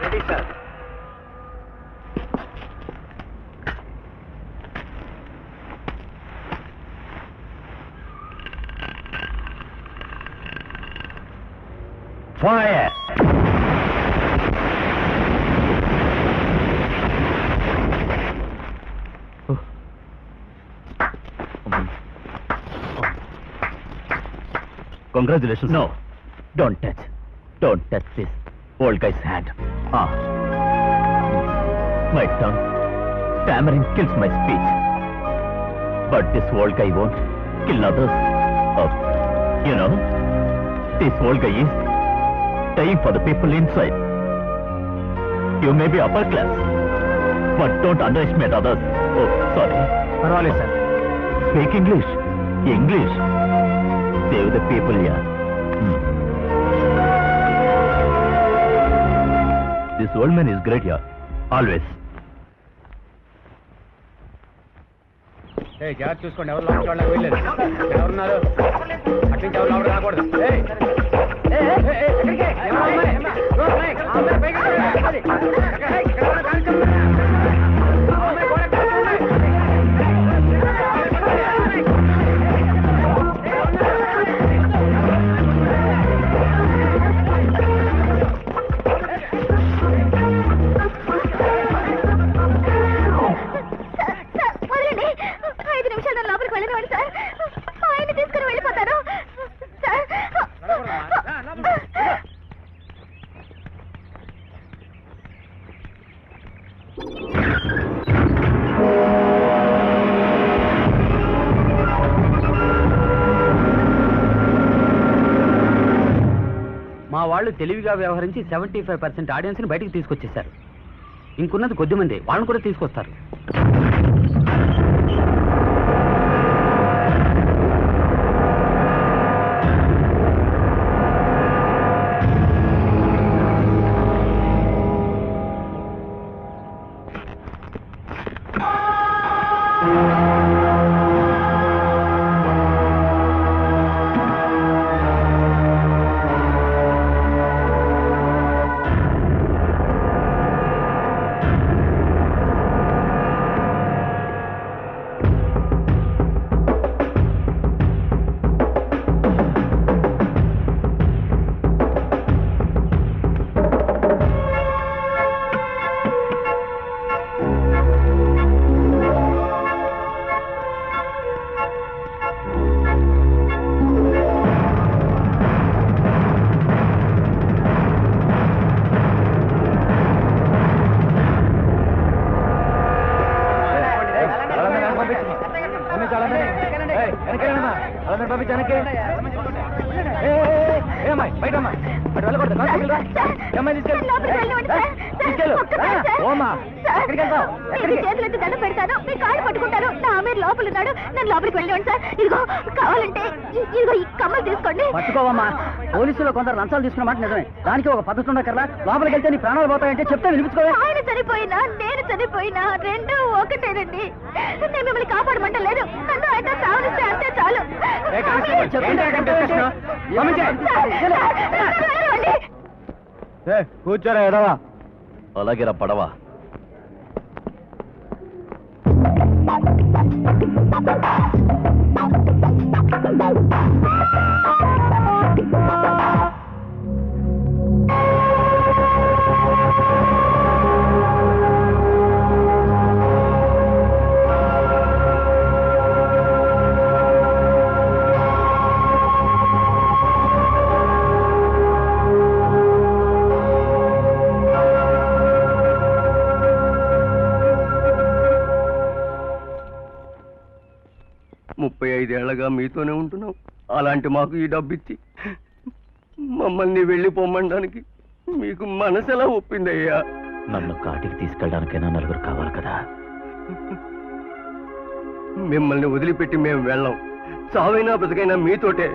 Ready, sir. Fire! Congratulations. No, don't touch. Don't touch this old guy's hand. My tongue stammering kills my speech. But this old guy won't kill others. You know, this old guy is staying for the people inside. You may be upper class, but don't underestimate others. Oh, sorry. పర్వాలేదు sir. Speak English. English. Save the people here. This old man is great here. Always. జాగ్రత్త చూసుకోండి, ఎవరు లోపలికి వాళ్ళకి వెళ్ళలేదు. ఎవరున్నారు అటు నుంచి ఎవరు లోపలికి రాకూడదు. మా వాళ్ళు తెలివిగా వ్యవహరించి 75% ఆడియన్స్ ని బయటకు తీసుకొచ్చేశారు. ఇంకున్నది కొద్దిమంది, వాళ్ళని కూడా తీసుకొస్తారు. పట్టుకోవమ్మా, పోలీసులు కొందరు లంచాలు తీసుకున్న మాట నిజమే. దానికి ఒక పద్ధతి ఉండకర్లా. లోపలికి వెళ్తే నీ ప్రాణాలు పోతాయంటే చెప్తే వినిపించుకోవా. ఆయన చనిపోయినా నేను చనిపోయినా రెండు ఒకటేనండి. నేను మిమ్మల్ని కాపాడమంటలేదు, నన్ను ఆయన సావనిస్తే అంతే చాలు. కూర్చోరా ఎదవా. అలాగేరా పడవా. ఏళ్లగా మీతోనే ఉంటున్నాం. అలాంటి మాకు ఈ డబ్బిచ్చి మమ్మల్ని వెళ్ళిపోమనడానికి మీకు మనసెలా ఒప్పిందయ్యా? నన్ను కాటికి తీసుకెళ్ళడానికైనా నలుగురు కావాలి కదా. మిమ్మల్ని వదిలిపెట్టి మేము వెళ్ళాం. చావైనా బ్రతికైనా మీతోటే.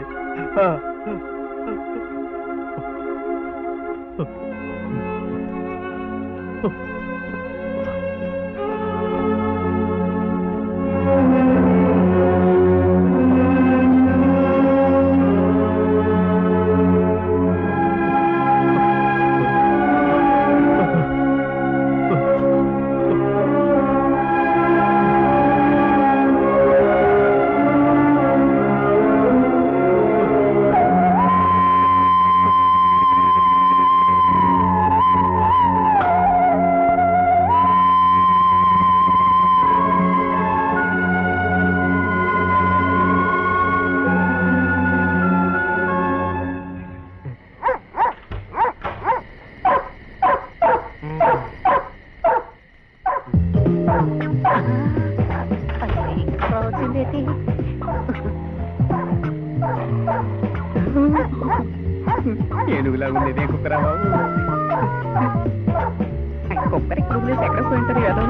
ఏనుగులా ఉండేదే కుక్కరా బాబు. కుక్కరికి వదిలేసి ఎక్కడ పోయింటారు ఏదో.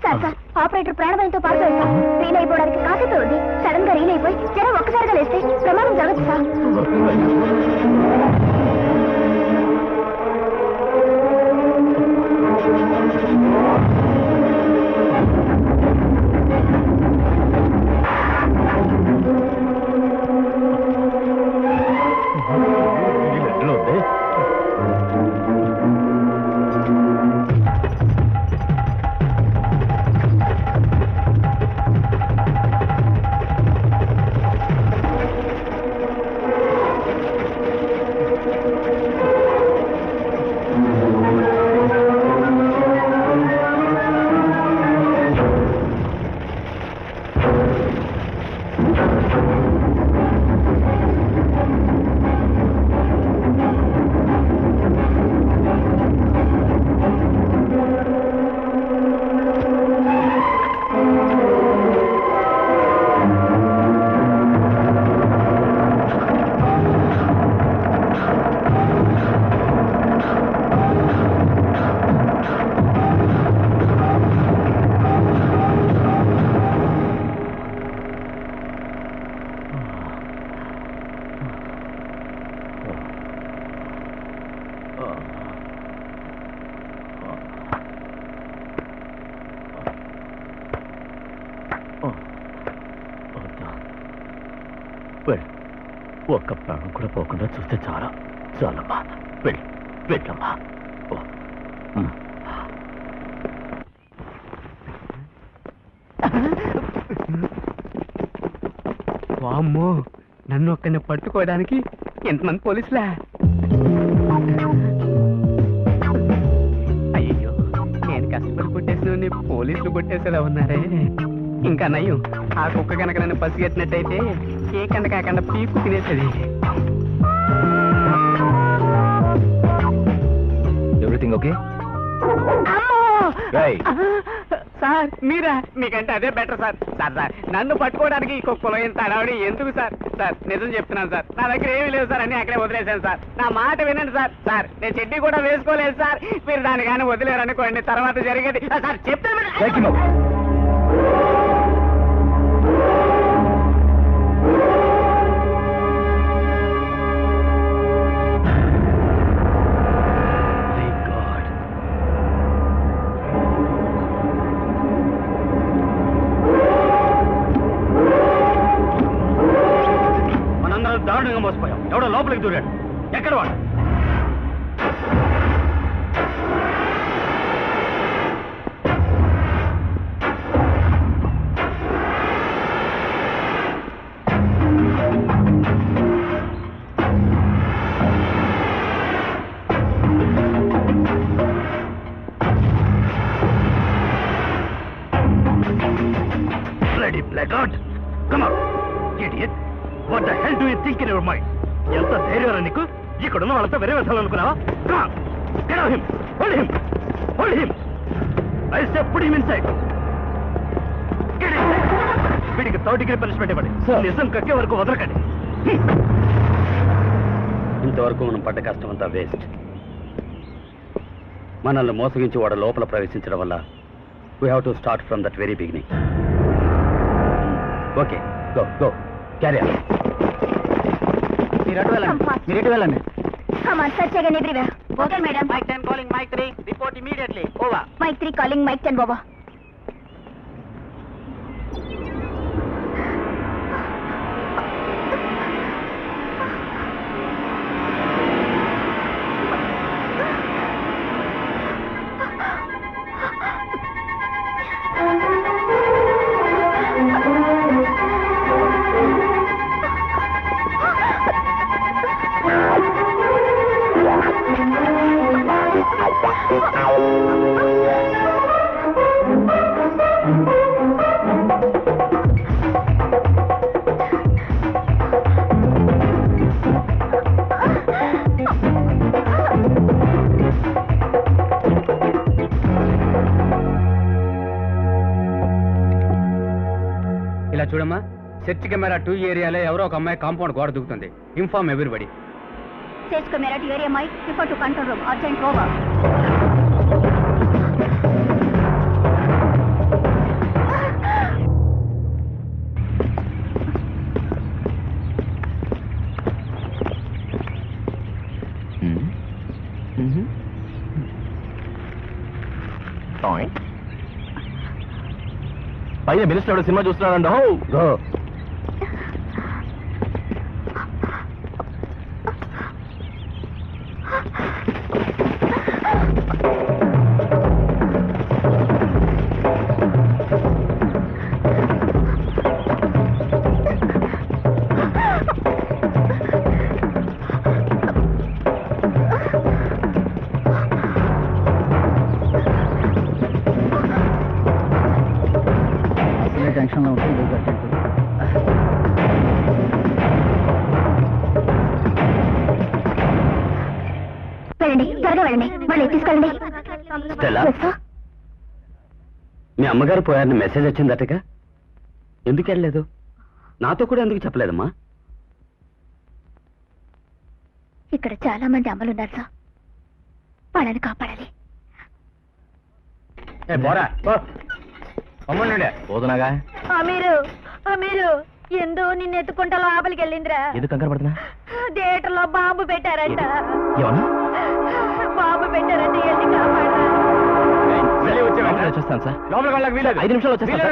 సార్ ఆపరేటర్ ప్రాణభయంతో పారిపోయాడు సార్. రీల్ అయిపోవడానికి కాసేపు ఉంది. సడన్ గా రీల్ అయిపోయి జనం ఒక్కసారిగా లేస్తే ప్రమాదం జరగదు సార్. ఒక్క ప్రాణం కూడా పోకుండా చూస్తే చాలా చాలమ్మా. వెళ్ళమ్మా. వామ్మో, నన్ను ఒక్కడిని పట్టుకోవడానికి ఎంతమంది పోలీసులా? అయ్యో, నేను కష్టపడి కొట్టేసిన పోలీసులు కొట్టేసేలా ఉన్నారే. ఇంకా నయ్యం, ఆ కుక్క కనుక నన్ను పసిగట్టినట్టయితే ఏ కండ కాకుండా పీకు తినేసేది. Everything okay? సార్ మీరా? మీకంటే అదే బెటర్ సార్. సార్ నన్ను పట్టుకోవడానికి ఈ కుక్కలో ఇంత అడవడి ఎందుకు సార్? సార్ నిజం చెప్తున్నాను సార్, నా దగ్గర ఏమీ లేదు సార్, అన్ని అక్కడే వదిలేశాను సార్. నా మాట వినండి సార్. సార్ నేను చెడ్డీ కూడా వేసుకోలేదు సార్. మీరు దాన్ని కానీ వదిలేరనుకోండి, తర్వాత జరిగేది సార్ చెప్తాను. దారుణంగా మోసపోయాం. ఎవడో లోపలికి దూరాడు. ఎక్కడ వాడు? Bloody blackguard! Come on, idiot! What the hell do you think in your mind? ఎంత ధైర్యం నీకు? ఇక్కడున్న వాళ్ళతో వేరే వేసాలనుకున్నావా? Come on, get on him! Hold him! Hold him! I say put him inside! Get inside! వీడికి 3rd degree punishment ఇవ్వండి. నిజం కక్కే వరకు వదలకండి. ఇంతవరకు మనం పడ్డ కష్టం అంతా వేస్ట్. మనల్ని మోసగించి వాడు లోపల ప్రవేశించడం వల్ల we have to start from that very beginning. Okay, go go carry on. మీరు ఎటు వెళ్ళండి. Come on, search again everywhere. Okay, madam. Mike 10 calling Mike 3. Report immediately. Over. Mike 3 calling Mike 10, Baba. Search camera 2 ఏరియాలో ఎవరో ఒక అమ్మాయి కాంపౌండ్ గోడ దూకుతుంది. Inform everybody. Search camera two area my report to control room urgent over. పైన మినిస్టర్ సినిమా చూస్తున్నాడండి. గో టెన్షన్లో ఉంటే ఇది అర్జెంట్. వెళ్ళండి, త్వరగా వెళ్ళండి, వాళ్ళు తీసుకెళ్ళండి. మీ అమ్మగారు పోయారని మెసేజ్ వచ్చిందటగా, ఎందుకు వెళ్ళలేదు? నాతో కూడా ఎందుకు చెప్పలేదమ్మా? ఇక్కడ చాలా మంది అమ్మలున్నారు సార్, వాళ్ళని కాపాడాలి. పోతున్నాగా మీరు ఎందు నిన్ను ఎత్తుకుంటా లోపలికి వెళ్ళిందిరా. ఎందుకు కంగారు పడుతున్నా? థియేటర్ లో బాంబు పెట్టారంట. ఏమన్నా? బాంబు పెట్టారంట, వెళ్ళి కాపాడరా. వచ్చేస్తాను సార్. 5 నిమిషాలు వచ్చేస్తాను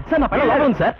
సార్. నా పైన లోపల ఉంది సార్.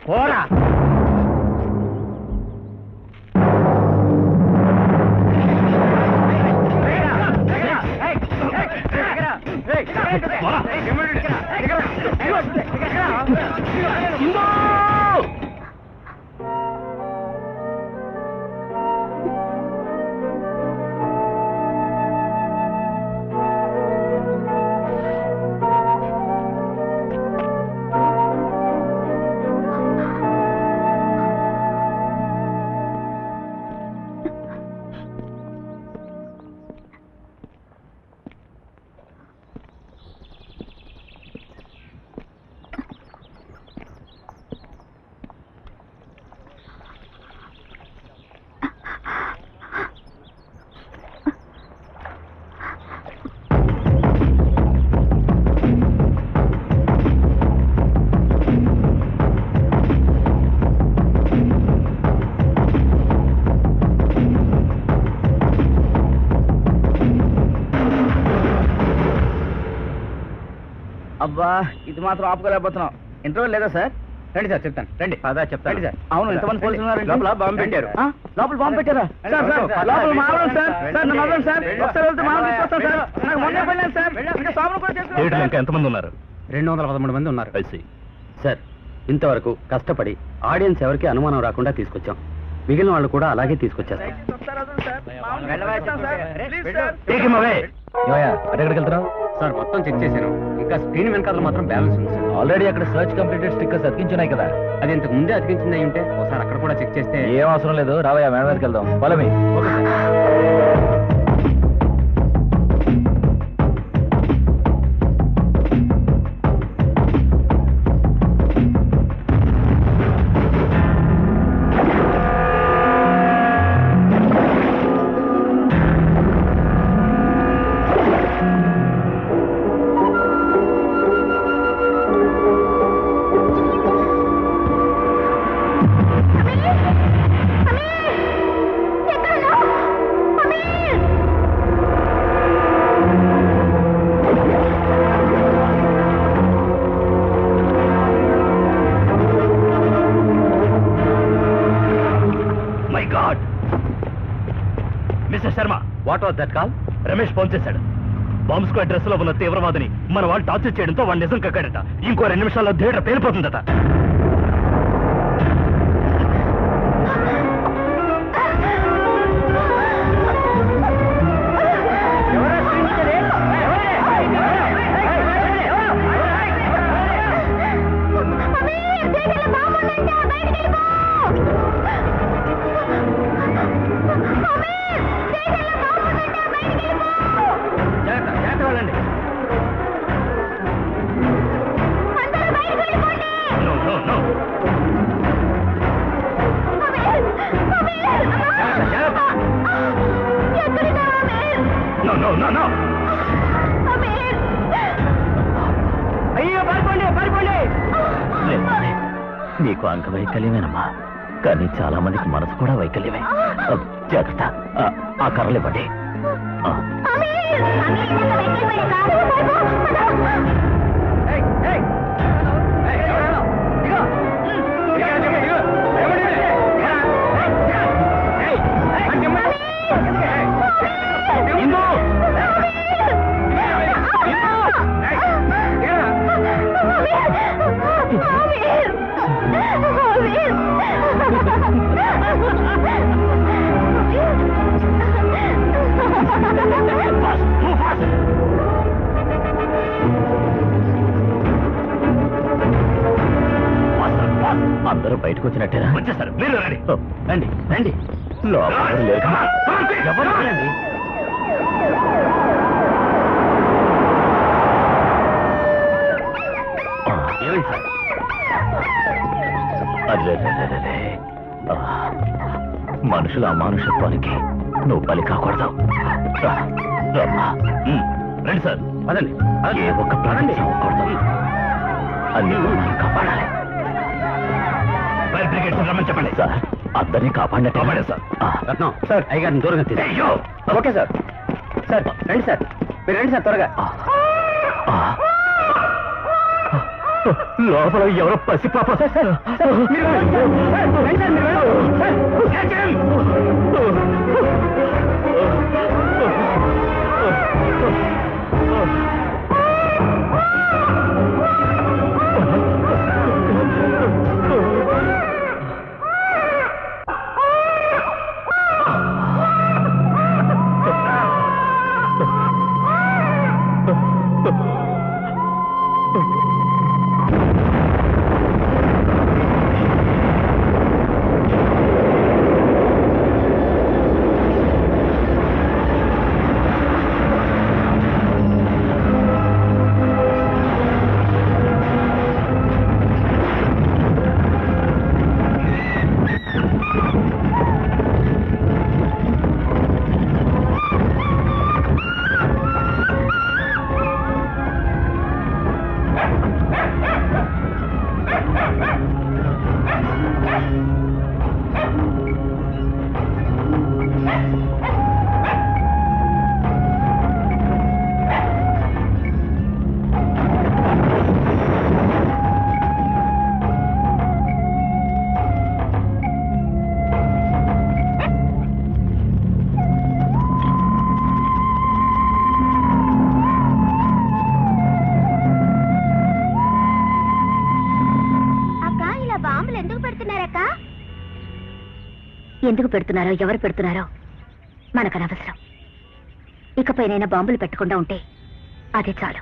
అబ్బా, ఇది మాత్రం ఆపుకోలేకపోతున్నాం. ఇంటర్వ్యూ లేదా సార్? రండి సార్, చెప్తాను. రండి. అదా చెప్తాను సార్. అవును, ఎంతమంది పోలీసులు ఉన్నారు? లోపల బాంబు పెట్టారు. లోపల బాంబు పెట్టారా? సార్ లోపల మావడం సార్. సార్ నన్ను వదలండి సార్. ఒకసారి వెళ్తే మావడం తీసుకొస్తాను సార్. నాకు మొన్నే పడినాను సార్. ఇంకా సాగును కూడా థియేటర్లో ఇంకా ఎంతమంది ఉన్నారు? 213 మంది ఉన్నారు. సార్, ఇంతవరకు కష్టపడి ఆడియన్స్ ఎవరికి అనుమానం రాకుండా తీసుకొచ్చాం. మిగిలిన వాళ్ళు కూడా అలాగే తీసుకొచ్చేస్తాం. ఎక్కడికి వెళ్తున్నావు సార్? మొత్తం చెక్ చేశాను, ఇంకా స్క్రీన్ వెనకాల మాత్రం బ్యాలెన్స్ ఉంది సార్. ఆల్రెడీ అక్కడ సర్చ్ కంప్లీటెడ్ స్టిక్కర్స్ అతికించున్నాయి కదా. అది ఇంతకు ముందే అతికించింది అయి ఉంటే ఒకసారి అక్కడ కూడా చెక్ చేస్తే. ఏం అవసరం లేదు, రావయ్యా, మేడం మీదకి వెళ్దాం. పొలమి what was that call? Ramesh phone చేశాడు. బాంబ్ స్క్వాడ్ డ్రెస్ లో ఉన్న తీవ్రవాదిని మన వాళ్ళు టార్చర్ చేయడంతో వాడు నిజం కక్కాడట. ఇంకో 2 నిమిషాల్లో థియేటర్ పేలిపోతుందట. అయ్యో పారిపోండి పారిపోండి. నీకు అంగవైకల్యమేనమ్మా, కానీ చాలా మందికి మనసు కూడా వైకల్యమే. జాగ్రత్త, ఆ కర్రలు ఇవ్వండి. అందరూ బయటకు వచ్చినట్టేనా? వచ్చేస్తారు, మీరు రండి. రండి రండి, లోపల లేరు. ఎవరు రండి? అదే మనుషుల అమానుషత్వానికి నువ్వు బలి కాకూడదు. రండి సార్, అదండి. ఏ ఒక్క ప్రాణం చావకూడదు, అన్ని ప్రాణాలు కాపాడాలి. రమ్మని చెప్పండి సార్, అందరినీ కాపాడే సార్. రత్నం సార్, అయ్యగారిని దూరంగా తీసి. Okay sir. సార్ రండి సార్, మీరు రండి సార్ త్వరగా. లోపల ఎవరో పసిపాప. ఎందుకు పెడుతున్నారో ఎవరు పెడుతున్నారో మనకు అనవసరం. ఇకపైనైనా బాంబులు పెట్టకుండా ఉంటే అదే చాలు.